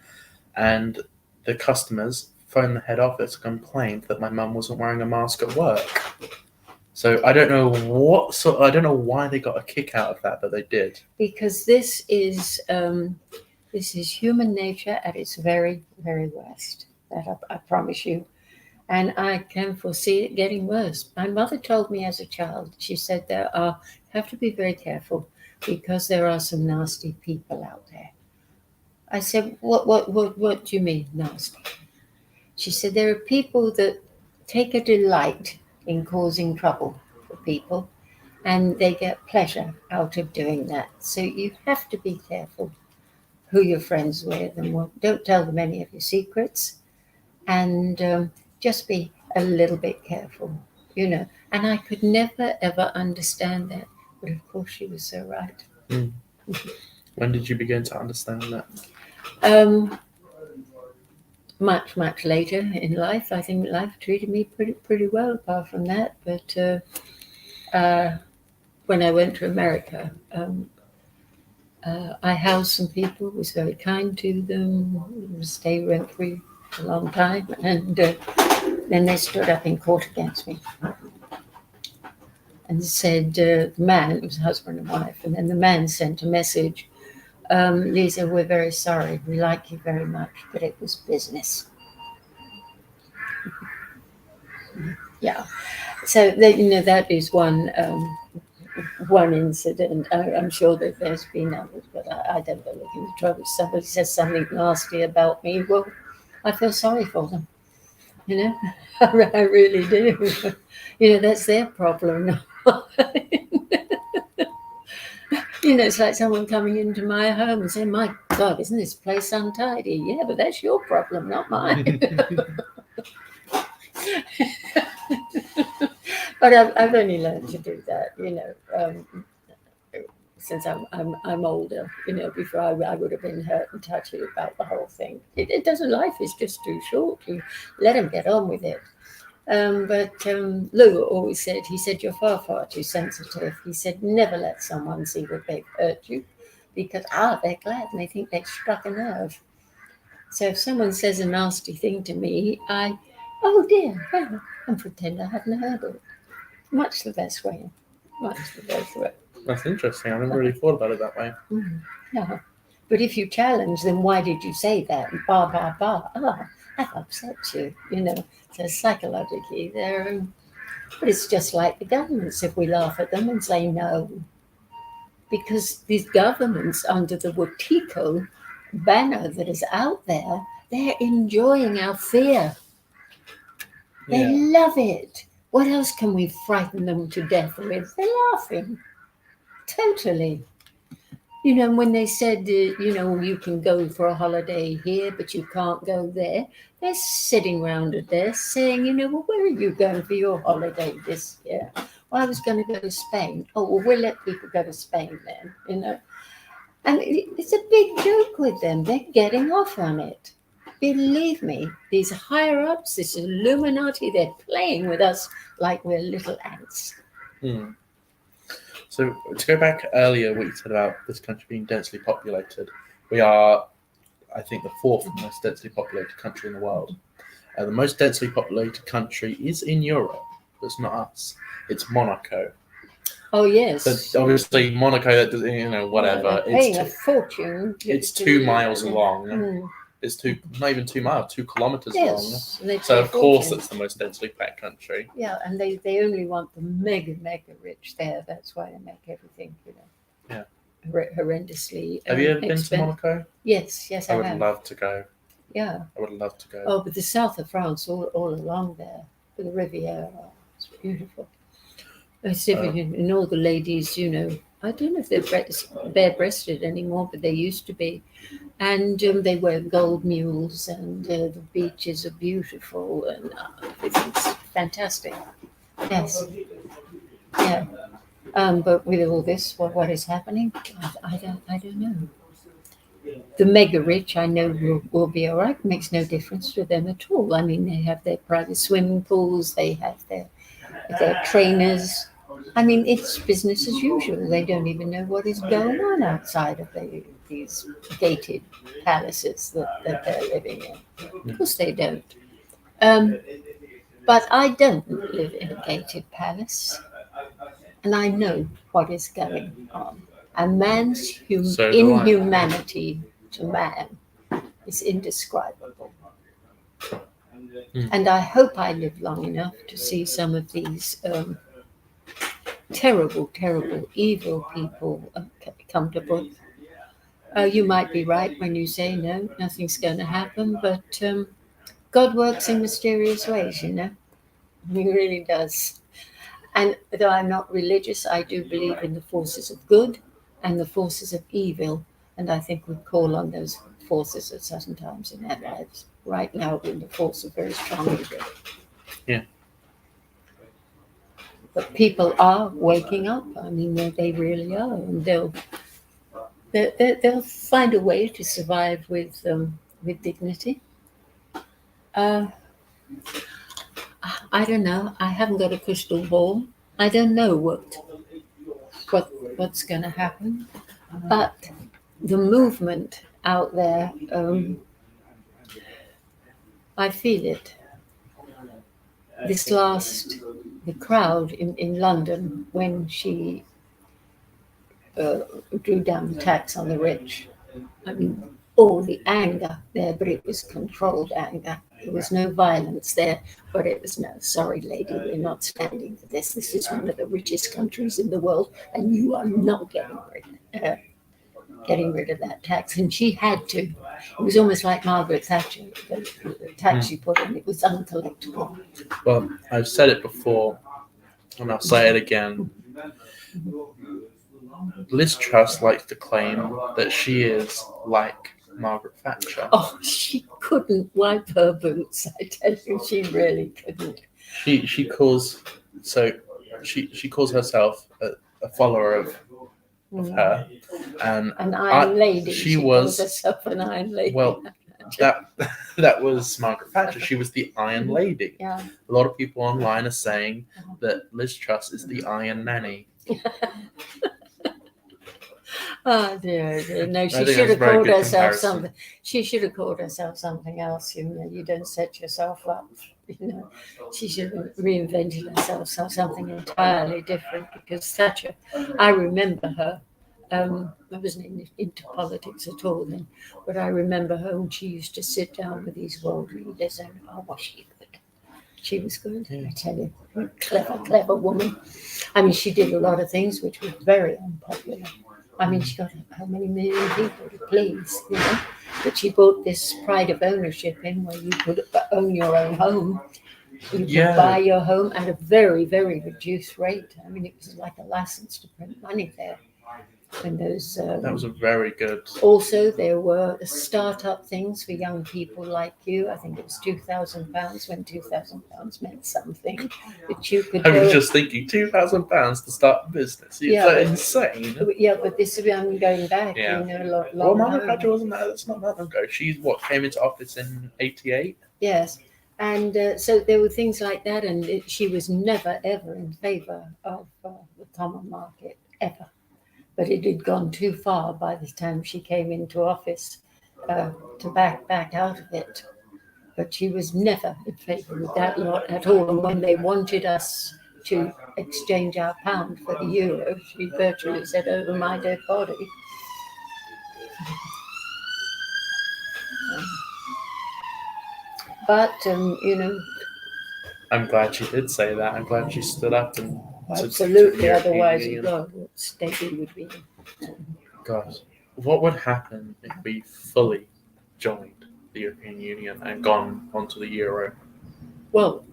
and the customers phoned the head office and complained that my mum wasn't wearing a mask at work. So I don't know I don't know why they got a kick out of that, but they did. Because this is human nature at its very, very worst. That I promise you. And I can foresee it getting worse. My mother told me as a child, she said have to be very careful because there are some nasty people out there. I said, what do you mean nasty? She said, there are people that take a delight in causing trouble for people, and they get pleasure out of doing that. So you have to be careful who you're friends with, and don't tell them any of your secrets, and just be a little bit careful, And I could never, ever understand that. But of course, she was so right. Well, When did you begin to understand that? Much later in life. I think life treated me pretty well apart from that. But when I went to America, I housed some people, was very kind to them, stayed rent-free for a long time, and then they stood up in court against me and said, the man, it was husband and wife, and then the man sent a message, Lisa, we're very sorry, we like you very much, but it was business. Yeah, so that, that is one incident. I'm sure that there's been others, but I don't go looking for trouble. If somebody says something nasty about me, well, I feel sorry for them. I really do. That's their problem. It's like someone coming into my home and saying, my God, isn't this place untidy? Yeah, but that's your problem, not mine. But I've only learned to do that, since I'm older. Before I would have been hurt and touchy about the whole thing. It doesn't. Life is just too short. You let them get on with it. But Lou always said, he said, you're far too sensitive. He said, never let someone see that they've hurt you, because they're glad and they think they've struck a nerve. So if someone says a nasty thing to me, oh dear, well, and pretend I haven't heard it. Much the best way. That's interesting. I never really thought about it that way. No. But if you challenge them, why did you say that? Bah. That upsets you, So psychologically, but it's just like the governments. If we laugh at them and say no, because these governments under the Wetiko banner that is out there, they're enjoying our fear. They love it. What else can we frighten them to death with? They're laughing. Totally. When they said, you can go for a holiday here, but you can't go there, they're sitting around at there saying, well, where are you going for your holiday this year? Well, I was going to go to Spain. Oh, well, we'll let people go to Spain then, And it's a big joke with them. They're getting off on it. Believe me, these higher-ups, this Illuminati, they're playing with us like we're little ants. So to go back earlier, what you said about this country being densely populated, we are, I think, the fourth most densely populated country in the world. The most densely populated country is in Europe. It's not us. It's Monaco. Oh, yes. So obviously, Monaco, whatever. They're paying a fortune. It's 2 miles long. It's not even 2 miles, 2 kilometers long. So of course it's the most densely packed country. Yeah, and they only want the mega rich there. That's why they make everything, horrendously. Have you ever been to Monaco? Yes, I would have. love to go. Yeah. I would love to go. Oh, but the south of France, all along there, the Riviera, it's beautiful. I see in all the ladies, I don't know if they're bare-breasted anymore, but they used to be. And they wear gold mules, and the beaches are beautiful, and everything's fantastic. Yes. Yeah. But with all this, what is happening? I don't know. The mega rich, I know, will be all right. It makes no difference to them at all. I mean, they have their private swimming pools, they have their trainers. I mean, it's business as usual. They don't even know what is going on outside of these gated palaces that they're living in. Of course they don't. But I don't live in a gated palace. And I know what is going on. And man's inhumanity to man is indescribable. And I hope I live long enough to see some of these terrible, evil people come to book. You might be right when you say, no, nothing's going to happen, but God works in mysterious ways, He really does. And though I'm not religious, I do believe in the forces of good and the forces of evil, and I think we call on those forces at certain times in our lives. Right now, we're in the force of very strong evil. Yeah. But people are waking up. I mean, they really are, and They'll find a way to survive with dignity. I don't know. I haven't got a crystal ball. I don't know what's going to happen. But the movement out there, I feel it. The crowd in London when she drew down the tax on the rich. I mean, all the anger there, but it was controlled anger. There was no violence there, but it was no, sorry, lady, we're not standing for this. This is one of the richest countries in the world, and you are not getting rid of that tax. And she had to. It was almost like Margaret Thatcher. The tax she put in, it was uncollectible. Well, I've said it before, and I'll say it again. Liz Truss likes to claim that she is like Margaret Thatcher. Oh, she couldn't wipe her boots. I tell you, she really couldn't. She calls herself a follower of her, and An iron lady. she calls was- herself an iron lady. well, that was Margaret Thatcher. She was the Iron Lady. yeah. A lot of people online are saying that Liz Truss is the Iron Nanny. Oh dear. No, she think should that's have a very called good herself comparison. something. She should have called herself something else. You don't set yourself up. She should have reinvented herself something entirely different. Because Thatcher, I remember her. I wasn't into politics at all then, but I remember her when she used to sit down with these world leaders, and oh, was she good? She was good, I tell you. Clever woman. I mean, she did a lot of things which were very unpopular. I mean, she got how many million people to please, But she brought this pride of ownership in where you could own your own home. You could buy your home at a very, very reduced rate. I mean, it was like a license to print money there. And those. That was a very good. Also, there were startup things for young people like you. I think it was £2,000 when £2,000 meant something that you could. I was just thinking, £2,000 to start a business. Is that insane? Yeah, but this is I'm going back. Yeah. Long Well, Margaret Thatcher wasn't that. That's not that long ago. She's came into office in '88. Yes, and so there were things like that, and she was never ever in favour of the common market ever. But it had gone too far by the time she came into office to back out of it. But she was never in favour of that lot at all. And when they wanted us to exchange our pound for the euro, she virtually said, "Over my dead body." But I'm glad she did say that. I'm glad she stood up and. absolutely. to Otherwise, European God, what state we would be in. God, what would happen if we fully joined the European Union and gone onto the euro? Well,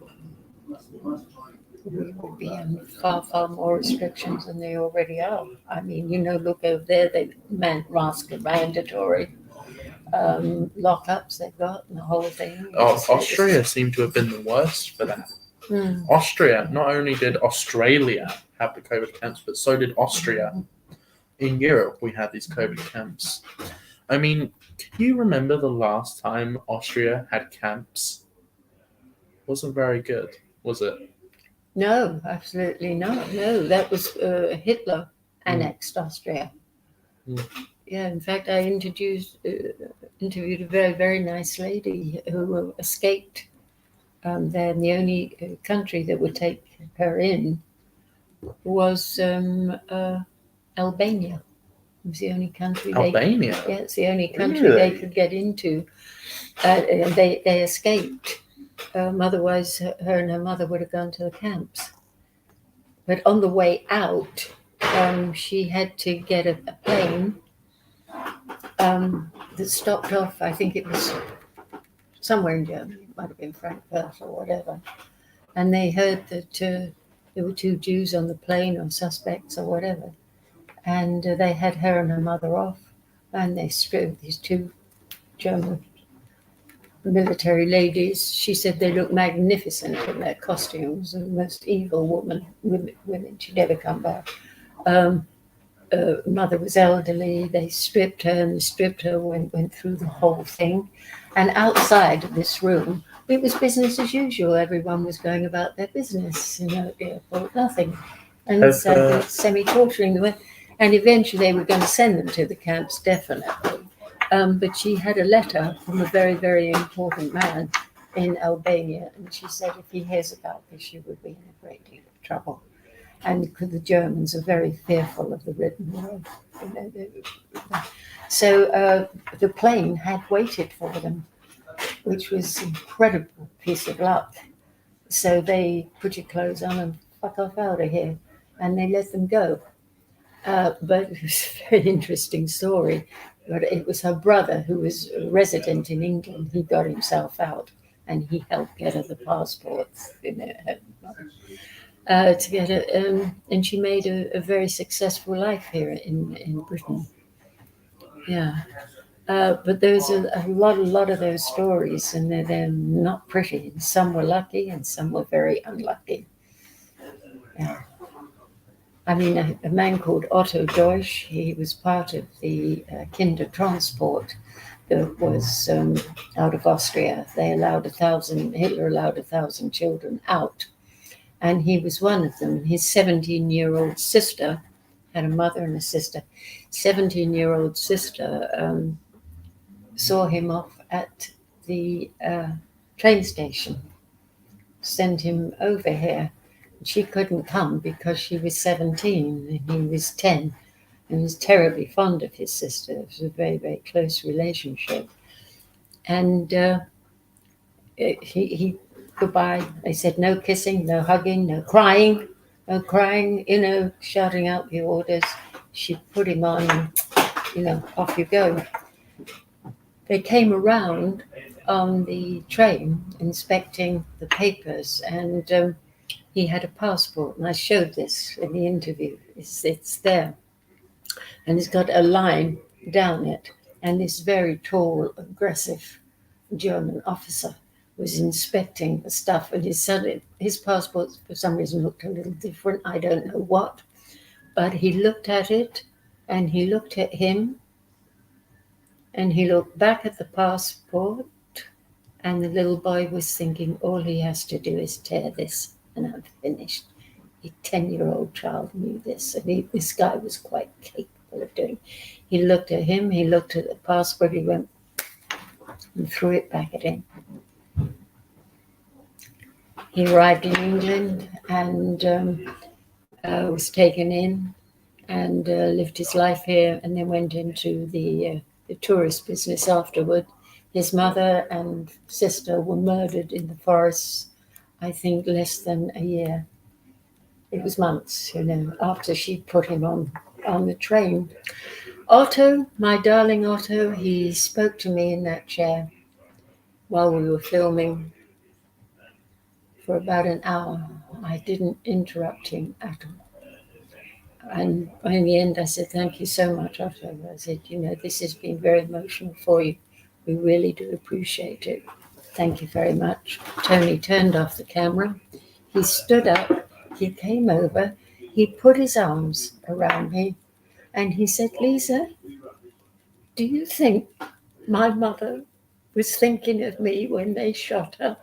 we would be in far more restrictions than they already are. I mean, look over there, they mandatory lockups they've got and the whole thing. Austria seemed to have been the worst for that. Austria, not only did Australia have the COVID camps, but so did Austria. In Europe, we had these COVID camps. I mean, can you remember the last time Austria had camps? Wasn't very good, was it? No, absolutely not. No, that was Hitler annexed Austria. Yeah, in fact, I interviewed a very, very nice lady who escaped there, and the only country that would take her in was Albania. It was the only country. Albania? It's the only country they could get into. And they escaped. Otherwise, her and her mother would have gone to the camps. But on the way out, she had to get a plane that stopped off. I think it was somewhere in Germany. It might have been Frankfurt or whatever. And they heard that there were two Jews on the plane or suspects or whatever. And they had her and her mother off. And they stripped these two German military ladies. She said they looked magnificent in their costumes, and the most evil women she'd ever come back. mother was elderly. They stripped her, and they stripped her, went through the whole thing. And outside of this room, it was business as usual. Everyone was going about their business, at the airport, nothing. And Have, so they were semi-torturing them. And eventually they were going to send them to the camps, definitely. But she had a letter from a very, very important man in Albania. And she said if he hears about this, she would be in a great deal of trouble. And because the Germans are very fearful of the written word. So the plane had waited for them, which was an incredible piece of luck. So they put your clothes on and fuck off out of here. And they let them go. But it was a very interesting story. But it was her brother who was a resident in England. He got himself out and he helped get her the passports. To get it, and she made a very successful life here in Britain. Yeah, but there's a lot of those stories, and they're not pretty. And some were lucky, and some were very unlucky. Yeah. I mean, a man called Otto Deutsch. He was part of the Kindertransport that was out of Austria. They allowed Hitler allowed 1,000 children out. And he was one of them. His 17-year-old sister had a mother and a sister. 17-year-old sister saw him off at the train station, sent him over here. She couldn't come because she was 17 and he was 10 and was terribly fond of his sister. It was a very, very close relationship. And he goodbye. They said no kissing, no hugging, no crying, shouting out the orders. She put him on and, off you go. They came around on the train inspecting the papers, and he had a passport. And I showed this in the interview. It's there. And it's got a line down it. And this very tall, aggressive German officer was inspecting the stuff, and his passport for some reason looked a little different. I don't know what, but he looked at it, and he looked at him, and he looked back at the passport, and the little boy was thinking, all he has to do is tear this, and I'm finished. A 10-year-old child knew this, and this guy was quite capable of doing. He looked at him, he looked at the passport, he went and threw it back at him. He arrived in England and was taken in and lived his life here, and then went into the tourist business afterward. His mother and sister were murdered in the forests, I think less than a year. It was months, after she put him on the train. Otto, my darling Otto, he spoke to me in that chair while we were filming for about an hour. I didn't interrupt him at all. And in the end, I said, thank you so much, Otto. I said, this has been very emotional for you. We really do appreciate it. Thank you very much. Tony turned off the camera. He stood up. He came over. He put his arms around me. And he said, Lisa, do you think my mother was thinking of me when they shot her?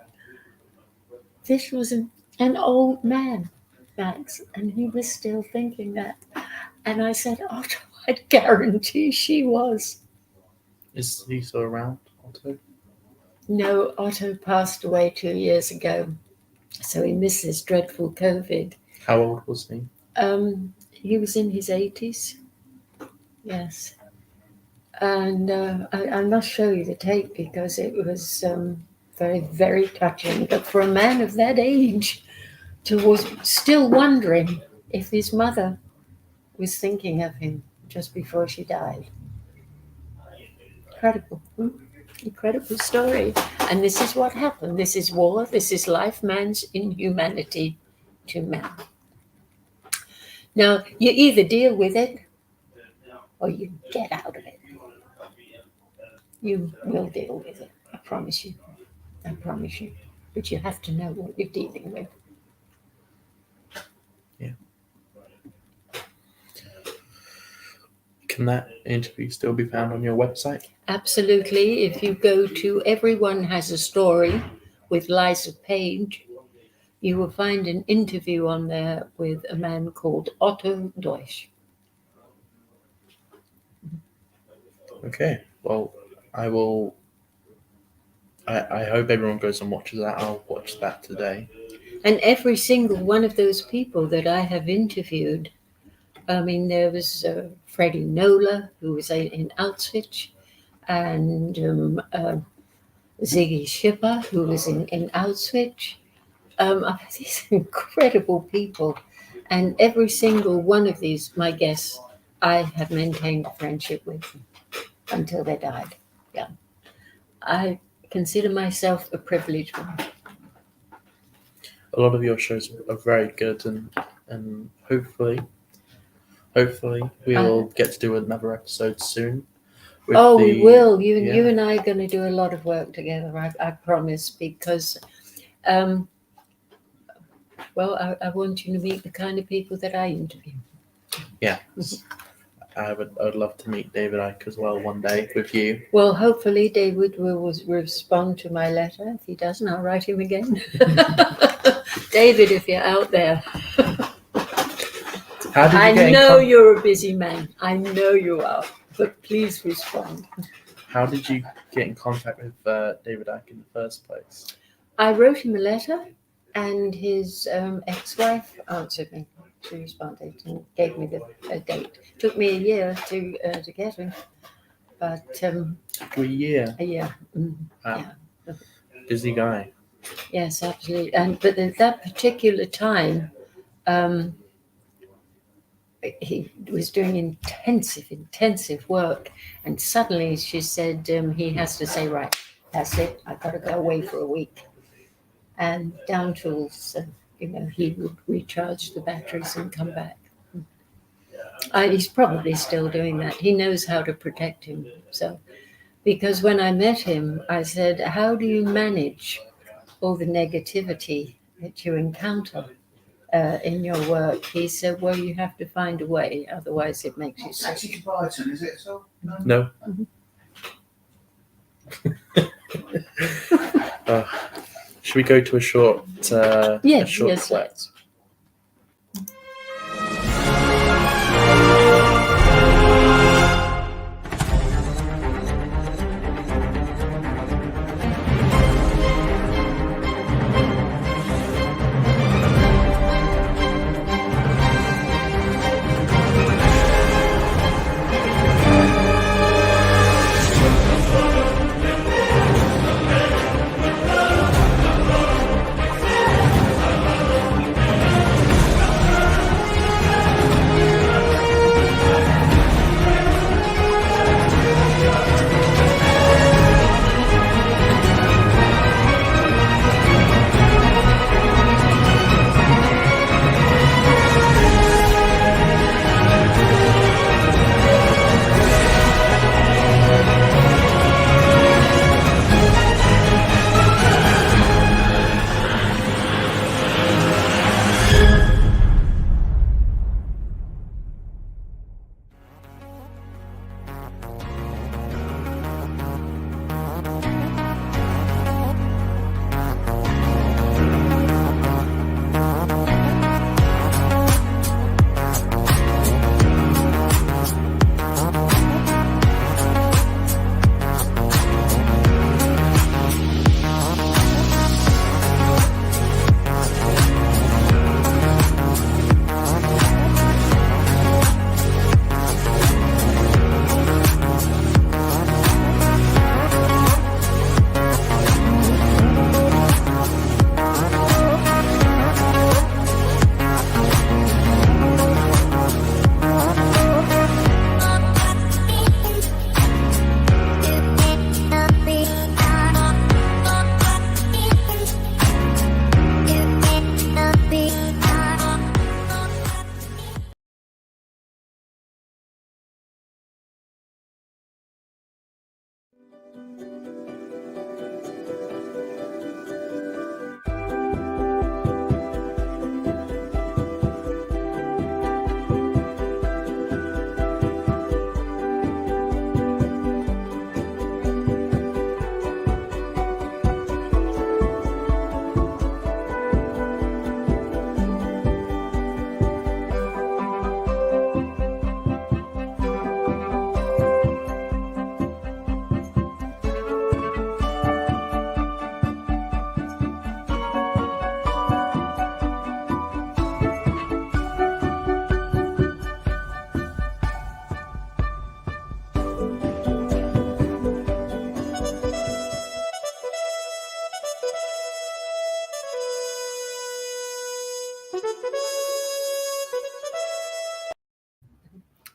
This was an old man, Max, and he was still thinking that. And I said, Otto, I guarantee she was. Is he still around, Otto? No, Otto passed away 2 years ago. So he missed this dreadful COVID. How old was he? He was in his 80s. Yes. And I must show you the tape because it was very, very touching. But for a man of that age was still wondering if his mother was thinking of him just before she died. Incredible. Incredible story. And this is what happened. This is war. This is life, man's inhumanity to man. Now, you either deal with it or you get out of it. You will deal with it. I promise you. I promise you. But you have to know what you're dealing with. Yeah. Can that interview still be found on your website? Absolutely. If you go to Everyone Has a Story with Liza Page, you will find an interview on there with a man called Otto Deutsch. Okay. Well, I will. I hope everyone goes and watches that. I'll watch that today. And every single one of those people that I have interviewed, I mean, there was Freddie Nola, who was in Auschwitz, and Ziggy Schipper, who was in Auschwitz. These incredible people. And every single one of these, my guests, I have maintained a friendship with them until they died. Yeah. I consider myself a privileged one. A lot of your shows are very good, and hopefully we will get to do another episode soon. with We the- will. You yeah. and I are going to do a lot of work together, I promise, because, I want you to meet the kind of people that I interview. I would love to meet David Icke as well one day with you. Well, hopefully David will respond to my letter. If he doesn't, I'll write him again. David, if you're out there, How did you I get in know you're a busy man. I know you are, but please respond. How did you get in contact with David Icke in the first place? I wrote him a letter, and his ex-wife answered me. She responded and gave me a date. Took me a year to get him, but For a year. a year. Wow. Yeah. Busy guy. Yes, absolutely. But at that particular time, he was doing intensive work, and suddenly she said he has to say, right, that's it. I've got to go away for a week, and down tools. He would recharge the batteries and come back. He's probably still doing that. He knows how to protect him. So, because when I met him, I said, how do you manage all the negativity that you encounter in your work? He said, well, you have to find a way, otherwise it makes you sick. Actually, Brighton, is it so? No. Should we go to a short? Yes, clip? let's.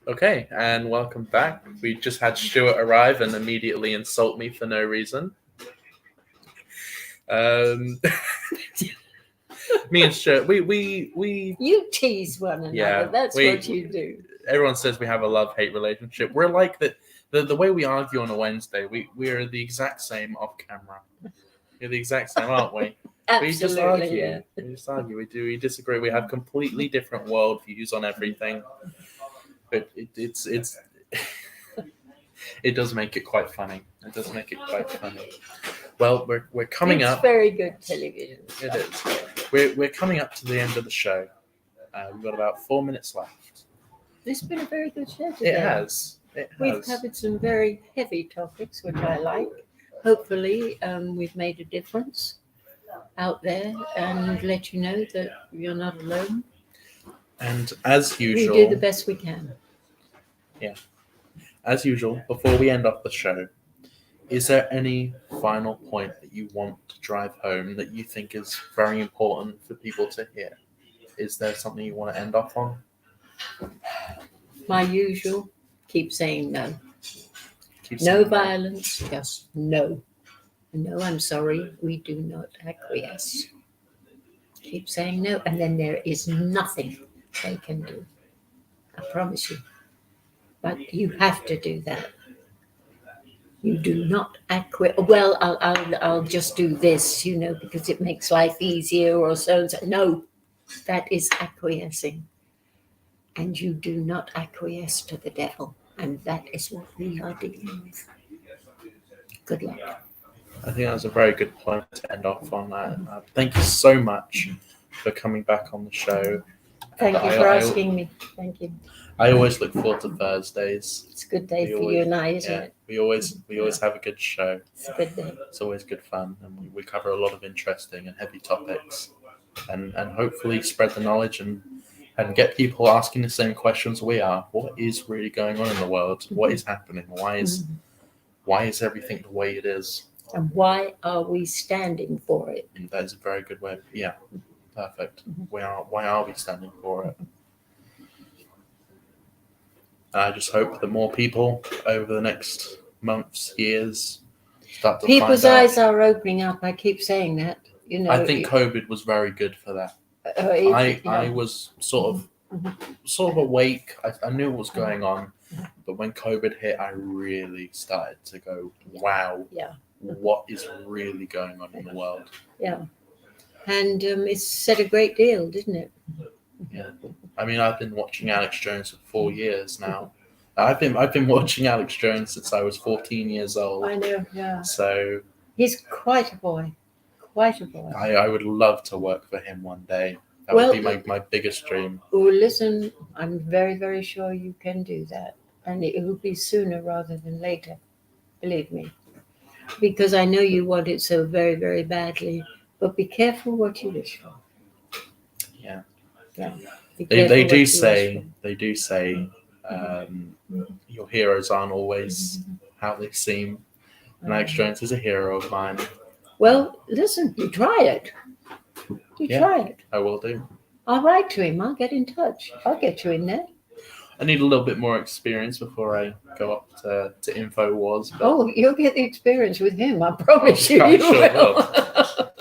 Okay, and welcome back. We just had Stuart arrive and immediately insult me for no reason. Me and Stuart, we You tease one another. Yeah, That's what you do. everyone says we have a love-hate relationship. We're like that. The way we argue on a Wednesday, we're the exact same off camera. We're the exact same, aren't we? We just argue. Absolutely, yeah. We just argue. We disagree. We have completely different worldviews on everything. But it's it does make it quite funny. It does make it quite funny. Well, we're coming It's up. very good television. It is. We're coming up to the end of the show. We've got about 4 minutes left. It's been a very good show today. It has. It We've has. covered some very heavy topics, which I like. Hopefully, we've made a difference out there and let you know that you're not alone. And as We usual, do the best we can. as usual, before we end off the show, is there any final point that you want to drive home that you think is very important for people to hear? Is there something you want to end off on? My usual, keep saying no. Keep No saying violence, just no. No, I'm sorry, we do not acquiesce. Keep saying no, and then there is nothing they can do. I promise you. But you have to do that. You do not acquiesce. Well, I'll just do this, because it makes life easier or so and so. No, that is acquiescing. And you do not acquiesce to the devil. And that is what we are dealing with. Good luck. I think that's a very good point to end off on. Thank you so much for coming back on the show. Thank you for asking me. Thank you. I always look forward to Thursdays. It's a good day We for always- you and I, isn't Yeah, it? we always have a good show. It's a good day. It's always good fun, and we cover a lot of interesting and heavy topics, and hopefully spread the knowledge and get people asking the same questions we are. What is really going on in the world? What is happening? Why is everything the way it is? And why are we standing for it? And that is a very good way. Yeah, perfect. Why are we standing for it? I just hope that more people over the next months, years, start to People's find out. eyes are opening up. I keep saying that. I think COVID was very good for that. I was sort of awake. I knew what was going on, but when COVID hit, I really started to go, wow, Yeah. what is really going on in the world? Yeah. And it said a great deal, didn't it? Yeah. I mean, I've been watching Alex Jones for 4 years now. I've been watching Alex Jones since I was 14 years old. I know, yeah. So He's quite a boy. Quite a boy. I would love to work for him one day. That Well- would be my biggest dream. Oh, listen, I'm very, very sure you can do that. And it will be sooner rather than later. Believe me. Because I know you want it so very, very badly. But be careful what you wish for. Yeah. Yeah. Be They careful do what you say your heroes aren't always how they seem. And Alex Jones is a hero of mine. Well, listen, you try it. Yeah. Try it. I will do. I'll write to him. I'll get in touch. I'll get you in there. I need a little bit more experience before I go up to InfoWars. But Oh, you'll get the experience with him. I promise you. I You sure will.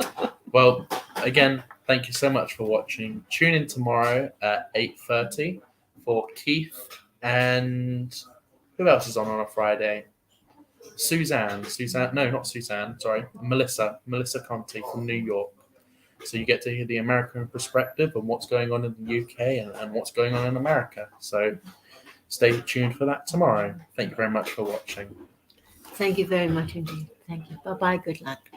well, again, thank you so much for watching. Tune in tomorrow at 8:30 for Keith and who else is on a Friday? Suzanne, no, not Suzanne, sorry, Melissa Conti from New York. So you get to hear the American perspective on what's going on in the UK and what's going on in America. So stay tuned for that tomorrow. Thank you very much for watching. Thank you very much indeed. Thank you. Bye-bye. Good luck.